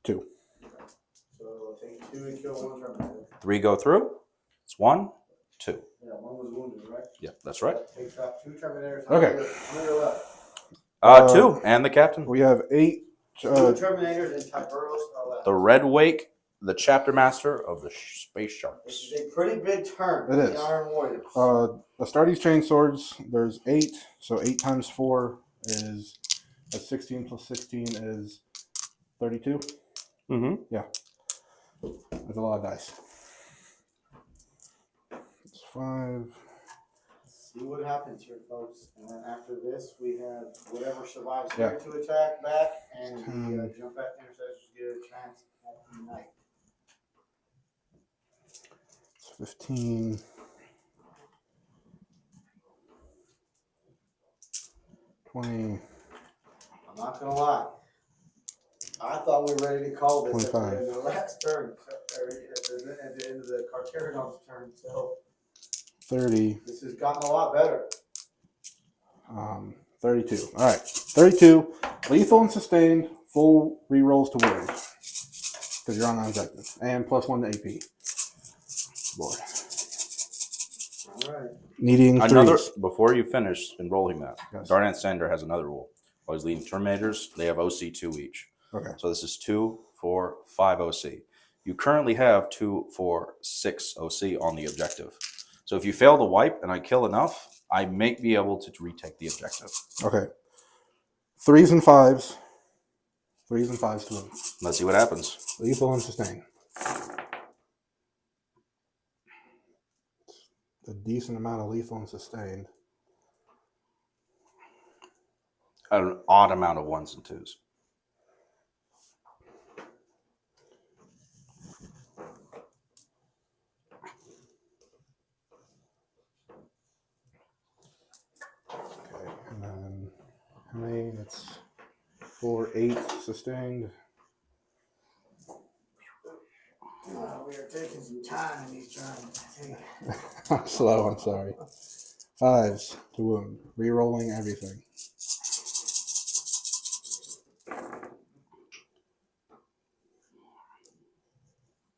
[SPEAKER 3] 2.
[SPEAKER 4] So take 2 and kill 1 Terminator.
[SPEAKER 2] 3 go through. It's 1, 2.
[SPEAKER 4] Yeah, 1 was wounded, right?
[SPEAKER 2] Yeah, that's right.
[SPEAKER 4] That takes out 2 Terminators.
[SPEAKER 3] Okay.
[SPEAKER 4] How many are left?
[SPEAKER 2] 2 and the captain.
[SPEAKER 3] We have 8.
[SPEAKER 4] 2 Terminators and Typeros are left.
[SPEAKER 2] The Red Wake, the chapter master of the Space Sharks.
[SPEAKER 4] This is a pretty big turn.
[SPEAKER 3] It
[SPEAKER 4] for
[SPEAKER 3] is.
[SPEAKER 4] The Iron Warriors.
[SPEAKER 3] Astartes chain swords. There's 8, so 8 times 4 is 16 plus 16 is 32.
[SPEAKER 2] Mm-hmm.
[SPEAKER 3] Yeah, that's a lot of dice. It's 5.
[SPEAKER 4] See what happens here, folks. And then after this, we have whatever survives
[SPEAKER 3] Yeah.
[SPEAKER 4] here to attack back, and the jump back intercessors get a chance at the night.
[SPEAKER 3] It's 15. 20.
[SPEAKER 4] I'm not gonna lie. I thought we were ready to call this at
[SPEAKER 3] 25.
[SPEAKER 4] the end of the last turn, or at the end of the Carcharodons turn. So
[SPEAKER 3] 30.
[SPEAKER 4] this has gotten a lot better.
[SPEAKER 3] 32. All right. 32. Lethal and sustained. Full rerolls to wound. Because you're on an objective. And +1 to AP. Boy.
[SPEAKER 4] All right.
[SPEAKER 3] Needing
[SPEAKER 2] Another
[SPEAKER 3] 3s.
[SPEAKER 2] before you finish enrolling that,
[SPEAKER 3] Yes.
[SPEAKER 2] Darneth Sander has another rule. While he's leading Terminators, they have OC 2 each.
[SPEAKER 3] Okay.
[SPEAKER 2] So this is 2, 4, 5 OC. You currently have 2, 4, 6 OC on the objective. So if you fail to wipe and I kill enough, I may be able to retake the objective.
[SPEAKER 3] Okay. 3s and 5s. 3s and 5s to wound.
[SPEAKER 2] Let's see what happens.
[SPEAKER 3] Lethal and sustained. A decent amount of lethal and sustained.
[SPEAKER 2] An odd amount of 1s and 2s.
[SPEAKER 3] Okay, and then how many? That's 4, 8 sustained.
[SPEAKER 4] We are taking some time in these turns.
[SPEAKER 3] I'm slow, I'm sorry. 5s to wound. Rerolling everything.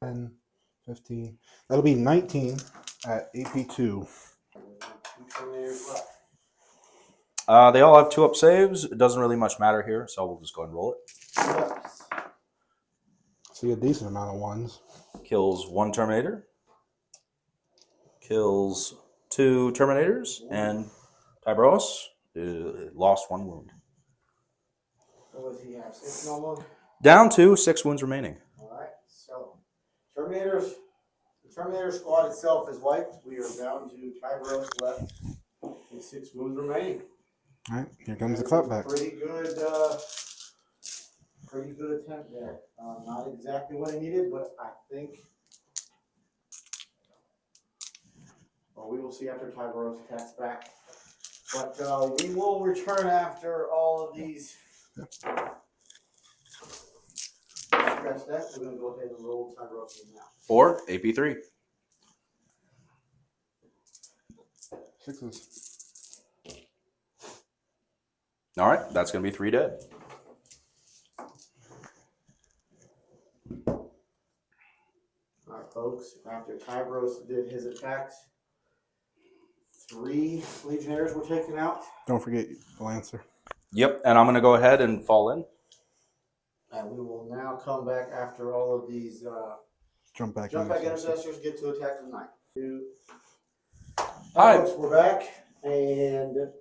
[SPEAKER 3] 10, 15. That'll be 19 at AP2.
[SPEAKER 4] 2 Terminators left.
[SPEAKER 2] They all have 2-up saves. It doesn't really much matter here, so we'll just go and roll it.
[SPEAKER 4] Yes.
[SPEAKER 3] See a decent amount of ones.
[SPEAKER 2] Kills 1 Terminator. Kills 2 Terminators. And Tybros lost 1 wound.
[SPEAKER 4] What does he have? 6 normal?
[SPEAKER 2] Down to 6 wounds remaining.
[SPEAKER 4] Alright, so the Terminator squad itself is wiped. We are down to Tybros left with 6 wounds remaining.
[SPEAKER 3] Alright, here comes the clapback.
[SPEAKER 4] Pretty good attempt there. Not exactly what he needed, but I think. Well, we will see after Tybros attacks back. But we will return after all of these. Scratch that. We're going to go ahead and roll Tybros now.
[SPEAKER 2] 4 AP3.
[SPEAKER 3] 6s.
[SPEAKER 2] All right, that's going to be 3 dead.
[SPEAKER 4] All right, folks. After Tybros did his attacks, 3 Legionnaires were taken out.
[SPEAKER 3] Don't forget the Lancer.
[SPEAKER 2] Yep, and I'm going to go ahead and fall in.
[SPEAKER 4] And we will now come back after all of these
[SPEAKER 3] Jump back
[SPEAKER 4] intercessors get to attack tonight.
[SPEAKER 2] Hi.
[SPEAKER 4] Folks, we're back, and the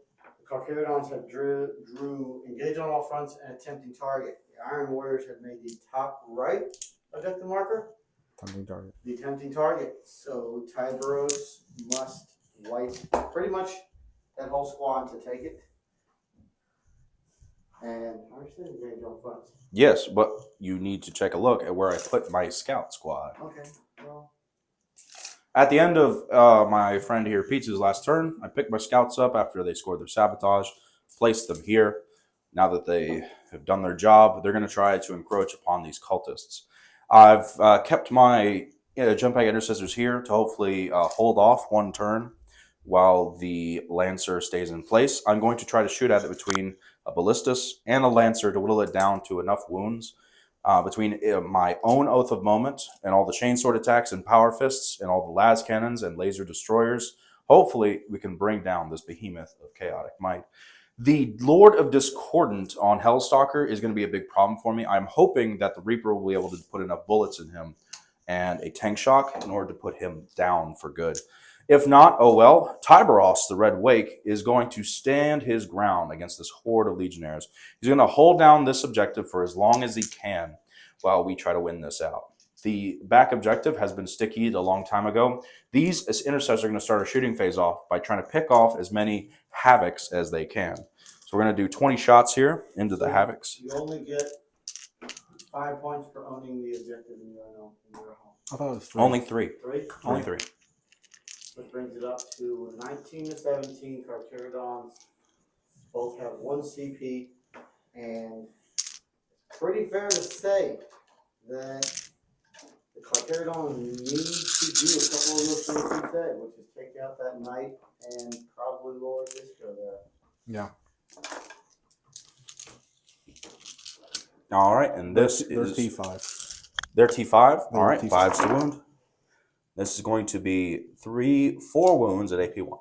[SPEAKER 4] Carcharodons have drew engage on all fronts and attempting target. The Iron Warriors have made the top right objective marker
[SPEAKER 3] Attempting target.
[SPEAKER 4] the attempting target. So Tybros must wipe pretty much that whole squad to take it. And I understand engage on fronts.
[SPEAKER 2] Yes, but you need to take a look at where I put my scout squad.
[SPEAKER 4] Okay, well.
[SPEAKER 2] At the end of my friend here, Pizza's last turn, I picked my scouts up after they scored their sabotage, placed them here. Now that they have done their job, they're going to try to encroach upon these cultists. I've kept my jump back intercessors here to hopefully hold off 1 turn while the Lancer stays in place. I'm going to try to shoot at it between a Ballistus and a Lancer to whittle it down to enough wounds. Between my own Oath of Moment and all the chainsword attacks and power fists and all the las cannons and laser destroyers, hopefully we can bring down this behemoth of chaotic might. The Lord of Discordant on Hellstalker is going to be a big problem for me. I'm hoping that the Reaper will be able to put enough bullets in him and a tank shock in order to put him down for good. If not, oh well. Tybros, the Red Wake, is going to stand his ground against this horde of Legionnaires. He's going to hold down this objective for as long as he can while we try to win this out. The back objective has been stickied a long time ago. These intercessors are going to start a shooting phase off by trying to pick off as many Havocs as they can. So we're going to do 20 shots here into the Havocs.
[SPEAKER 4] You only get 5 points for owning the objective in your home.
[SPEAKER 3] I thought it was 3.
[SPEAKER 2] Only 3.
[SPEAKER 4] 3?
[SPEAKER 2] Only 3.
[SPEAKER 4] Which brings it up to 19 to 17 Carcharodons. Both have 1 CP, and it's pretty fair to say that the Carcharodons need to do a couple of those things he said, which is take out that knight and probably Lord Disco there.
[SPEAKER 3] Yeah.
[SPEAKER 2] All right, and this
[SPEAKER 3] They're
[SPEAKER 2] is
[SPEAKER 3] T5.
[SPEAKER 2] They're T5.
[SPEAKER 3] They're
[SPEAKER 2] All right,
[SPEAKER 3] T5.
[SPEAKER 2] 5's the wound. This is going to be 4 wounds at AP1.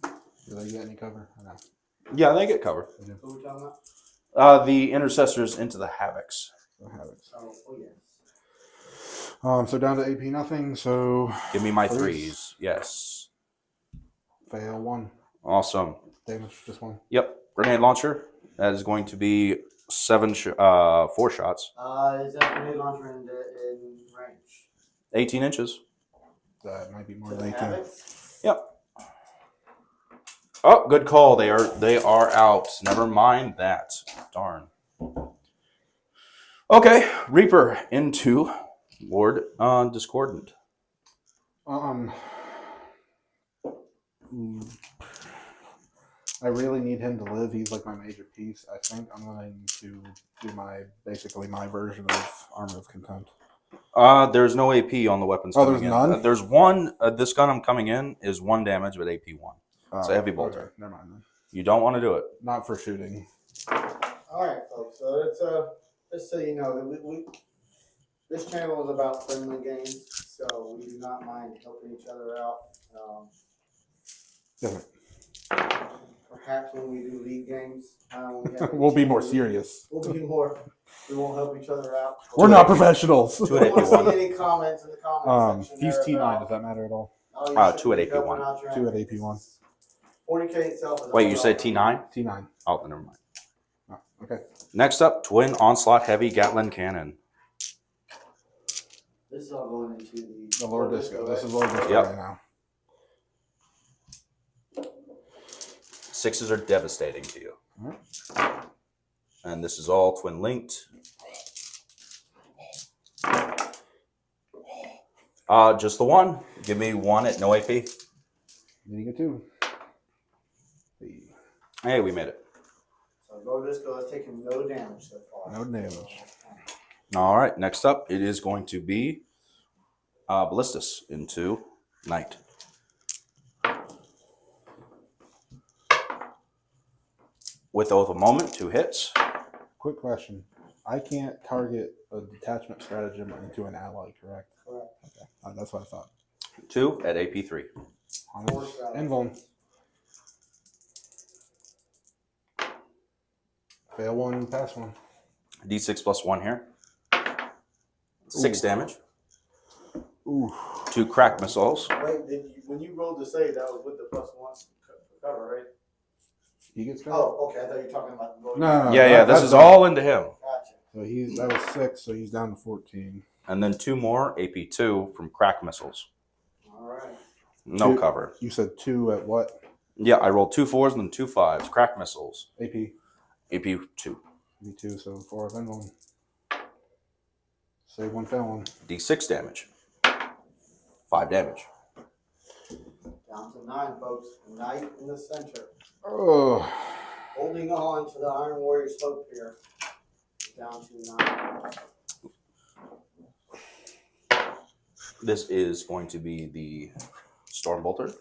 [SPEAKER 3] Do they get any cover? No.
[SPEAKER 2] Yeah, they get covered.
[SPEAKER 4] Who are we talking about?
[SPEAKER 2] The intercessors into the Havocs.
[SPEAKER 3] So Havocs.
[SPEAKER 4] Oh yes.
[SPEAKER 3] So down to AP nothing. So
[SPEAKER 2] Give me my
[SPEAKER 3] Threes.
[SPEAKER 2] 3s. Yes.
[SPEAKER 3] fail 1.
[SPEAKER 2] Awesome.
[SPEAKER 3] Damage just 1.
[SPEAKER 2] Yep. Grenade launcher. That is going to be 4 shots.
[SPEAKER 4] Is that grenade launcher in range?
[SPEAKER 2] 18 inches.
[SPEAKER 3] That might be more
[SPEAKER 4] To
[SPEAKER 3] than
[SPEAKER 4] the
[SPEAKER 3] 18.
[SPEAKER 4] Havocs?
[SPEAKER 2] Yep. Oh, good call. They are out. Never mind that. Darn. Okay, Reaper into Lord Discordant.
[SPEAKER 3] I really need him to live. He's like my major piece. I think I'm going to do basically my version of Armor of Contempt.
[SPEAKER 2] There's no AP on the weapons.
[SPEAKER 3] Oh,
[SPEAKER 2] coming
[SPEAKER 3] there's
[SPEAKER 2] in.
[SPEAKER 3] none?
[SPEAKER 2] There's one. This gun I'm coming in is 1 damage with AP 1. It's a heavy bolter.
[SPEAKER 3] Okay, never mind then.
[SPEAKER 2] You don't want to do it.
[SPEAKER 3] Not for shooting.
[SPEAKER 4] All right, folks. So it's just so you know that we this channel is about friendly games, so we do not mind helping each other out.
[SPEAKER 3] Yeah.
[SPEAKER 4] Perhaps when we do league games, when we have
[SPEAKER 3] We'll be more serious.
[SPEAKER 4] We'll be more We won't help each other out.
[SPEAKER 3] We're not professionals.
[SPEAKER 2] Two
[SPEAKER 4] I
[SPEAKER 2] at
[SPEAKER 4] don't want to
[SPEAKER 2] AP1.
[SPEAKER 4] see any comments in the comment section.
[SPEAKER 3] He's
[SPEAKER 4] there
[SPEAKER 3] T9.
[SPEAKER 4] about,
[SPEAKER 3] Does that matter at all?
[SPEAKER 4] "Oh, you
[SPEAKER 2] Two
[SPEAKER 4] shouldn't
[SPEAKER 2] at
[SPEAKER 4] be helping
[SPEAKER 2] AP1.
[SPEAKER 4] out your
[SPEAKER 3] 2 at
[SPEAKER 4] enemies."
[SPEAKER 3] AP1.
[SPEAKER 4] 40K itself is
[SPEAKER 2] Wait,
[SPEAKER 4] all
[SPEAKER 2] you said
[SPEAKER 4] relevant.
[SPEAKER 2] T9?
[SPEAKER 3] T9.
[SPEAKER 2] Oh, never mind.
[SPEAKER 3] Oh, okay.
[SPEAKER 2] Next up, Twin Onslaught Heavy Gatling Cannon.
[SPEAKER 4] This is all going into
[SPEAKER 3] The Lord Disco. This is Lord Disco
[SPEAKER 2] Yep.
[SPEAKER 3] right now.
[SPEAKER 2] 6s are devastating to you.
[SPEAKER 3] All right.
[SPEAKER 2] And this is all twin linked. Just the one. Give me 1 at no AP.
[SPEAKER 3] Then you get 2.
[SPEAKER 2] Hey, we made it.
[SPEAKER 4] So Lord Disco has taken no damage so far.
[SPEAKER 3] No damage.
[SPEAKER 2] All right, next up, it is going to be Ballistus into Knight. With Oath of Moment, 2 hits.
[SPEAKER 3] Quick question. I can't target a detachment stratagem into an ally, correct?
[SPEAKER 4] Correct.
[SPEAKER 3] Okay. That's what I thought.
[SPEAKER 2] 2 at AP3.
[SPEAKER 3] Invuln. Fail 1, pass 1.
[SPEAKER 2] D6 plus 1 here. 6 damage.
[SPEAKER 3] Ooh.
[SPEAKER 2] 2 crack missiles.
[SPEAKER 4] Wait, when you rolled the save, that was with the +1 cover, right?
[SPEAKER 3] He gets cut?
[SPEAKER 4] Oh, okay. I thought you were talking about the rolling.
[SPEAKER 3] No.
[SPEAKER 2] Yeah, this is all into him.
[SPEAKER 4] Gotcha.
[SPEAKER 3] So that was 6, so he's down to 14.
[SPEAKER 2] And then 2 more, AP2 from crack missiles.
[SPEAKER 4] All right.
[SPEAKER 2] No
[SPEAKER 3] 2.
[SPEAKER 2] cover.
[SPEAKER 3] You said 2 at what?
[SPEAKER 2] Yeah, I rolled 2 4s and then 2 5s. Crack missiles.
[SPEAKER 3] AP.
[SPEAKER 2] AP2.
[SPEAKER 3] V2, so 4 of Invuln. Save 1, fail 1.
[SPEAKER 2] D6 damage. 5 damage.
[SPEAKER 4] Down to 9, folks. Knight in the center.
[SPEAKER 3] Oh.
[SPEAKER 4] Holding on to the Iron Warrior's hope here. Down to 9.
[SPEAKER 2] This is going to be the Storm Bolter.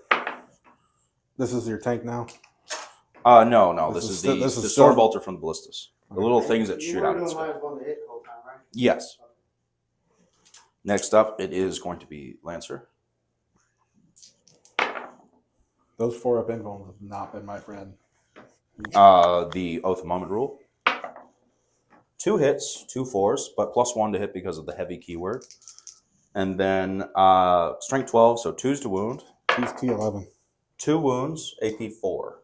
[SPEAKER 3] This is your tank now?
[SPEAKER 2] No. This is the
[SPEAKER 3] still-
[SPEAKER 2] Storm Bolter from the Ballistus. The little things that
[SPEAKER 4] You
[SPEAKER 2] shoot
[SPEAKER 4] were
[SPEAKER 2] out.
[SPEAKER 4] doing
[SPEAKER 2] Its
[SPEAKER 4] minus 1 to hit the whole time, right?
[SPEAKER 2] Yes. Next up, it is going to be Lancer.
[SPEAKER 3] Those 4 up Invuln have not been my friend.
[SPEAKER 2] The Oath of Moment rule. 2 hits, 2 4s, but +1 to hit because of the heavy keyword. And then Strength 12, so 2s to wound.
[SPEAKER 3] He's T11.
[SPEAKER 2] 2 wounds, AP4.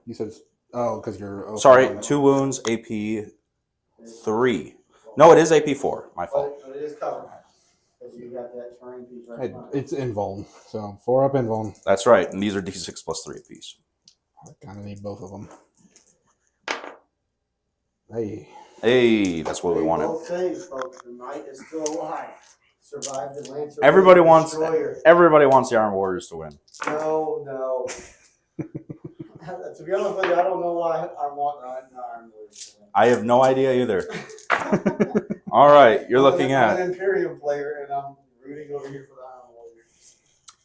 [SPEAKER 3] You said, because you're...
[SPEAKER 2] Sorry, 2 wounds, AP3. No, it is AP4. My fault.
[SPEAKER 4] But it is covered. Because you got that terrain piece right
[SPEAKER 3] Hey,
[SPEAKER 4] behind.
[SPEAKER 3] it's Invuln, so 4 up Invuln.
[SPEAKER 2] That's right. And these are D6 plus 3 apiece.
[SPEAKER 3] I kind of need both of them. Hey.
[SPEAKER 2] Hey, that's what we
[SPEAKER 4] They
[SPEAKER 2] wanted.
[SPEAKER 4] both saved, folks. The Knight is still alive. Survived the Lancer.
[SPEAKER 2] Everybody wants
[SPEAKER 4] Destroyer.
[SPEAKER 2] the Iron Warriors to win.
[SPEAKER 4] No. To be honest with you, I don't know why I want the Iron Warriors to win.
[SPEAKER 2] I have no idea either. All right, you're looking
[SPEAKER 4] I'm
[SPEAKER 2] at
[SPEAKER 4] an Imperium player, and I'm rooting over here for the Iron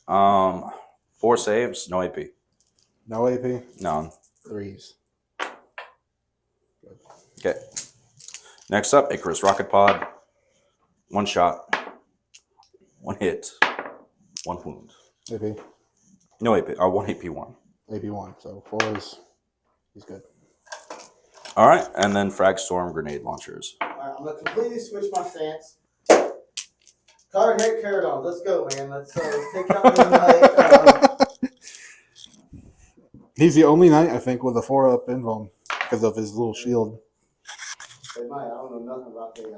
[SPEAKER 4] Warriors.
[SPEAKER 2] 4 saves, no AP.
[SPEAKER 3] No AP?
[SPEAKER 2] None.
[SPEAKER 3] 3s.
[SPEAKER 2] Okay. Next up, Icarus Rocket Pod. 1 shot, 1 hit, 1 wound.
[SPEAKER 3] AP.
[SPEAKER 2] No AP. 1 AP1.
[SPEAKER 3] AP1, so 4 is... He's good.
[SPEAKER 2] All right, and then Frag Storm grenade launchers.
[SPEAKER 4] All right, I'm going to completely switch my stance. Carcharodons, let's go, man. Let's take out the Knight.
[SPEAKER 3] He's the only knight, I think, with a 4 up Invuln because of his little shield.
[SPEAKER 4] They might. I don't know nothing about the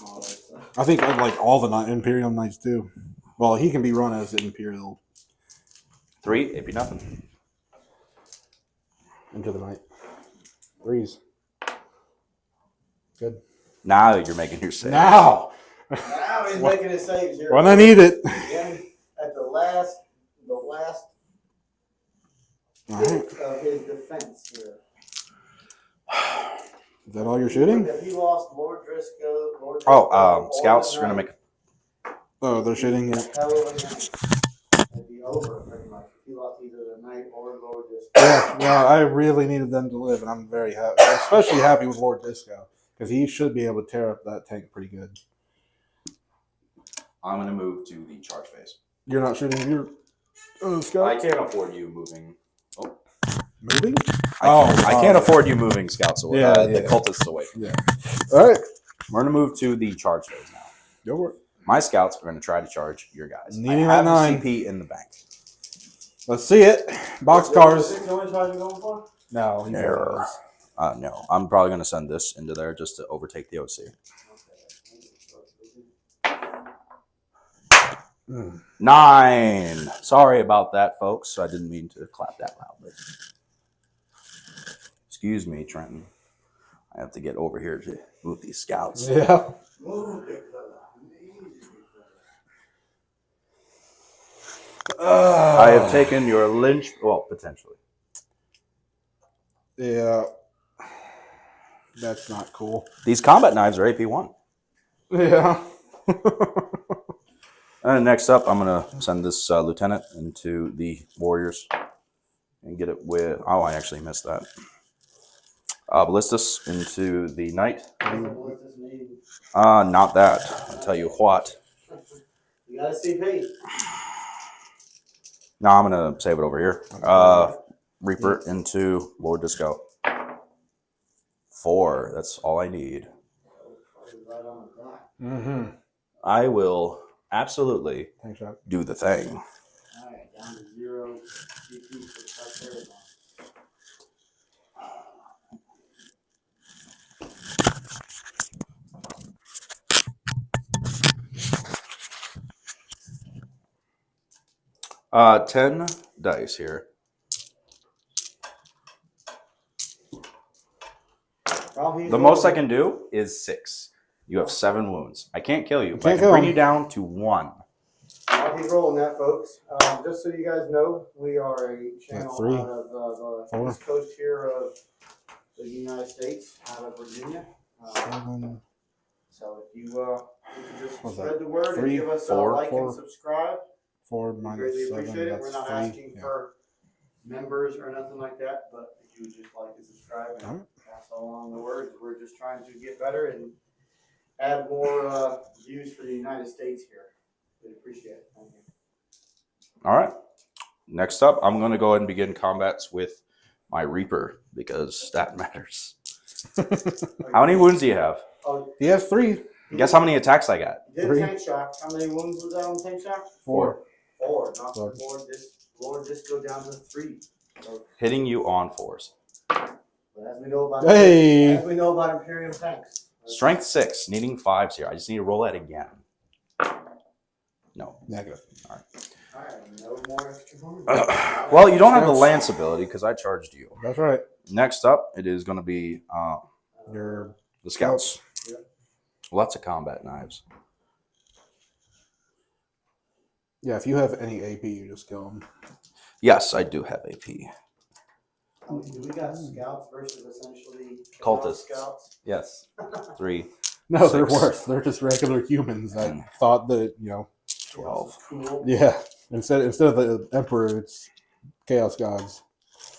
[SPEAKER 4] all that stuff.
[SPEAKER 3] I think like all the Imperial knights do. Well, he can be run as an Imperial
[SPEAKER 2] 3 AP nothing.
[SPEAKER 3] into the knight. 3s. Good.
[SPEAKER 2] Now you're making your save.
[SPEAKER 3] Now!
[SPEAKER 4] Now he's making his saves here.
[SPEAKER 3] When I need it.
[SPEAKER 4] Again, at the last
[SPEAKER 3] All right.
[SPEAKER 4] bit of his defense here.
[SPEAKER 3] Is that all you're shooting?
[SPEAKER 4] If he lost Lord Driscoll,
[SPEAKER 2] Scouts are going to make...
[SPEAKER 3] Oh, they're shooting it.
[SPEAKER 4] It'd be over pretty much. If he lost either the Knight or Lord Driscoll.
[SPEAKER 3] Yeah, no, I really needed them to live, and I'm very happy. I'm especially happy with Lord Disco, because he should be able to tear up that tank pretty good.
[SPEAKER 2] I'm going to move to the charge phase.
[SPEAKER 3] You're not shooting your
[SPEAKER 2] I
[SPEAKER 3] scout?
[SPEAKER 2] can't afford you moving. Oh,
[SPEAKER 3] Moving?
[SPEAKER 2] I can't afford you moving scouts away. The
[SPEAKER 3] Yeah.
[SPEAKER 2] cultists away from me.
[SPEAKER 3] All right.
[SPEAKER 2] We're going to move to the charge phase now.
[SPEAKER 3] Go for it.
[SPEAKER 2] My scouts are going to try to charge your guys.
[SPEAKER 3] Needing
[SPEAKER 2] I have
[SPEAKER 3] that 9.
[SPEAKER 2] the CP in the bank.
[SPEAKER 3] Let's see it. Boxcars.
[SPEAKER 4] Is this the only charge you're going for?
[SPEAKER 3] No, he's
[SPEAKER 2] No. No, I'm probably going to send this into there just to overtake the OC. 9. Sorry about that, folks. I didn't mean to clap that loudly. Excuse me, Trenton. I have to get over here to move these scouts.
[SPEAKER 3] Yeah.
[SPEAKER 2] I have taken your lynch. Well, potentially.
[SPEAKER 3] Yeah. That's not cool.
[SPEAKER 2] These combat knives are AP1.
[SPEAKER 3] Yeah.
[SPEAKER 2] And next up, I'm going to send this lieutenant into the warriors and get it with. Oh, I actually missed that. Ballistus into the knight. Not that. I'll tell you what.
[SPEAKER 4] You got a CP.
[SPEAKER 2] No, I'm going to save it over here. Reaper into Lord Disco. 4. That's all I need.
[SPEAKER 3] Mm-hmm.
[SPEAKER 2] I will absolutely
[SPEAKER 3] Thanks, Chuck.
[SPEAKER 2] do the thing.
[SPEAKER 4] All right, down to 0 CP for the Carcharodons.
[SPEAKER 2] Uh, 10 dice here. The most I can do is 6. You have 7 wounds. I can't kill you, but I can bring you down to 1.
[SPEAKER 4] While he's rolling that, folks, just so you guys know, we are a channel
[SPEAKER 3] 3,
[SPEAKER 4] out of the East Coast here of the United States, out of Virginia.
[SPEAKER 3] 7.
[SPEAKER 4] So if you just
[SPEAKER 3] What's
[SPEAKER 4] spread
[SPEAKER 3] that?
[SPEAKER 4] the word
[SPEAKER 3] 3,
[SPEAKER 4] and give us a
[SPEAKER 3] 4,
[SPEAKER 4] like
[SPEAKER 3] 4.
[SPEAKER 4] and subscribe,
[SPEAKER 3] 4
[SPEAKER 4] we
[SPEAKER 3] minus
[SPEAKER 4] greatly
[SPEAKER 3] 7.
[SPEAKER 4] appreciate it.
[SPEAKER 3] That's
[SPEAKER 4] We're not
[SPEAKER 3] 3.
[SPEAKER 4] asking for members or nothing like that, but if you would just like and subscribe and pass along the words, we're just trying to get better and add more views for the United States here. We appreciate it. Thank you.
[SPEAKER 2] All right. Next up, I'm going to go ahead and begin combats with my Reaper because that matters. How many wounds do you have?
[SPEAKER 4] Oh,
[SPEAKER 3] He has 3.
[SPEAKER 2] Guess how many attacks I got?
[SPEAKER 4] you did
[SPEAKER 3] 3.
[SPEAKER 4] tank shock. How many wounds was that on tank shock?
[SPEAKER 3] 4.
[SPEAKER 4] 4. Not
[SPEAKER 3] Four.
[SPEAKER 4] 4. Lord, just go down to 3. So,
[SPEAKER 2] Hitting you on 4s.
[SPEAKER 4] but as we know about
[SPEAKER 3] Hey.
[SPEAKER 4] as we know about Imperium tanks.
[SPEAKER 2] Strength 6, needing 5s here. I just need to roll that again. No.
[SPEAKER 3] Negative.
[SPEAKER 2] All right.
[SPEAKER 4] All right, no more extra wounds.
[SPEAKER 2] Well, you don't have the lance ability because I charged you.
[SPEAKER 3] That's right.
[SPEAKER 2] Next up, it is going to be
[SPEAKER 3] Your
[SPEAKER 2] the scouts.
[SPEAKER 4] Yep.
[SPEAKER 2] Lots of combat knives.
[SPEAKER 3] Yeah, if you have any AP, you just kill him.
[SPEAKER 2] Yes, I do have AP.
[SPEAKER 4] Oh, do we got scouts versus essentially
[SPEAKER 2] Cultists.
[SPEAKER 4] scouts?
[SPEAKER 2] Yes. 3,
[SPEAKER 3] No, they're
[SPEAKER 2] 6.
[SPEAKER 3] worse. They're just regular humans that thought that,
[SPEAKER 2] 12.
[SPEAKER 4] Cool.
[SPEAKER 3] yeah. Instead of the Emperor, it's Chaos Gods.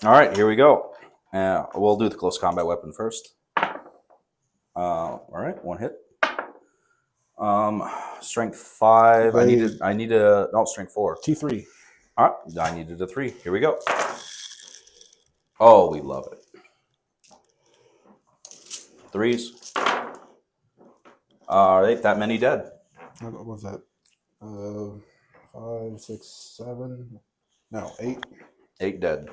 [SPEAKER 2] All right, here we go. We'll do the close combat weapon first. All right, 1 hit. Strength 5. Strength 4.
[SPEAKER 3] T3.
[SPEAKER 2] All right, I needed a 3. Here we go. Oh, we love it. 3s. All right, that many dead.
[SPEAKER 3] What was that? 5, 6, 7. No, 8.
[SPEAKER 2] 8 dead.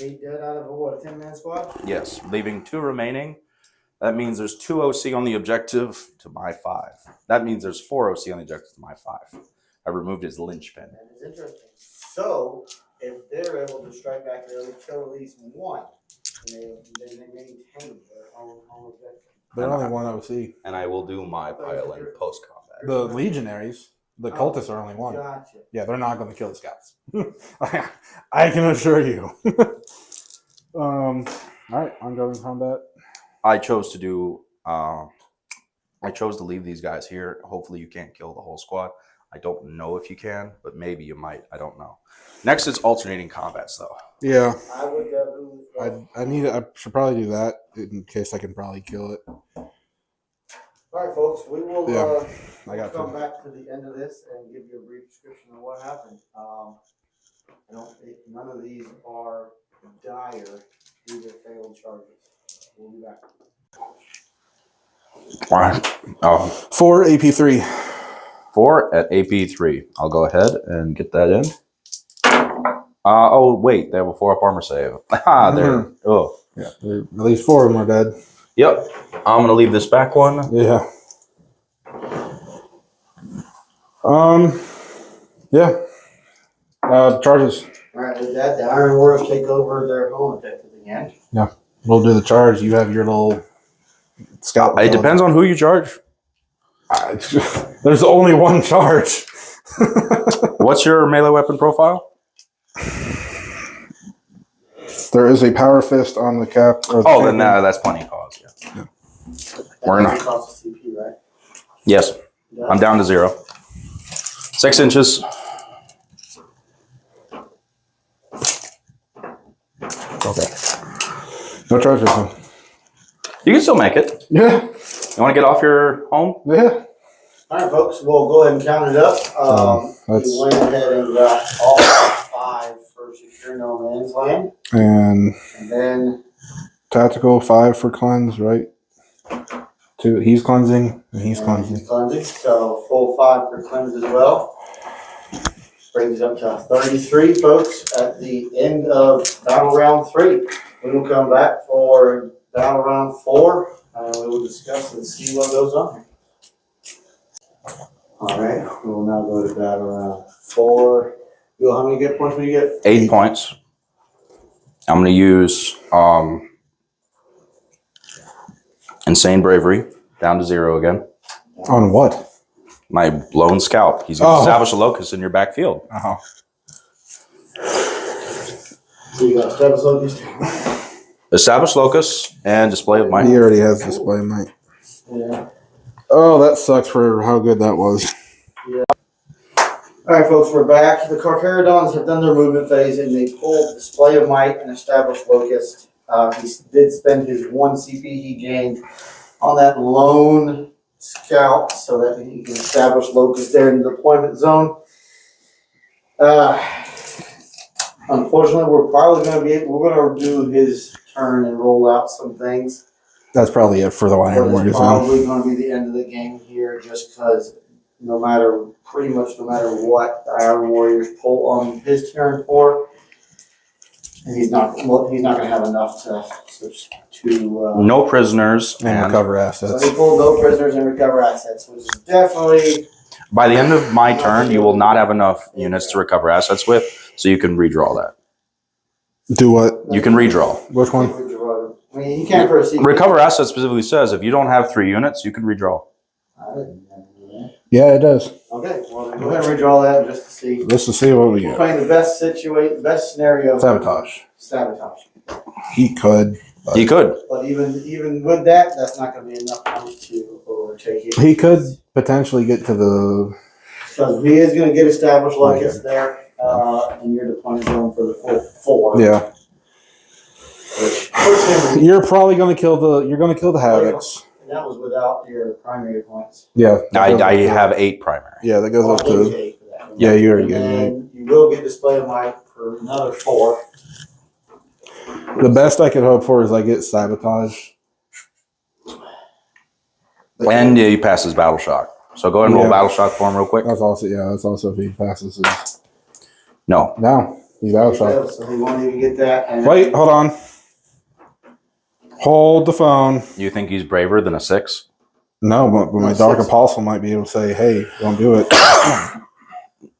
[SPEAKER 4] 8 dead out of a 10-man squad?
[SPEAKER 2] Yes, leaving 2 remaining. That means there's 2 OC on the objective to my 5. That means there's 4 OC on the objective to my 5. I removed his linchpin.
[SPEAKER 4] That is interesting. So, if they're able to strike back, they'll kill at least 1. And they maintain their own objective.
[SPEAKER 3] They're only 1 OC.
[SPEAKER 2] And I will do my pile in post combat.
[SPEAKER 3] The legionaries, the cultists are only 1.
[SPEAKER 4] Gotcha.
[SPEAKER 3] Yeah, they're not going to kill the scouts. I can assure you. All right, ongoing combat.
[SPEAKER 2] I chose to leave these guys here. Hopefully you can't kill the whole squad. I don't know if you can, but maybe you might. I don't know. Next is alternating combats, though.
[SPEAKER 3] Yeah,
[SPEAKER 4] I would definitely.
[SPEAKER 3] I should probably do that in case I can probably kill it.
[SPEAKER 4] All right, folks. We will
[SPEAKER 3] I got
[SPEAKER 4] come
[SPEAKER 3] to.
[SPEAKER 4] back to the end of this and give you a brief description of what happened. None of these are dire due to failed charges. We'll be back.
[SPEAKER 2] All right. Oh,
[SPEAKER 3] 4 AP3.
[SPEAKER 2] 4 at AP3. I'll go ahead and get that in. Oh, wait. They have a 4-up armor save. Ah, there. Oh.
[SPEAKER 3] Yeah, at least 4 of them are dead.
[SPEAKER 2] Yep. I'm going to leave this back one.
[SPEAKER 3] Yeah. Yeah. Charges.
[SPEAKER 4] Alright, with that, the Iron Warriors take over their home objective again.
[SPEAKER 3] Yeah. We'll do the charge. You have your little scout.
[SPEAKER 2] It depends on who you charge.
[SPEAKER 3] There's only one charge.
[SPEAKER 2] What's your melee weapon profile?
[SPEAKER 3] There is a power fist on the cap. Or the
[SPEAKER 2] Oh, then
[SPEAKER 3] champion.
[SPEAKER 2] that's plenty of cause. Yeah.
[SPEAKER 4] We're
[SPEAKER 2] not-
[SPEAKER 4] not cost a CP, right?
[SPEAKER 2] Yes.
[SPEAKER 4] Yeah.
[SPEAKER 2] I'm down to 0. 6 inches.
[SPEAKER 3] Okay. No charges. Then.
[SPEAKER 2] You can still make it.
[SPEAKER 3] Yeah.
[SPEAKER 2] You want to get off your home?
[SPEAKER 3] Yeah.
[SPEAKER 4] Alright, folks, we'll go ahead and count it up.
[SPEAKER 3] that's-
[SPEAKER 4] We went ahead and got all 5 for secure no man's land.
[SPEAKER 3] And
[SPEAKER 4] And then
[SPEAKER 3] tactical 5 for cleanse, right? 2. He's cleansing. And he's cleansing.
[SPEAKER 4] cleansing, so full 5 for cleanse as well. Brings it up to 33, folks, at the end of battle round 3. We will come back for battle round 4, and we will discuss and see what goes on. Alright, we will now go to battle round 4. Bill, how many get points will you get?
[SPEAKER 2] 8 points. I'm going to use Insane Bravery, down to 0 again.
[SPEAKER 3] On what?
[SPEAKER 2] My lone scout. He's going to establish a locus in your backfield.
[SPEAKER 3] Uh-huh.
[SPEAKER 4] So you got Status Locust?
[SPEAKER 2] Establish locus and display of might.
[SPEAKER 3] He already has display might.
[SPEAKER 4] Yeah.
[SPEAKER 3] Oh, that sucks for how good that was.
[SPEAKER 4] Alright, folks, we're back. The Carcharodons have done their movement phase and they pulled Display of Might and established Locust. He did spend his 1 CP he gained on that lone scout so that he can establish Locust there in the deployment zone. Unfortunately, we're going to do his turn and roll out some things.
[SPEAKER 3] That's probably it for the
[SPEAKER 4] But
[SPEAKER 3] Iron
[SPEAKER 4] it's
[SPEAKER 3] Warriors.
[SPEAKER 4] probably going to be the end of the game here just because pretty much no matter what the Iron Warriors pull on his turn for, and he's not going to have enough to
[SPEAKER 2] No prisoners.
[SPEAKER 3] And recover
[SPEAKER 4] so
[SPEAKER 3] assets.
[SPEAKER 4] he pulled no prisoners and recover assets, which is definitely
[SPEAKER 2] By the end of my turn, you will not have enough units to recover assets with, so you can redraw that.
[SPEAKER 3] Do what?
[SPEAKER 2] You can redraw.
[SPEAKER 3] Which one?
[SPEAKER 4] I mean, you can't for a CP.
[SPEAKER 2] Recover assets specifically says if you don't have 3 units, you can redraw.
[SPEAKER 4] I didn't know that.
[SPEAKER 3] Yeah, it does.
[SPEAKER 4] Okay, well then go ahead and redraw that just to see.
[SPEAKER 3] Just to see what we
[SPEAKER 4] We're
[SPEAKER 3] get.
[SPEAKER 4] playing the best scenario.
[SPEAKER 3] Sabotage.
[SPEAKER 4] Sabotage.
[SPEAKER 3] He could.
[SPEAKER 2] He could.
[SPEAKER 4] But even with that, that's not going to be enough points to overtake it.
[SPEAKER 3] He could potentially get to the.
[SPEAKER 4] Because he is going to get established Locust there in your deployment zone for the full 4.
[SPEAKER 3] Yeah.
[SPEAKER 4] Which puts him.
[SPEAKER 3] You're probably going to kill the. You're going to kill the Havocs.
[SPEAKER 4] And that was without your primary points.
[SPEAKER 3] Yeah.
[SPEAKER 2] I have 8 primary.
[SPEAKER 3] Yeah, that goes up to.
[SPEAKER 4] Okay for that.
[SPEAKER 3] Yeah, you already
[SPEAKER 4] And
[SPEAKER 3] get it.
[SPEAKER 4] then you will get display of might for another 4.
[SPEAKER 3] The best I could hope for is I get sabotage.
[SPEAKER 2] And he passes battle shock. So go ahead and roll
[SPEAKER 3] Yeah.
[SPEAKER 2] battle shock for him real quick.
[SPEAKER 3] That's also That's also if he passes his.
[SPEAKER 2] No.
[SPEAKER 3] No, he's out shot.
[SPEAKER 4] So he won't even get that. And
[SPEAKER 3] Wait, hold on. Hold the phone.
[SPEAKER 2] You think he's braver than a 6?
[SPEAKER 3] No, but my
[SPEAKER 4] No,
[SPEAKER 3] Dark
[SPEAKER 4] 6.
[SPEAKER 3] Apostle might be able to say, "Hey, don't do it."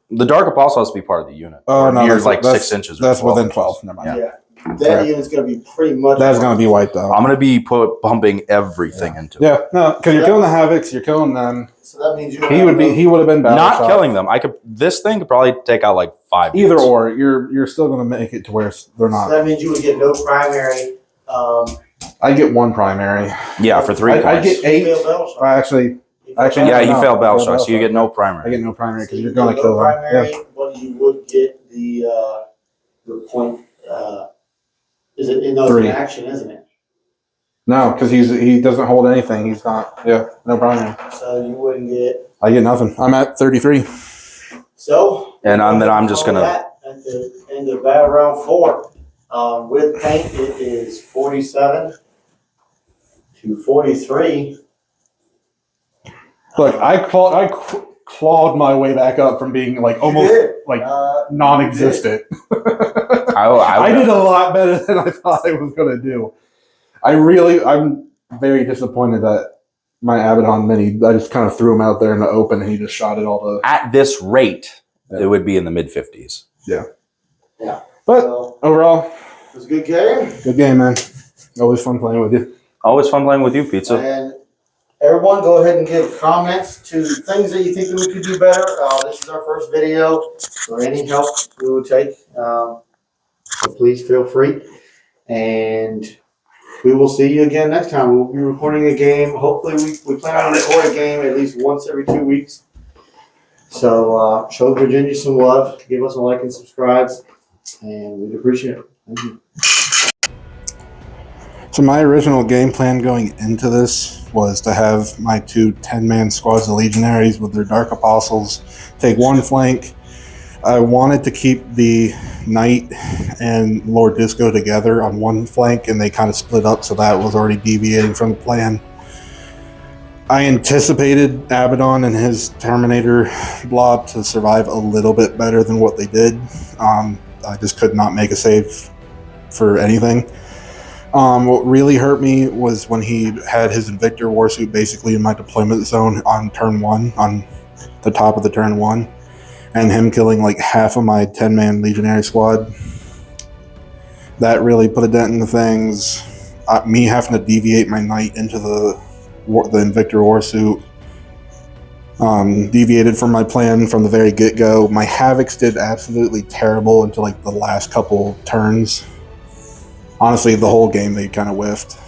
[SPEAKER 2] The Dark Apostle has to be part of the unit.
[SPEAKER 3] Oh no,
[SPEAKER 2] You're
[SPEAKER 3] that's
[SPEAKER 2] like
[SPEAKER 3] that's,
[SPEAKER 2] 6 inches. or
[SPEAKER 3] That's
[SPEAKER 2] 12
[SPEAKER 3] within
[SPEAKER 2] inches.
[SPEAKER 3] 12. Never mind.
[SPEAKER 4] Yeah. That unit's going to be pretty much.
[SPEAKER 3] That's going to be wiped out.
[SPEAKER 2] I'm going to be bumping everything into it.
[SPEAKER 3] Yeah, no, because you're killing the Havocs, you're killing them.
[SPEAKER 4] So that means you.
[SPEAKER 3] He would have been battle
[SPEAKER 2] Not
[SPEAKER 3] shot.
[SPEAKER 2] killing them. This thing could probably take out like 5
[SPEAKER 3] Either
[SPEAKER 2] units.
[SPEAKER 3] or, you're still going to make it to where they're
[SPEAKER 4] So
[SPEAKER 3] not.
[SPEAKER 4] that means you would get no primary.
[SPEAKER 3] I get 1 primary.
[SPEAKER 2] Yeah, for 3 points.
[SPEAKER 3] I get 8.
[SPEAKER 4] failed battle shot.
[SPEAKER 3] Actually,
[SPEAKER 2] Yeah, he
[SPEAKER 3] no,
[SPEAKER 2] failed battle
[SPEAKER 3] failed
[SPEAKER 2] shock, so you
[SPEAKER 3] battle
[SPEAKER 2] get no
[SPEAKER 3] I
[SPEAKER 2] primary.
[SPEAKER 3] get no primary
[SPEAKER 4] So
[SPEAKER 3] because
[SPEAKER 4] you
[SPEAKER 3] you're going to
[SPEAKER 4] get
[SPEAKER 3] kill
[SPEAKER 4] no
[SPEAKER 3] them.
[SPEAKER 4] primary,
[SPEAKER 3] Yeah.
[SPEAKER 4] but you would get the point. Is it in
[SPEAKER 3] 3.
[SPEAKER 4] action, isn't it?
[SPEAKER 3] No, because he doesn't hold anything. He's not. Yeah, no primary.
[SPEAKER 4] So you wouldn't get.
[SPEAKER 3] I get nothing. I'm at 33.
[SPEAKER 4] So.
[SPEAKER 2] And then I'm just
[SPEAKER 4] all
[SPEAKER 2] gonna-
[SPEAKER 4] that at the end of battle round 4. With paint, it is 47 to 43.
[SPEAKER 3] Look, I clawed my way back up from being like almost like non-existent. I did a lot better than I thought I was gonna do. I'm very disappointed that my Abaddon Mini, I just kind of threw him out there in the open and he just shot it all to.
[SPEAKER 2] At this rate, it would be in the mid-50s.
[SPEAKER 3] Yeah.
[SPEAKER 4] Yeah.
[SPEAKER 3] But
[SPEAKER 4] So,
[SPEAKER 3] overall,
[SPEAKER 4] it was a good game.
[SPEAKER 3] good game, man. Always fun playing with you.
[SPEAKER 2] Always fun playing with you, Pizza.
[SPEAKER 4] And everyone, go ahead and give comments to things that you think that we could do better. This is our first video, so any help we will take. So please feel free. And we will see you again next time. We'll be recording a game. Hopefully, we plan on recording a game at least once every 2 weeks. So show Virginia some love. Give us a like and subscribe. And we'd appreciate it. Thank you.
[SPEAKER 3] So my original game plan going into this was to have my 2 10-man squads of legionaries with their Dark Apostles take one flank. I wanted to keep the Knight and Lord Disco together on one flank, and they kind of split up, so that was already deviating from the plan. I anticipated Abaddon and his Terminator blob to survive a little bit better than what they did. I just could not make a save for anything. What really hurt me was when he had his Invictor Warsuit basically in my deployment zone on turn 1, on the top of the turn 1, and him killing like half of my 10-man Legionary squad. That really put a dent in the things. Me having to deviate my Knight into the Invictor Warsuit deviated from my plan from the very get-go. My Havocs did absolutely terrible until like the last couple turns. Honestly, the whole game they kind of whiffed.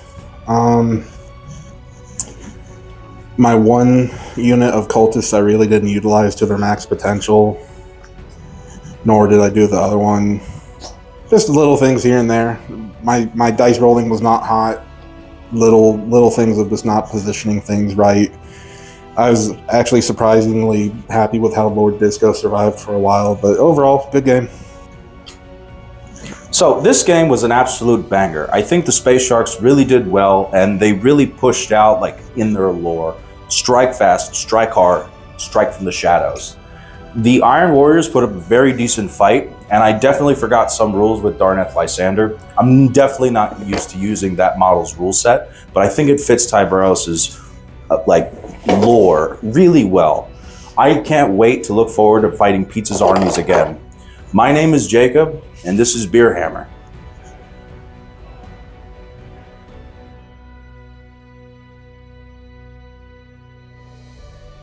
[SPEAKER 3] My one unit of cultists I really didn't utilize to their max potential, nor did I do the other one. Just little things here and there. My dice rolling was not hot. Little things of just not positioning things right. I was actually surprisingly happy with how Lord Disco survived for a while, but overall, good game.
[SPEAKER 2] So this game was an absolute banger. I think the Space Sharks really did well, and they really pushed out, like, in their lore, strike fast, strike hard, strike from the shadows. The Iron Warriors put up a very decent fight, and I definitely forgot some rules with Darneth Lysander. I'm definitely not used to using that model's rule set, but I think it fits Tyberos's lore really well. I can't wait to look forward to fighting Pizza's armies again. My name is Jacob, and this is Beer Hammer.